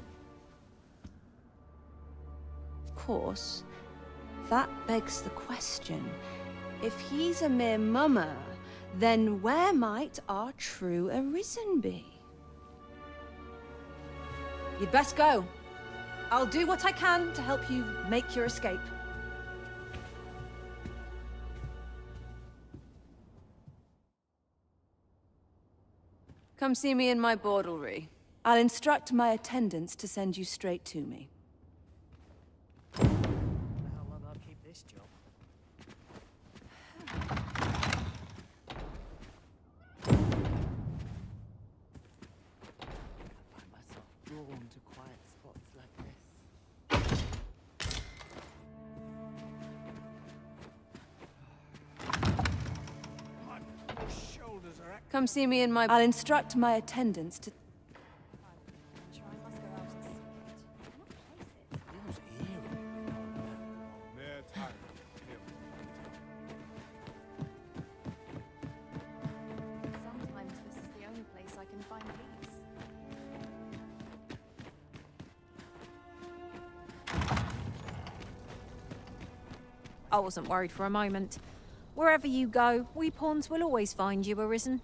Of course, that begs the question. If he's a mere mummer, then where might our true Arisen be? You'd best go. I'll do what I can to help you make your escape. Come see me in my bordlery. I'll instruct my attendants to send you straight to me. How long I'll keep this job? I find myself drawn to quiet spots like this. Come see me in my... I'll instruct my attendants to... Sometimes this is the only place I can find peace. I wasn't worried for a moment. Wherever you go, we pawns will always find you, Arisen.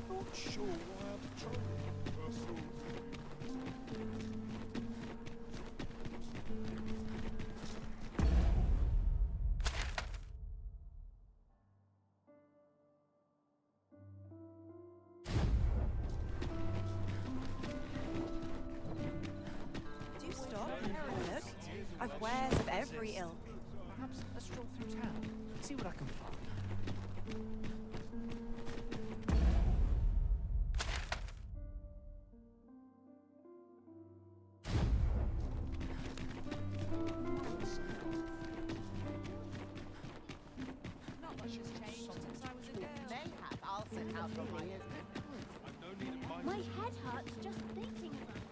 Not sure why I'm trying. Do stop and have a look. I've wares of every ilk. Perhaps a stroll through town. See what I can find. Not much has changed since I was a girl. Mayhap I'll set out from my head. My head hurts just thinking about it.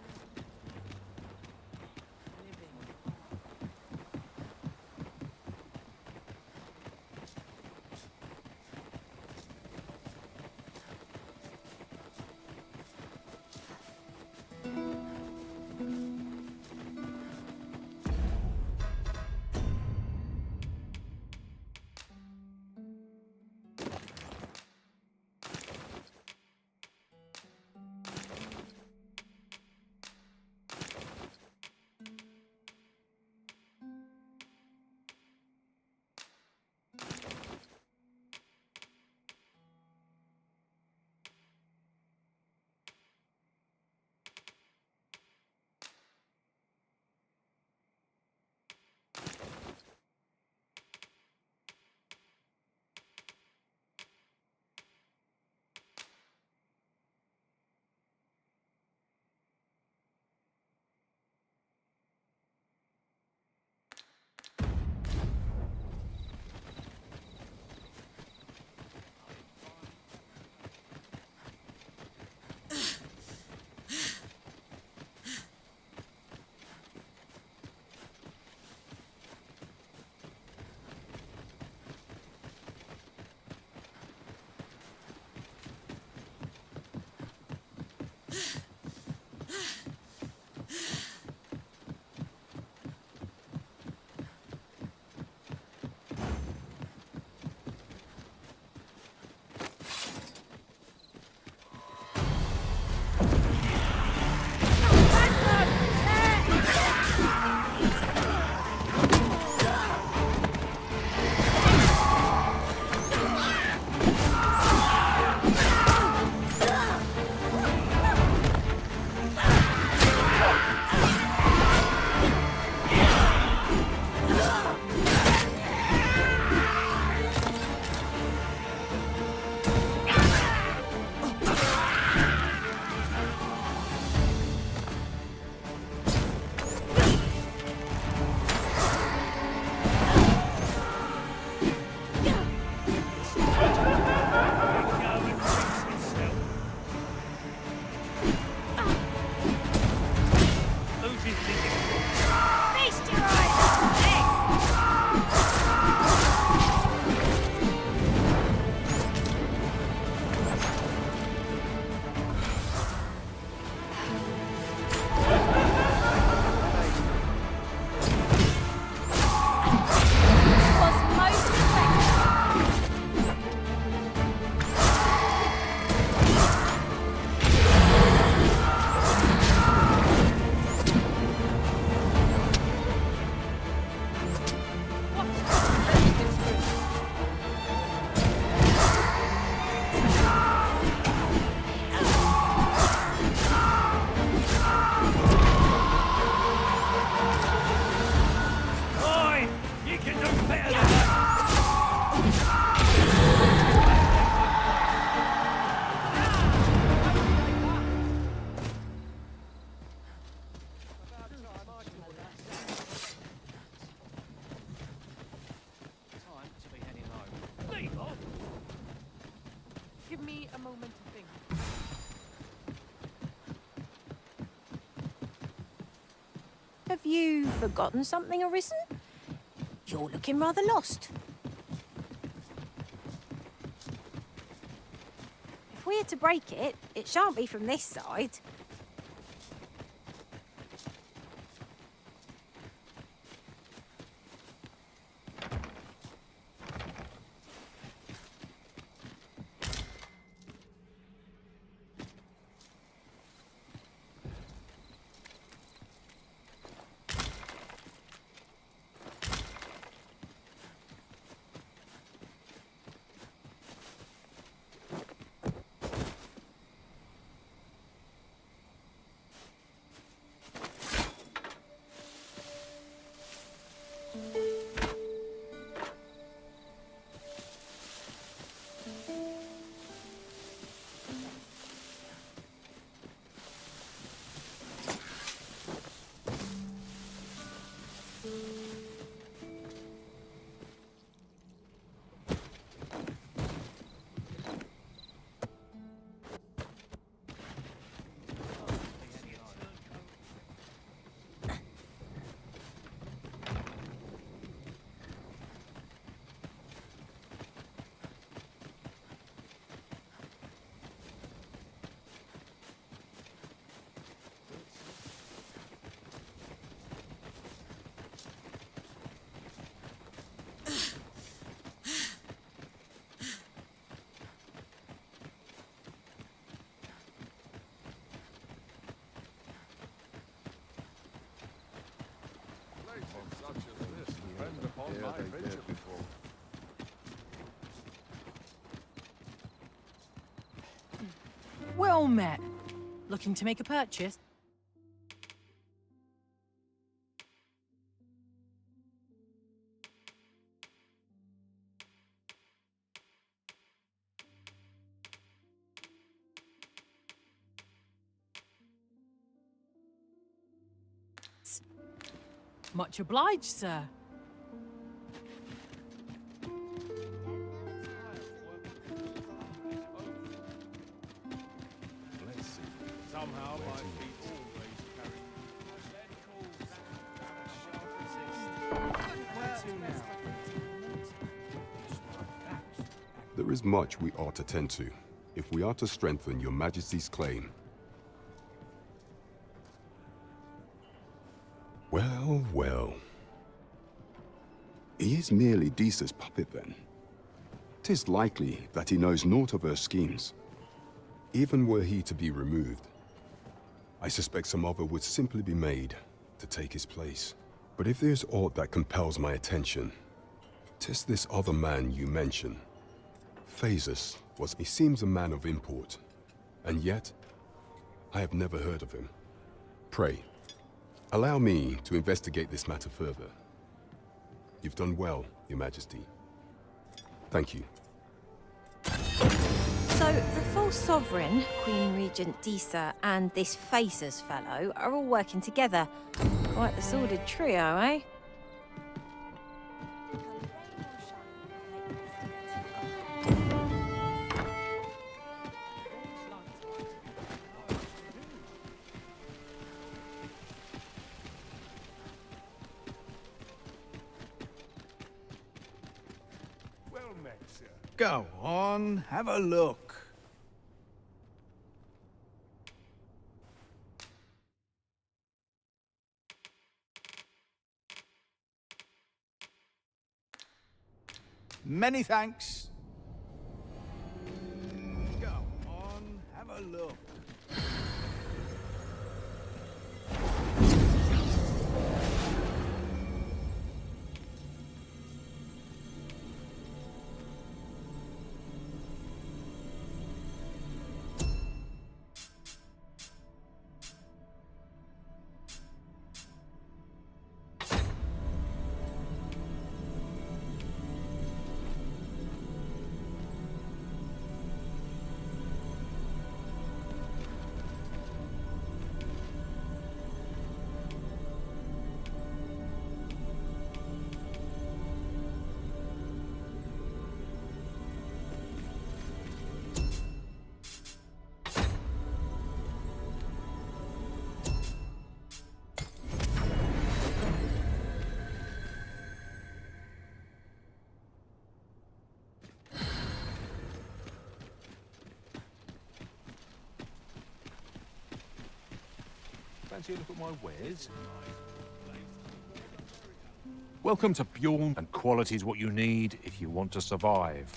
moment to think. Have you forgotten something, Arisen? You're looking rather lost. If we're to break it, it shan't be from this side. Such as this depend upon my vigilance. Well met. Looking to make a purchase? Much obliged, sir. Let's see. Somehow my feet always carry. There is much we ought to tend to, if we are to strengthen your Majesty's claim. Well, well. He is merely Disa's puppet, then. 'Tis likely that he knows naught of her schemes. Even were he to be removed, I suspect some other would simply be made to take his place. But if there's aught that compels my attention, 'tis this other man you mention. Phasus he seems a man of import, and yet I have never heard of him. Pray, allow me to investigate this matter further. You've done well, Your Majesty. Thank you. So, the false sovereign, Queen Regent Disa, and this Phasus fellow are all working together. Quite the sordid trio, eh? Go on, have a look. Many thanks. Go on, have a look. Fancy a look at my wares? Welcome to Bjorn, and quality is what you need if you want to survive.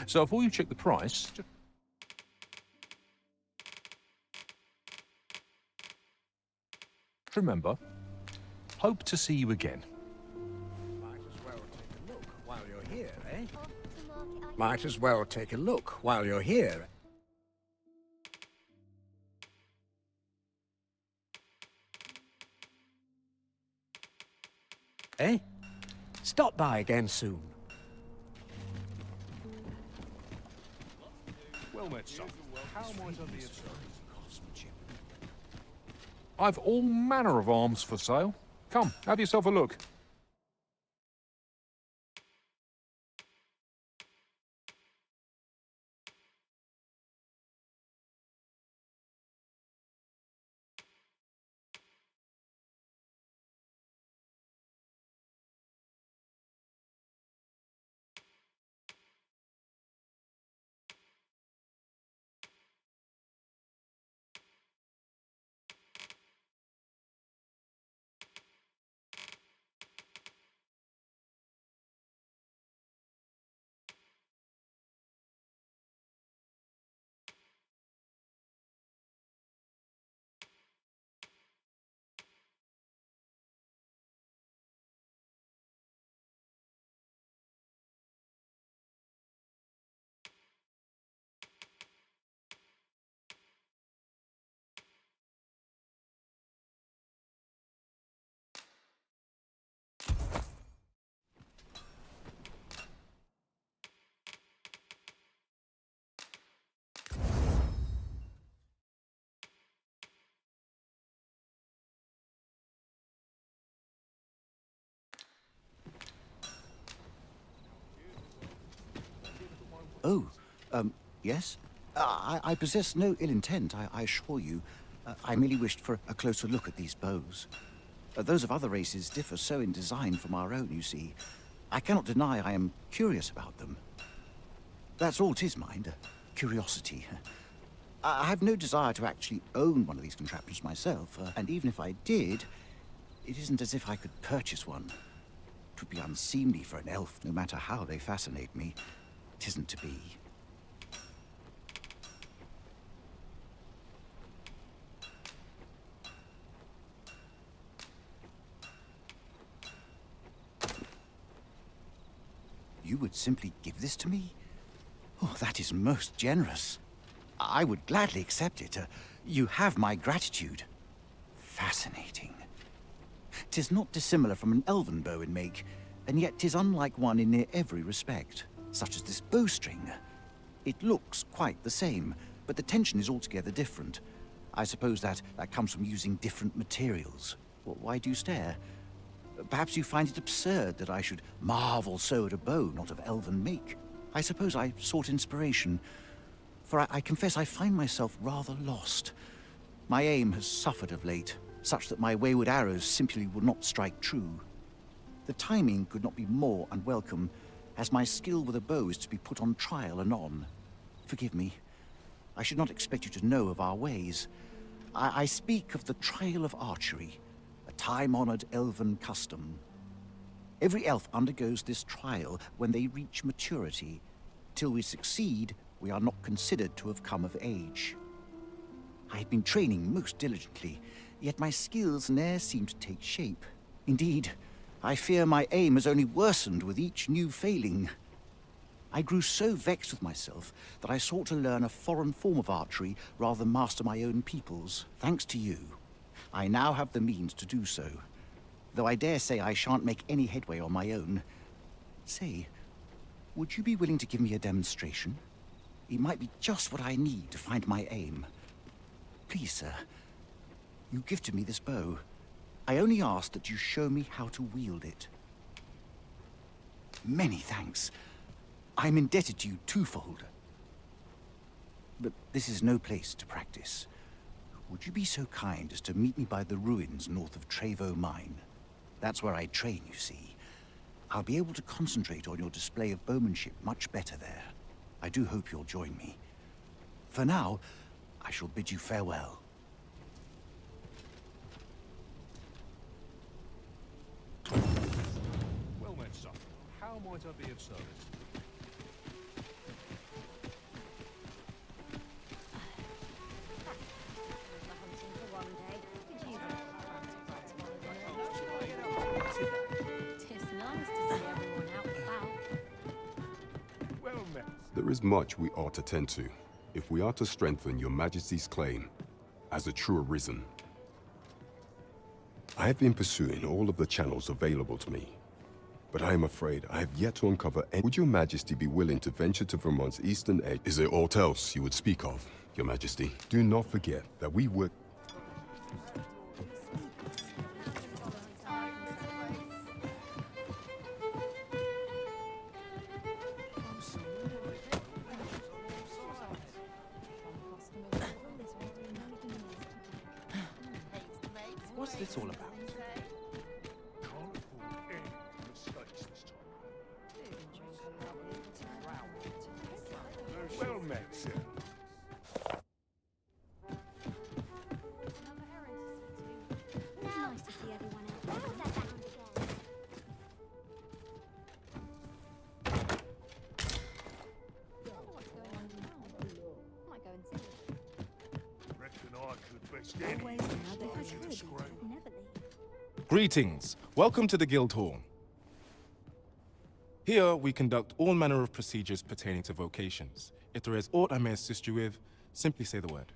So before you check the price, remember, hope to see you again. Might as well take a look while you're here, eh? Might as well take a look while you're here. Eh? Stop by again soon. Well met, son. How might I be of service? I've all manner of arms for sale. Come, have yourself a look. Oh, yes? I possess no ill intent, I assure you. I merely wished for a closer look at these bows. Those of other races differ so in design from our own, you see. I cannot deny I am curious about them. That's all 'tis, mind. Curiosity. I have no desire to actually own one of these contraptions myself, and even if I did, it isn't as if I could purchase one. It would be unseemly for an elf, no matter how they fascinate me. It isn't to be. You would simply give this to me? Oh, that is most generous. I would gladly accept it. You have my gratitude. Fascinating. 'Tis not dissimilar from an elven bow in make, and yet 'tis unlike one in near every respect, such as this bowstring. It looks quite the same, but the tension is altogether different. I suppose that comes from using different materials. Why do you stare? Perhaps you find it absurd that I should marvel so at a bow not of elven make. I suppose I sought inspiration, for I confess I find myself rather lost. My aim has suffered of late, such that my wayward arrows simply would not strike true. The timing could not be more unwelcome, as my skill with a bow is to be put on trial anon. Forgive me. I should not expect you to know of our ways. I speak of the trial of archery, a time-honored elven custom. Every elf undergoes this trial when they reach maturity. Till we succeed, we are not considered to have come of age. I have been training most diligently, yet my skills ne'er seem to take shape. Indeed, I fear my aim has only worsened with each new failing. I grew so vexed with myself that I sought to learn a foreign form of archery rather than master my own people's. Thanks to you, I now have the means to do so, though I dare say I shan't make any headway on my own. Say, would you be willing to give me a demonstration? It might be just what I need to find my aim. Please, sir, you gifted me this bow. I only ask that you show me how to wield it. Many thanks. I'm indebted to you twofold. But this is no place to practice. Would you be so kind as to meet me by the ruins north of Trevo Mine? That's where I train, you see. I'll be able to concentrate on your display of bowmanship much better there. I do hope you'll join me. For now, I shall bid you farewell. Well met, son. How might I be of service? There is much we ought to tend to, if we are to strengthen your Majesty's claim as a true Arisen. I have been pursuing all of the channels available to me, but I am afraid I have yet to uncover any. Would your Majesty be willing to venture to Vermont's eastern edge? Is there aught else you would speak of, your Majesty? Do not forget that we work... What's this all about? Well met, sir. Nice to see everyone else. Where was that bound again? Might go and see. Reckon I could best any Greetings. Welcome to the Guild Hall. Here, we conduct all manner of procedures pertaining to vocations. If there is aught I may assist you with, simply say the word.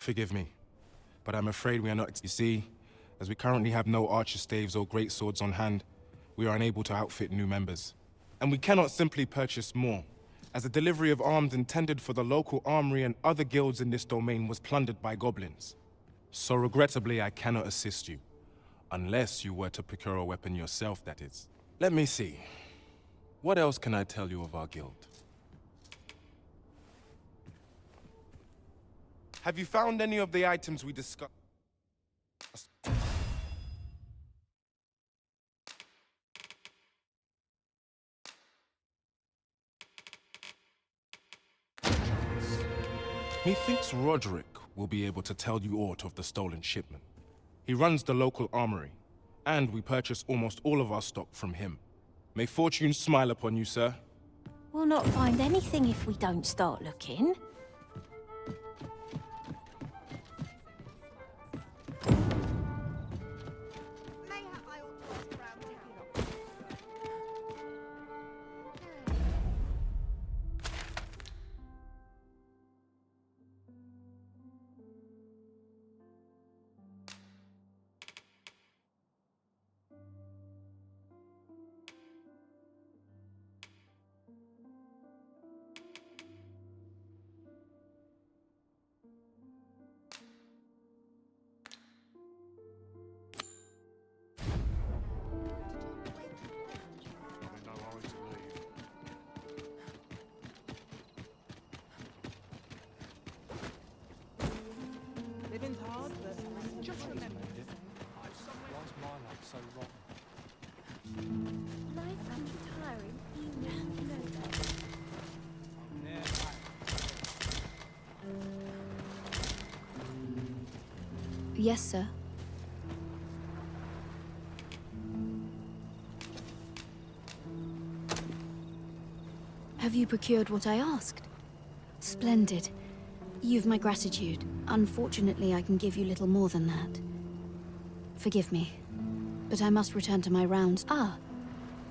Forgive me, but I'm afraid we are not. You see, as we currently have no archer staves or great swords on hand, we are unable to outfit new members. And we cannot simply purchase more, as the delivery of arms intended for the local armory and other guilds in this domain was plundered by goblins. So regrettably, I cannot assist you. Unless you were to procure a weapon yourself, that is. Let me see. What else can I tell you of our guild? Have you found any of the items we discussed? Methinks Roderick will be able to tell you aught of the stolen shipment. He runs the local armory, and we purchase almost all of our stock from him. May fortune smile upon you, sir. We'll not find anything if we don't start looking. Living's hard, but just remember, why's my luck so rotten? Life can be tiring, you know that. Yes, sir. Have you procured what I asked? Splendid. You've my gratitude. Unfortunately, I can give you little more than that. Forgive me, but I must return to my rounds.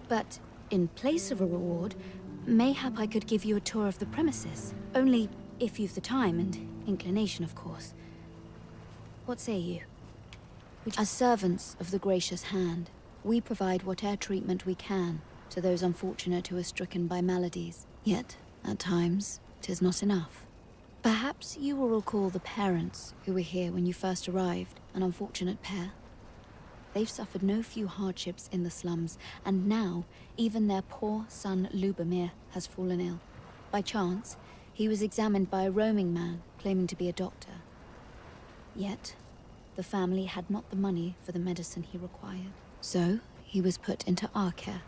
But in place of a reward, mayhap I could give you a tour of the premises. Only if you've the time and inclination, of course. What say you? As servants of the gracious hand, we provide whatever treatment we can to those unfortunate who are stricken by maladies. Yet, at times, 'tis not enough. Perhaps you will recall the parents who were here when you first arrived, an unfortunate pair. They've suffered no few hardships in the slums, and now even their poor son Lubomir has fallen ill. By chance, he was examined by a roaming man claiming to be a doctor. Yet, the family had not the money for the medicine he required. So, he was put into our care.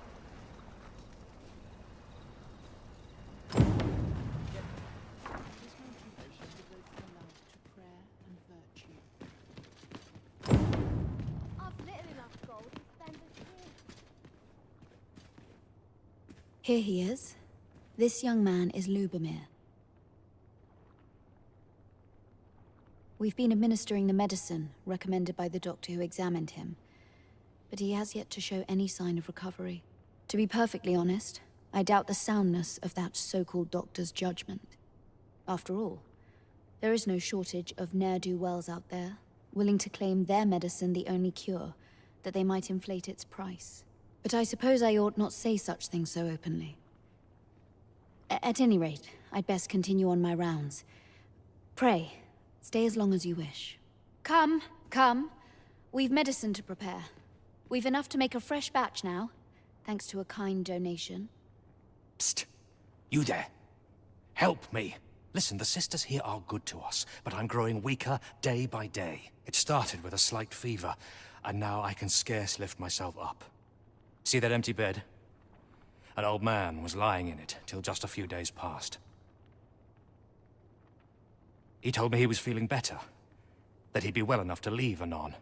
Here he is. This young man is Lubomir. We've been administering the medicine recommended by the doctor who examined him, but he has yet to show any sign of recovery. To be perfectly honest, I doubt the soundness of that so-called doctor's judgment. After all, there is no shortage of ne'er-do-wells out there, willing to claim their medicine the only cure, that they might inflate its price. But I suppose I ought not say such things so openly. At any rate, I'd best continue on my rounds. Pray, stay as long as you wish. Come, come. We've medicine to prepare. We've enough to make a fresh batch now, thanks to a kind donation. Psst! You there. Help me. Listen, the sisters here are good to us, but I'm growing weaker day by day. It started with a slight fever, and now I can scarce lift myself up. See that empty bed? An old man was lying in it till just a few days past. He told me he was feeling better, that he'd be well enough to leave anon.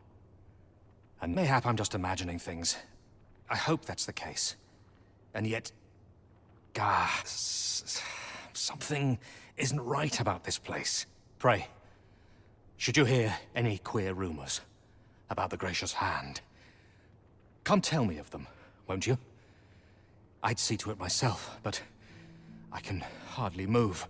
And mayhap I'm just imagining things. I hope that's the case. And yet... something isn't right about this place. Pray, should you hear any queer rumors about the Gracious Hand, come tell me of them, won't you? I'd see to it myself, but I can hardly move.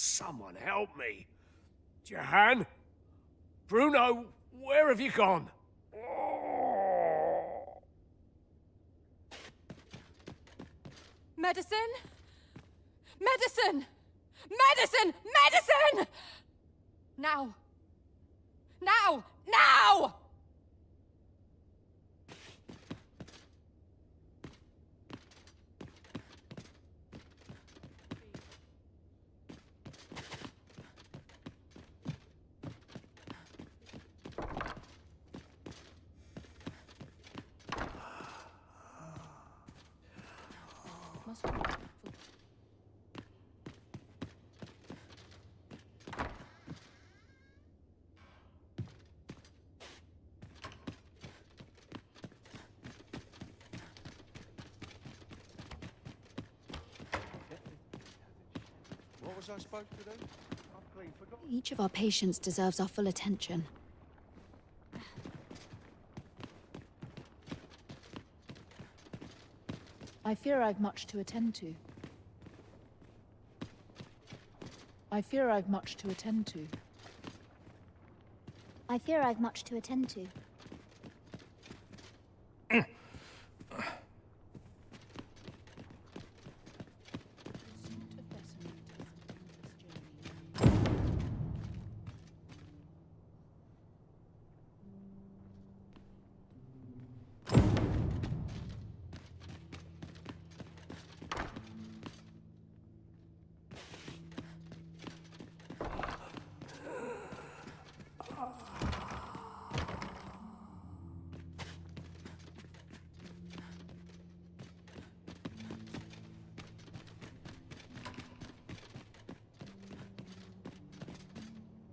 Someone help me. Jahan? Bruno, where have you gone? Medicine? Medicine! Medicine! Medicine! Now! Now! Now! What was I supposed to do? I've clean forgotten. Each of our patients deserves our full attention. I fear I've much to attend to. I fear I've much to attend to. I fear I've much to attend to.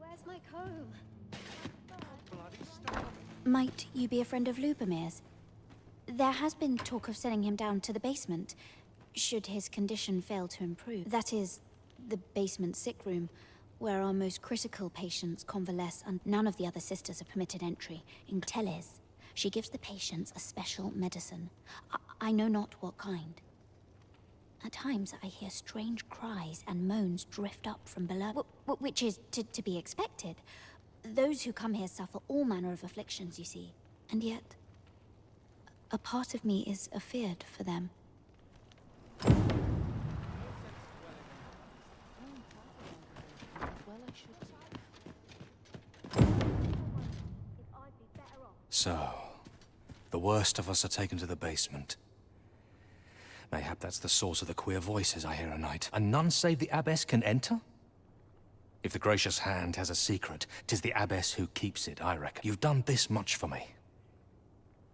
Where's my comb? Might you be a friend of Lubomir's? There has been talk of sending him down to the basement, should his condition fail to improve. That is, the basement sick room, where our most critical patients convalesce, and none of the other sisters are permitted entry. In Teles, she gives the patients a special medicine. I know not what kind. At times, I hear strange cries and moans drift up from below, which is to be expected. Those who come here suffer all manner of afflictions, you see. And yet, a part of me is afeared for them. So, the worst of us are taken to the basement. Mayhap that's the source of the queer voices I hear at night. And none save the abbess can enter? If the gracious hand has a secret, 'tis the abbess who keeps it, I reckon. You've done this much for me.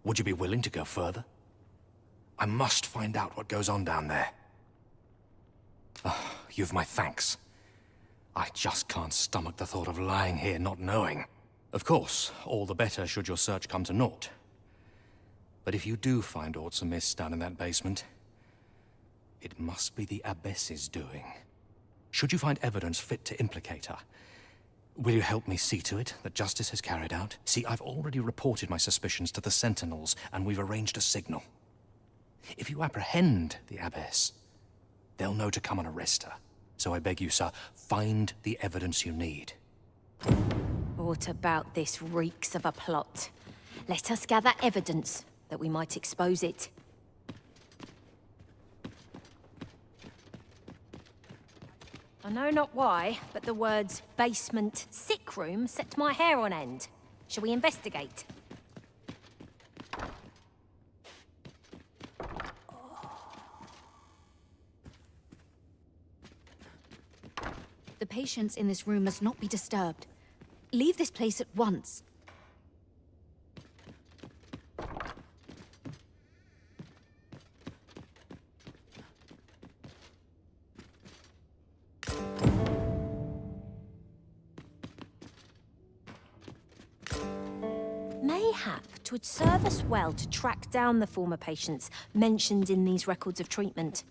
Would you be willing to go further? I must find out what goes on down there. Oh, you've my thanks. I just can't stomach the thought of lying here not knowing. Of course, all the better should your search come to naught. But if you do find aught amiss down in that basement, it must be the abbess's doing. Should you find evidence fit to implicate her, will you help me see to it that justice is carried out? See, I've already reported my suspicions to the sentinels, and we've arranged a signal. If you apprehend the abbess, they'll know to come and arrest her. So I beg you, sir, find the evidence you need. What about this reeks of a plot? Let us gather evidence that we might expose it. I know not why, but the words basement sick room set my hair on end. Shall we investigate? The patients in this room must not be disturbed. Leave this place at once. Mayhap 'twould serve us well to track down the former patients mentioned in these records of treatment.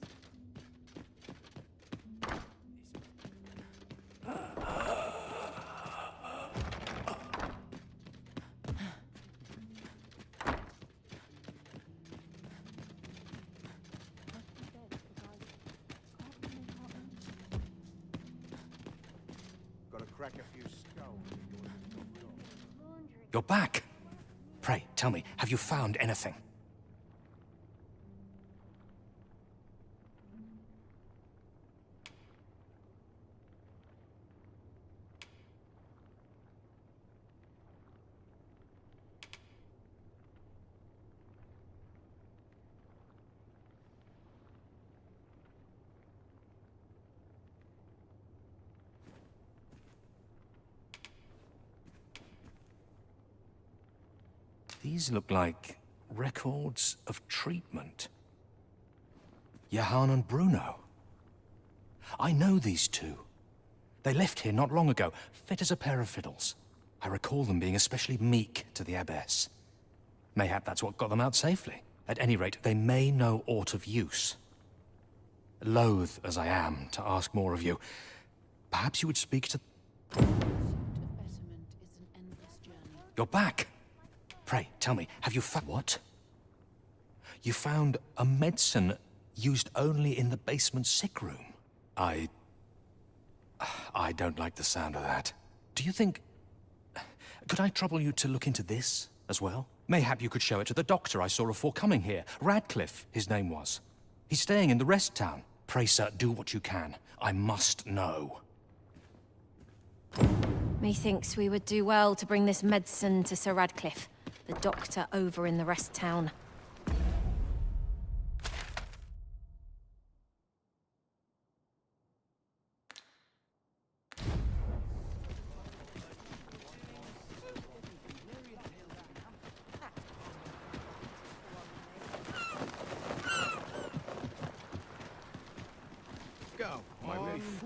crack a few skulls in your little door. You're back! Pray, tell me, have you found anything? These look like records of treatment. Johann and Bruno. I know these two. They left here not long ago, fit as a pair of fiddles. I recall them being especially meek to the abbess. Mayhap that's what got them out safely. At any rate, they may know aught of use. Loath as I am to ask more of you, perhaps you would speak to... You're back! Pray, tell me, have you found... What? You found a medicine used only in the basement sick room? I don't like the sound of that. Do you think... Could I trouble you to look into this as well? Mayhap you could show it to the doctor I saw before coming here. Radcliffe, his name was. He's staying in the rest town. Pray, sir, do what you can. I must know. Methinks we would do well to bring this medicine to Sir Radcliffe, the doctor over in the rest town. Go.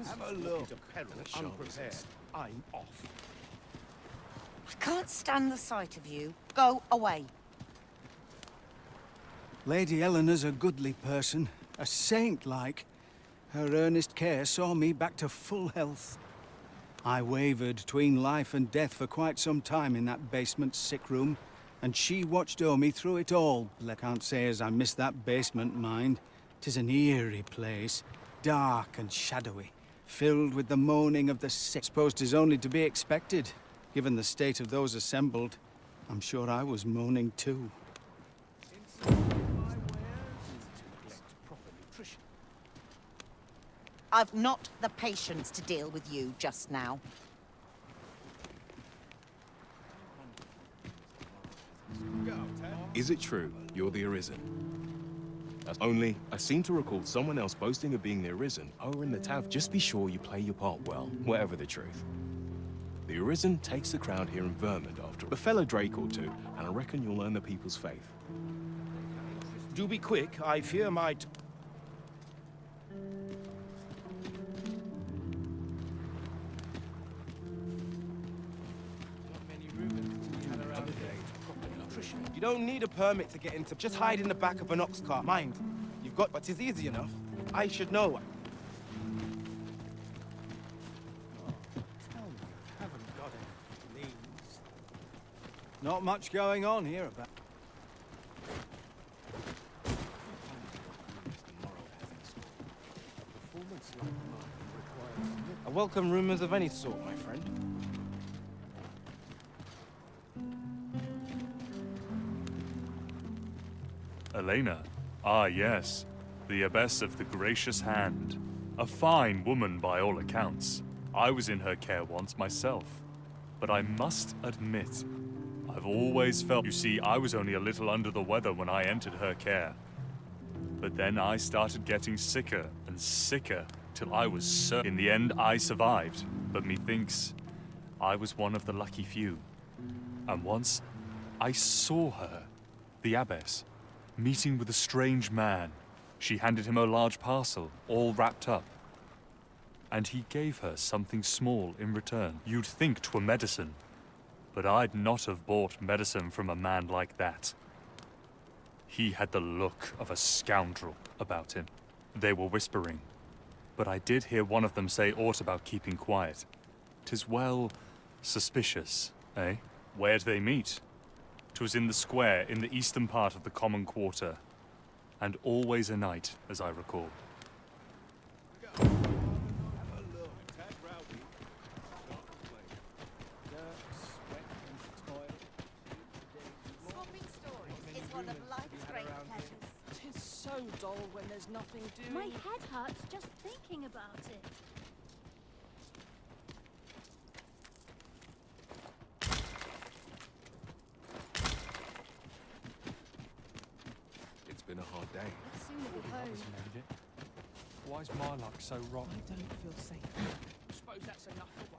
Have a look. Unprepared. I'm off. I can't stand the sight of you. Go away. Lady Eleanor's a goodly person, a saint-like. Her earnest care saw me back to full health. I wavered between life and death for quite some time in that basement sick room, and she watched o'er me through it all. I can't say as I miss that basement, mind. 'Tis an eerie place, dark and shadowy, filled with the moaning of the sick. Suppose 'tis only to be expected. Given the state of those assembled, I'm sure I was moaning too. I've not the patience to deal with you just now. Is it true you're the Arisen? Only, I seem to recall someone else boasting of being the Arisen over in the Tav. Just be sure you play your part well, whatever the truth. The Arisen takes the crowd here in Vermont after a fellow Drake or two, and I reckon you'll earn the people's faith. Do be quick, I fear my... You don't need a permit to get into... Just hide in the back of an ox cart, mind. You've got... But it's easy enough. I should know. Not much going on here about... I welcome rumors of any sort, my friend. Elena. Ah, yes. The Abbess of the Gracious Hand. A fine woman by all accounts. I was in her care once myself. But I must admit, I've always felt... You see, I was only a little under the weather when I entered her care. But then I started getting sicker and sicker till I was certain. In the end, I survived. But methinks I was one of the lucky few. And once, I saw her, the Abbess, meeting with a strange man. She handed him a large parcel, all wrapped up. And he gave her something small in return. You'd think 'twere medicine, but I'd not have bought medicine from a man like that. He had the look of a scoundrel about him. They were whispering, but I did hear one of them say aught about keeping quiet. 'Tis well suspicious, eh? Where'd they meet? 'Twas in the square in the eastern part of the common quarter, and always a night, as I recall. one of life's great pleasures. Tis so dull when there's nothing doing. My head hurts just thinking about it. It's been a hard day. I'd sooner be home. Why's my luck so rotten? I don't feel safe. Suppose that's enough for